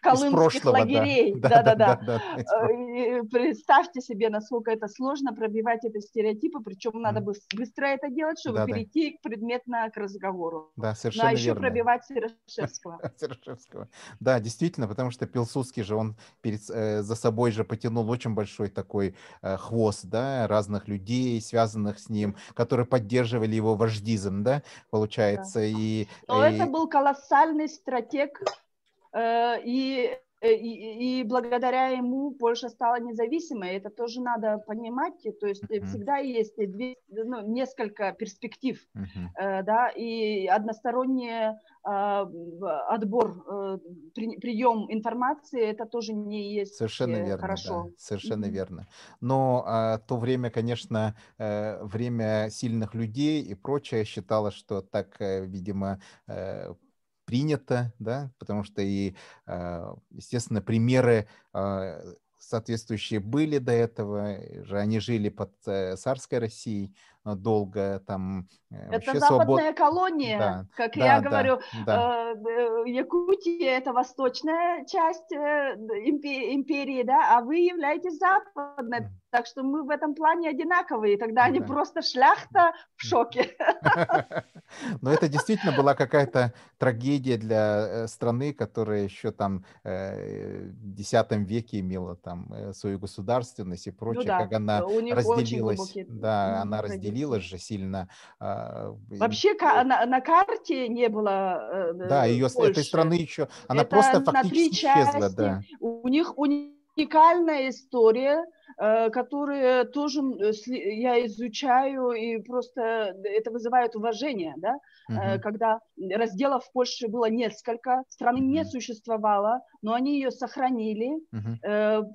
колымских лагерей. Да. Представьте себе, насколько это сложно пробивать эти стереотипы, причем надо быстро это делать, чтобы перейти предметно к разговору. Да, совершенно еще верно. пробивать Серошевского. Да, действительно, потому что Пилсудский же, он за собой же потянул очень большой такой хвост, да, разных людей, связанных с ним, которые поддерживали его вождизм, да, получается. Да. Но это был колоссальный стратег, и благодаря ему Польша стала независимой. Это тоже надо понимать. То есть всегда есть несколько перспектив, да, и односторонний отбор, прием информации, это тоже не есть совершенно верно, хорошо. Да, совершенно верно. Но то время, конечно, время сильных людей и прочее, считалось, что так, видимо, принято, да, потому что и, естественно, примеры соответствующие были до этого, они жили под царской Россией долго, там это западная колония, как я говорю, Якутия это восточная часть империи, да, а вы являетесь западной, так что мы в этом плане одинаковые, тогда они просто шляхта в шоке. Но это действительно была какая-то трагедия для страны, которая еще там в X веке имела там свою государственность и прочее, как она разделилась. Да, она разделилась же сильно. Вообще на карте не было да, ее Польши. Этой страны еще, она это просто фактически исчезла. Да. У них уникальная история, которую тоже я изучаю, и просто это вызывает уважение, да? Когда разделов в Польше было несколько, страны не существовало, но они ее сохранили,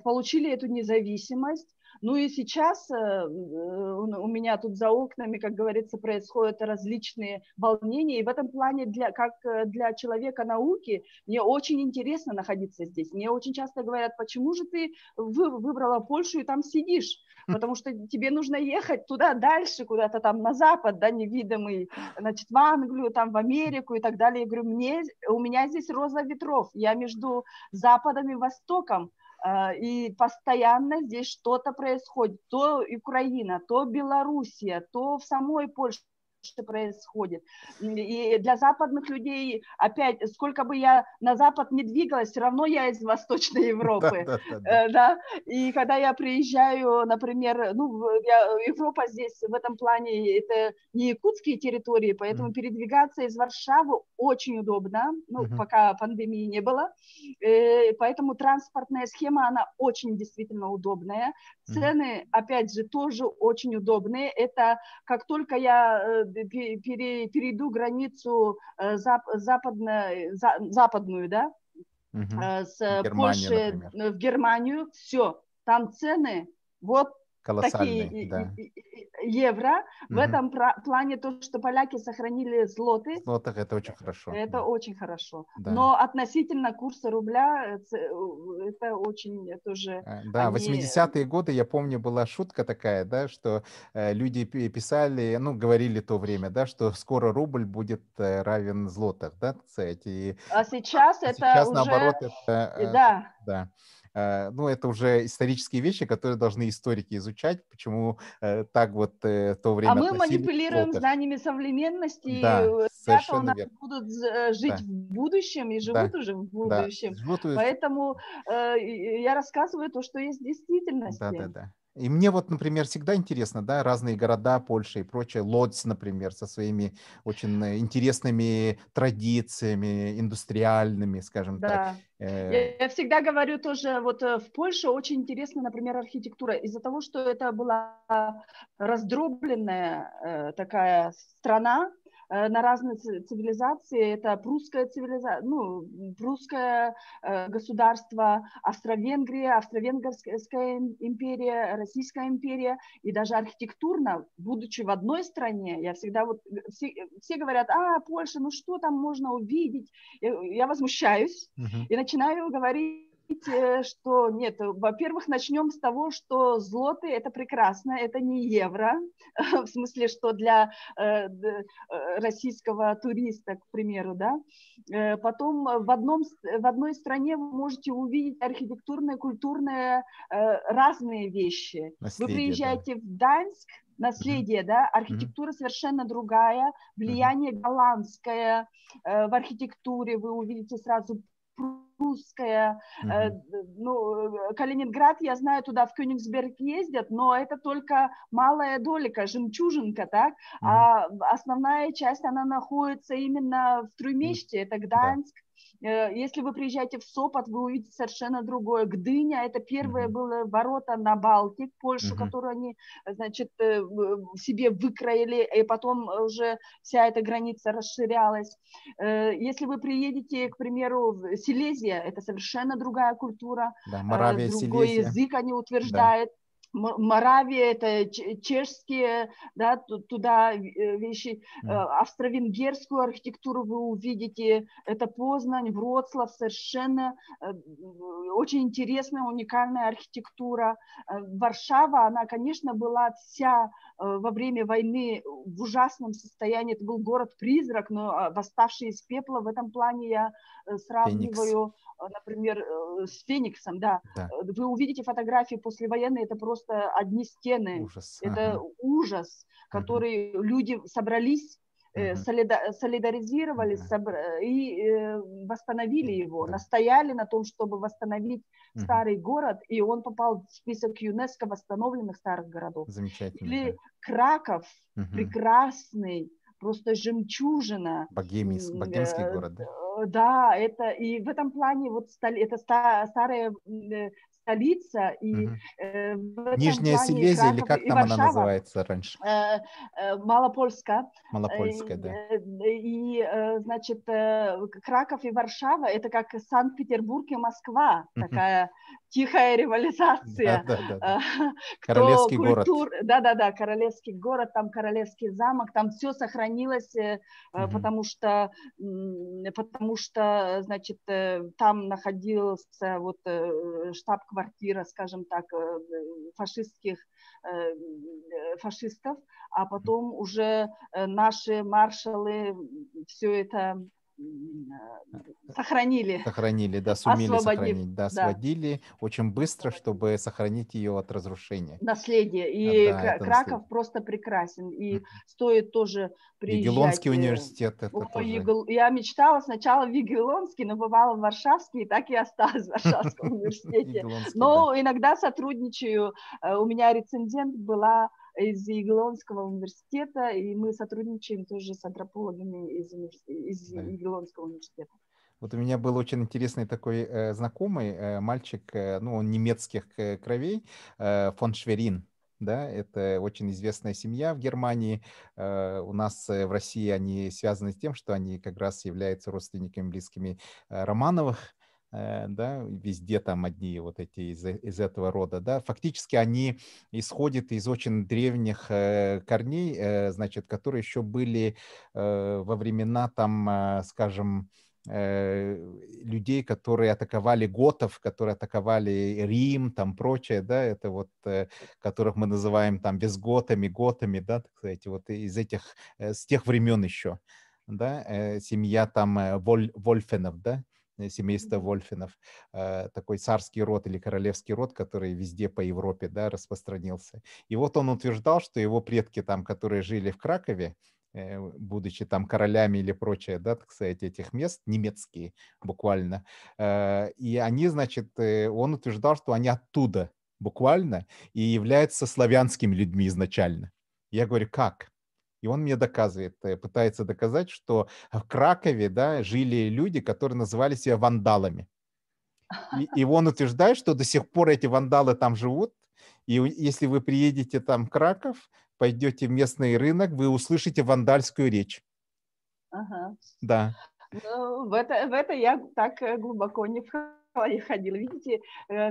получили эту независимость. Ну и сейчас у меня тут за окнами, как говорится, происходят различные волнения, и в этом плане, как для человека науки, мне очень интересно находиться здесь. Мне очень часто говорят, почему же ты выбрала Польшу и там сидишь? Потому что тебе нужно ехать туда дальше, куда-то там на запад, да, невидимый, значит, в Англию, там в Америку и так далее. Я говорю, у меня здесь роза ветров, я между Западом и Востоком. И постоянно здесь что-то происходит. То Украина, то Белоруссия, то в самой Польше происходит. И для западных людей, опять, сколько бы я на запад не двигалась, все равно я из Восточной Европы. Да. И когда я приезжаю, например, Европа здесь в этом плане, это не якутские территории, поэтому передвигаться из Варшавы очень удобно, пока пандемии не было. Поэтому транспортная схема, она очень действительно удобная. Цены, опять же, тоже очень удобные. Это как только я перейду границу западную, да, с Германия, Польши например. в Германию, все, там цены вот Колоссальные, такие да. евро. В этом плане то, что поляки сохранили злоты, В злотах это очень хорошо. это очень хорошо. Да. Но относительно курса рубля это очень тоже... Да, 80-е годы, я помню, была шутка такая, да, что люди писали, говорили то время, да, что скоро рубль будет равен злотах, да, кстати. А сейчас это сейчас, уже... наоборот, это... Да. Да. Это уже исторические вещи, которые должны историки изучать, почему так вот в то время А мы относились к манипулируем злотах. знаниями современности. Да, Ребята у совершенно нас верно. будут жить в будущем и живут Да, уже в да. будущем. Живут Поэтому я рассказываю то, что есть в действительности. Да. И мне вот, например, всегда интересно, да, разные города Польши и прочее, Лодзь, например, со своими очень интересными традициями, индустриальными, скажем так. Да. Я всегда говорю тоже, вот в Польше очень интересна, например, архитектура. Из-за того, что это была раздробленная такая страна, на разные цивилизации. Это прусская цивилизация, прусское государство, Австро-Венгрия, Австро-Венгерская империя, Российская империя. И даже архитектурно, будучи в одной стране, я всегда все говорят, Польша, что там можно увидеть? Я возмущаюсь и начинаю говорить, что нет, во-первых, начнем с того, что злоты – это прекрасно, это не евро, в смысле, что для российского туриста, к примеру, да. Потом в одной стране вы можете увидеть архитектурные, культурные разные вещи. Вы приезжаете в Гданьск, наследие, да, архитектура совершенно другая, влияние голландское в архитектуре, вы увидите сразу прусская, Калининград, я знаю, туда в Кёнигсберг ездят, но это только малая долика, жемчужинка, так, а основная часть, она находится именно в Трюмеште, это Гданьск. Если вы приезжаете в Сопот, вы увидите совершенно другое. Гдыня – это первые были ворота на Балтик, Польшу, которую они, значит, себе выкроили, и потом уже вся эта граница расширялась. Если вы приедете, к примеру, в Силезия, это совершенно другая культура, Моравия, другой Силезия. язык они утверждают. Моравия, это чешские, да, туда вещи, австро-венгерскую архитектуру вы увидите, это Познань, Вроцлав, совершенно очень интересная, уникальная архитектура. Варшава, она, конечно, была вся во время войны в ужасном состоянии, это был город-призрак, но восставший из пепла, в этом плане я сравниваю, например, с Фениксом, да. Вы увидите фотографии послевоенные, это просто одни стены. Ужас. Это ужас, который люди собрались, солидаризировались и восстановили его, настояли на том, чтобы восстановить старый город, и он попал в список ЮНЕСКО восстановленных старых городов. Замечательно. Или Краков, прекрасный, просто жемчужина. Богемский город, да? Да, это и в этом плане вот это старая столица, и в этом Нижняя плане Силезия, Краков или как и там она Варшава, называется раньше? Малопольска. Малопольская, да. И, значит, Краков и Варшава – это как Санкт-Петербург и Москва, такая тихая революция. Да. Королевский город. Да, королевский город, там королевский замок, там все сохранилось, потому что, значит, там находился вот штаб-квартира, скажем так, фашистов, а потом уже наши маршалы все это сохранили, Сохранили, да, сумели освободив, сохранить, да, да, освободили очень быстро, чтобы сохранить ее от разрушения. наследие. А, И да, это наследие. Краков просто прекрасен. И Мгм. стоит тоже приезжать. Ягеллонский университет, это тоже. Я мечтала сначала в Ягеллонский, но бывала в Варшавский, и так и осталась в Варшавском университете. Ягеллонский, да. Но иногда сотрудничаю. У меня рецензент была из Ягеллонского университета, и мы сотрудничаем тоже с антропологами из Да. Ягеллонского университета. Вот у меня был очень интересный такой знакомый мальчик, ну, он немецких кровей, фон Шверин. Да, это очень известная семья в Германии. У нас в России они связаны с тем, что они как раз являются родственниками близкими Романовых. Да, везде там одни вот эти из этого рода, да, фактически они исходят из очень древних корней, значит, которые еще были во времена там, скажем, людей, которые атаковали готов, которые атаковали Рим, там прочее, да, это вот, которых мы называем там визготами, готами, да, так сказать, вот из этих, с тех времен еще, да, семья там Вольфенов, да, семейство Вольфенов, такой царский род или королевский род, который везде по Европе, да, распространился. И вот он утверждал, что его предки там, которые жили в Кракове, будучи там королями или прочее, да, так сказать, этих мест, немецкие буквально. И они, значит, он утверждал, что они оттуда буквально и являются славянскими людьми изначально. Я говорю, как? И он мне доказывает, пытается доказать, что в Кракове, да, жили люди, которые называли себя вандалами. И он утверждает, что до сих пор эти вандалы там живут, и если вы приедете там в Краков, пойдете в местный рынок, вы услышите вандальскую речь. Ага. Да. Ну, в это я так глубоко не входила. Видите,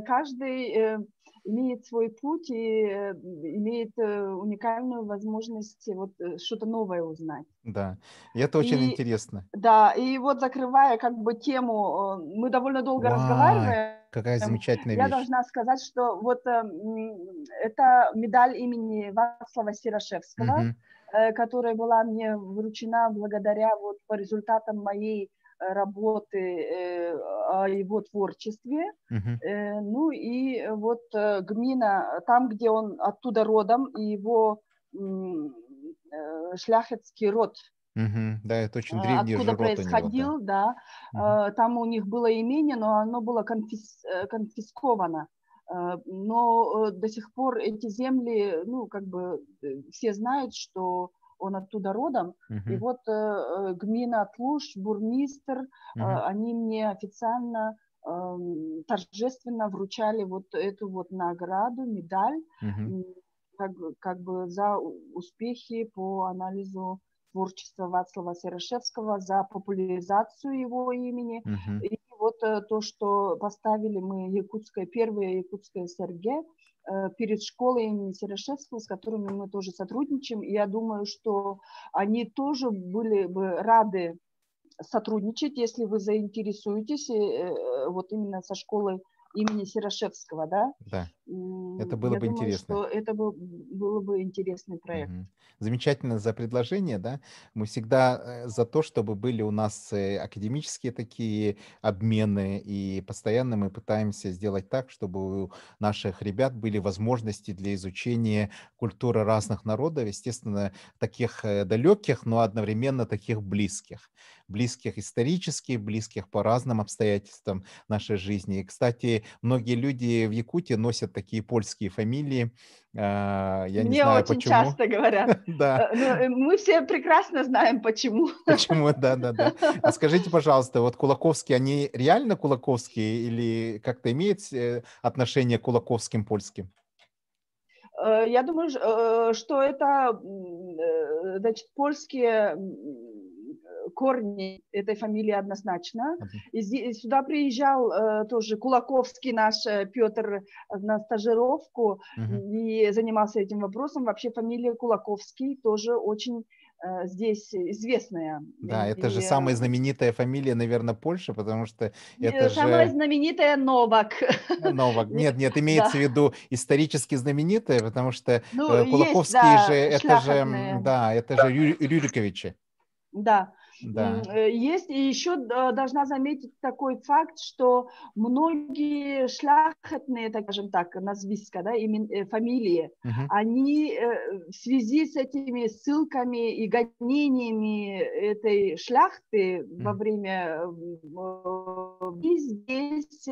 каждый имеет свой путь и имеет уникальную возможность вот что-то новое узнать. Да, и это очень И интересно. да, и вот закрывая как бы тему, мы довольно долго Вай, разговариваем. какая замечательная Я вещь. должна сказать, что вот это медаль имени Вацлава Сирошевского, Мгм, которая была мне вручена благодаря вот по результатам моей работы о его творчестве. мгм, Ну и вот Гмина, там, где он оттуда родом, и его шляхетский род, мгм. Да, это очень древний откуда же род у него, да. происходил, да, Мгм, там у них было имение, но оно было конфисковано. Но до сих пор эти земли, ну, как бы все знают, что он оттуда родом. И мгм, вот гмина Тлуш, бурмистр, мгм, они мне официально торжественно вручали вот эту вот награду, медаль, мгм, как бы за успехи по анализу творчества Вацлава Серошевского, за популяризацию его имени. мгм. И вот то, что поставили мы первое якутское СРГ перед школой имени Серошевского, с которыми мы тоже сотрудничаем. И я думаю, что они тоже были бы рады сотрудничать, если вы заинтересуетесь вот именно со школой имени Серошевского, да. Да, это было Я бы думаю, интересно. что это было бы интересный проект. Мгм. Замечательно за предложение, да. Мы всегда за то, чтобы были у нас академические такие обмены, и постоянно мы пытаемся сделать так, чтобы у наших ребят были возможности для изучения культуры разных народов, естественно, таких далеких, но одновременно таких близких. Близких исторически, близких по разным обстоятельствам нашей жизни. И, кстати, многие люди в Якутии носят такие польские фамилии. Я не Мне знаю очень почему. часто говорят. Да, Мы все прекрасно знаем, почему. почему, да-да-да. А скажите, пожалуйста, вот кулаковские, они реально кулаковские или как-то имеют отношение к кулаковским польским? Я думаю, что это, значит, польские корни этой фамилии однозначно. Одно. И сюда приезжал тоже Кулаковский наш Петр на стажировку Мгм. и занимался этим вопросом. Вообще фамилия Кулаковский тоже очень здесь известная. Да, это же самая знаменитая фамилия, наверное, Польши, потому что это Самая же знаменитая Новак. Новак. Нет, нет, имеется в Да. виду исторически знаменитая, потому что Ну, есть, Кулаковские же, да, это же, шляхетные. да, это же Рюриковичи. Да. Да. Есть, и еще должна заметить такой факт, что многие шляхетные, так скажем так, назвиска, да, фамилии, Мгм. они в связи с этими ссылками и гонениями этой шляхты во Мгм. время и здесь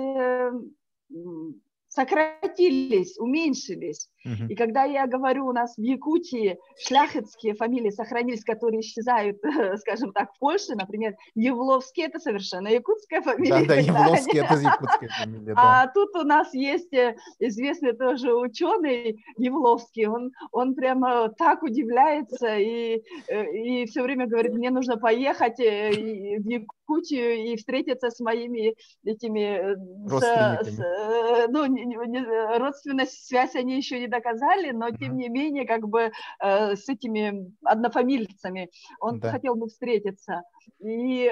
сократились, уменьшились. Мгм. И когда я говорю, у нас в Якутии шляхетские фамилии сохранились, которые исчезают, скажем так, в Польше, например, Евловский – это совершенно якутская фамилия. Да, когда они- Явловский, это якутская фамилия, да. А тут у нас есть известный тоже ученый Евловский, он прямо так удивляется и все время говорит, мне нужно поехать в Якутию и встретиться с моими этими, Родственниками. ну, родственная связь они еще не доказали, но тем Мгм. не менее, как бы с этими однофамильцами он Да. хотел бы встретиться. И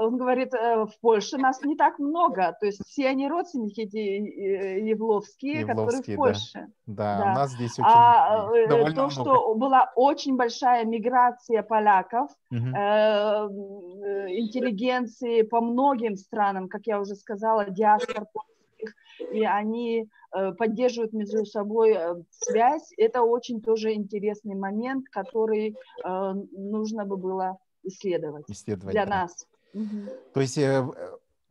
он говорит, в Польше нас не так много, то есть все они родственники эти Евловские, которые в Явловские, да. Польше. Да, у Да. нас здесь очень много, довольно То, много. что была очень большая миграция поляков, Мгм. интеллигенции по многим странам, как я уже сказала, диаспор польских, и они поддерживают между собой связь. Это очень тоже интересный момент, который нужно бы было исследовать Исследовать, для да. нас. Мгм. То есть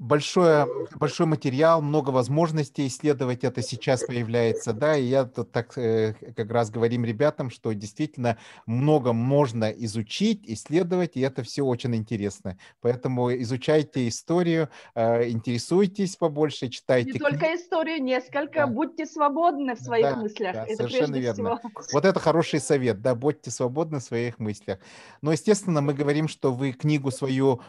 большой материал, много возможностей исследовать это сейчас появляется, да, и я тут так как раз говорим ребятам, что действительно много можно изучить, исследовать, и это все очень интересно. Поэтому изучайте историю, интересуйтесь побольше, Не читайте только книги. историю, несколько, Да, будьте свободны в своих да, мыслях. да, Это совершенно прежде верно. всего. Вот это хороший совет, да, будьте свободны в своих мыслях. Но, естественно, мы говорим, что вы книгу свою,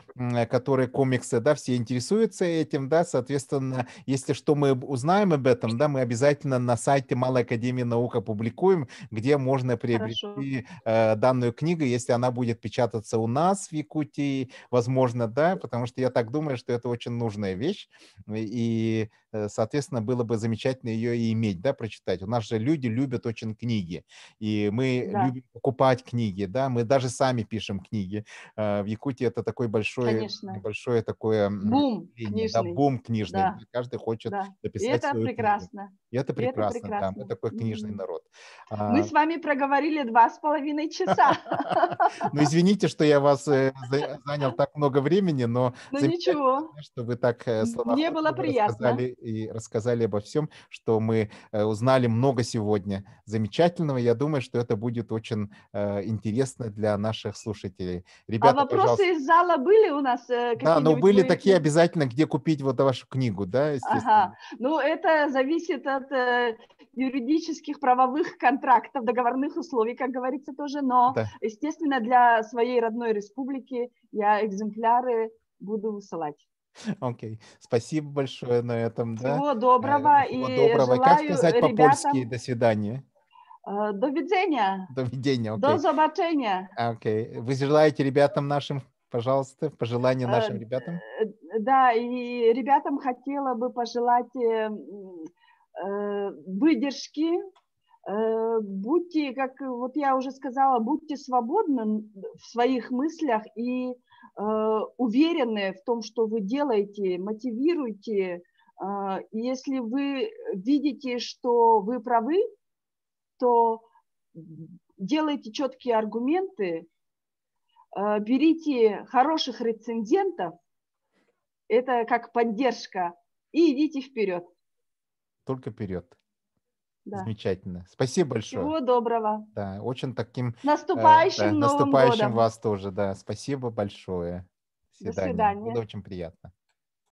которая комиксы, да, все интересуются этим, да, соответственно, если что мы узнаем об этом, да, мы обязательно на сайте Малой Академии Наук опубликуем, где можно Хорошо. приобрести данную книгу, если она будет печататься у нас в Якутии, возможно, да, потому что я так думаю, что это очень нужная вещь, и соответственно, было бы замечательно ее и иметь, да, прочитать. У нас же люди любят очень книги, и мы Да, любим покупать книги, да, мы даже сами пишем книги. В Якутии это такой конечно. большое такое Бум явление, да, книжный. бум книжный, да, Да, каждый хочет да. И написать это свою книгу. прекрасно. И это И это прекрасно, да, мы прекрасно. такой книжный Мгм. народ. Мы с вами проговорили 2,5 часа. Ну, извините, что я вас занял так много времени, но Ну ничего, замечательно, что вы так мне было словоохотливо приятно. рассказали обо всем, что мы узнали много сегодня замечательного. Я думаю, что это будет очень интересно для наших слушателей. А Ребята, пожалуйста. вопросы из зала были у нас Да, но какие-нибудь? были Вы их такие обязательно, где купить вот вашу книгу, да, Ага. естественно. Ну, это зависит от юридических правовых контрактов, договорных условий, как говорится, тоже. Но, Да, естественно, для своей родной республики я экземпляры буду высылать. окей. Спасибо большое на этом, да. Всего доброго Всего и доброго. Как желаю сказать по-польски ребятам «до свидания»? до видения, До видения, до окей. zobaczenia. Окей. Вы желаете ребятам нашим, пожалуйста, пожелания Э, нашим ребятам? Да, и ребятам хотела бы пожелать выдержки. Будьте, как вот я уже сказала, будьте свободны в своих мыслях и уверены в том, что вы делаете, мотивируйте. Если вы видите, что вы правы, то делайте четкие аргументы, берите хороших рецензентов, это как поддержка, и идите вперед. Только вперед. Да. Замечательно. Спасибо большое. Всего доброго. Да, очень таким С да, наступающим Новым наступающим годом. вас тоже, да. Спасибо большое. До До свидания. Было свидания. очень приятно.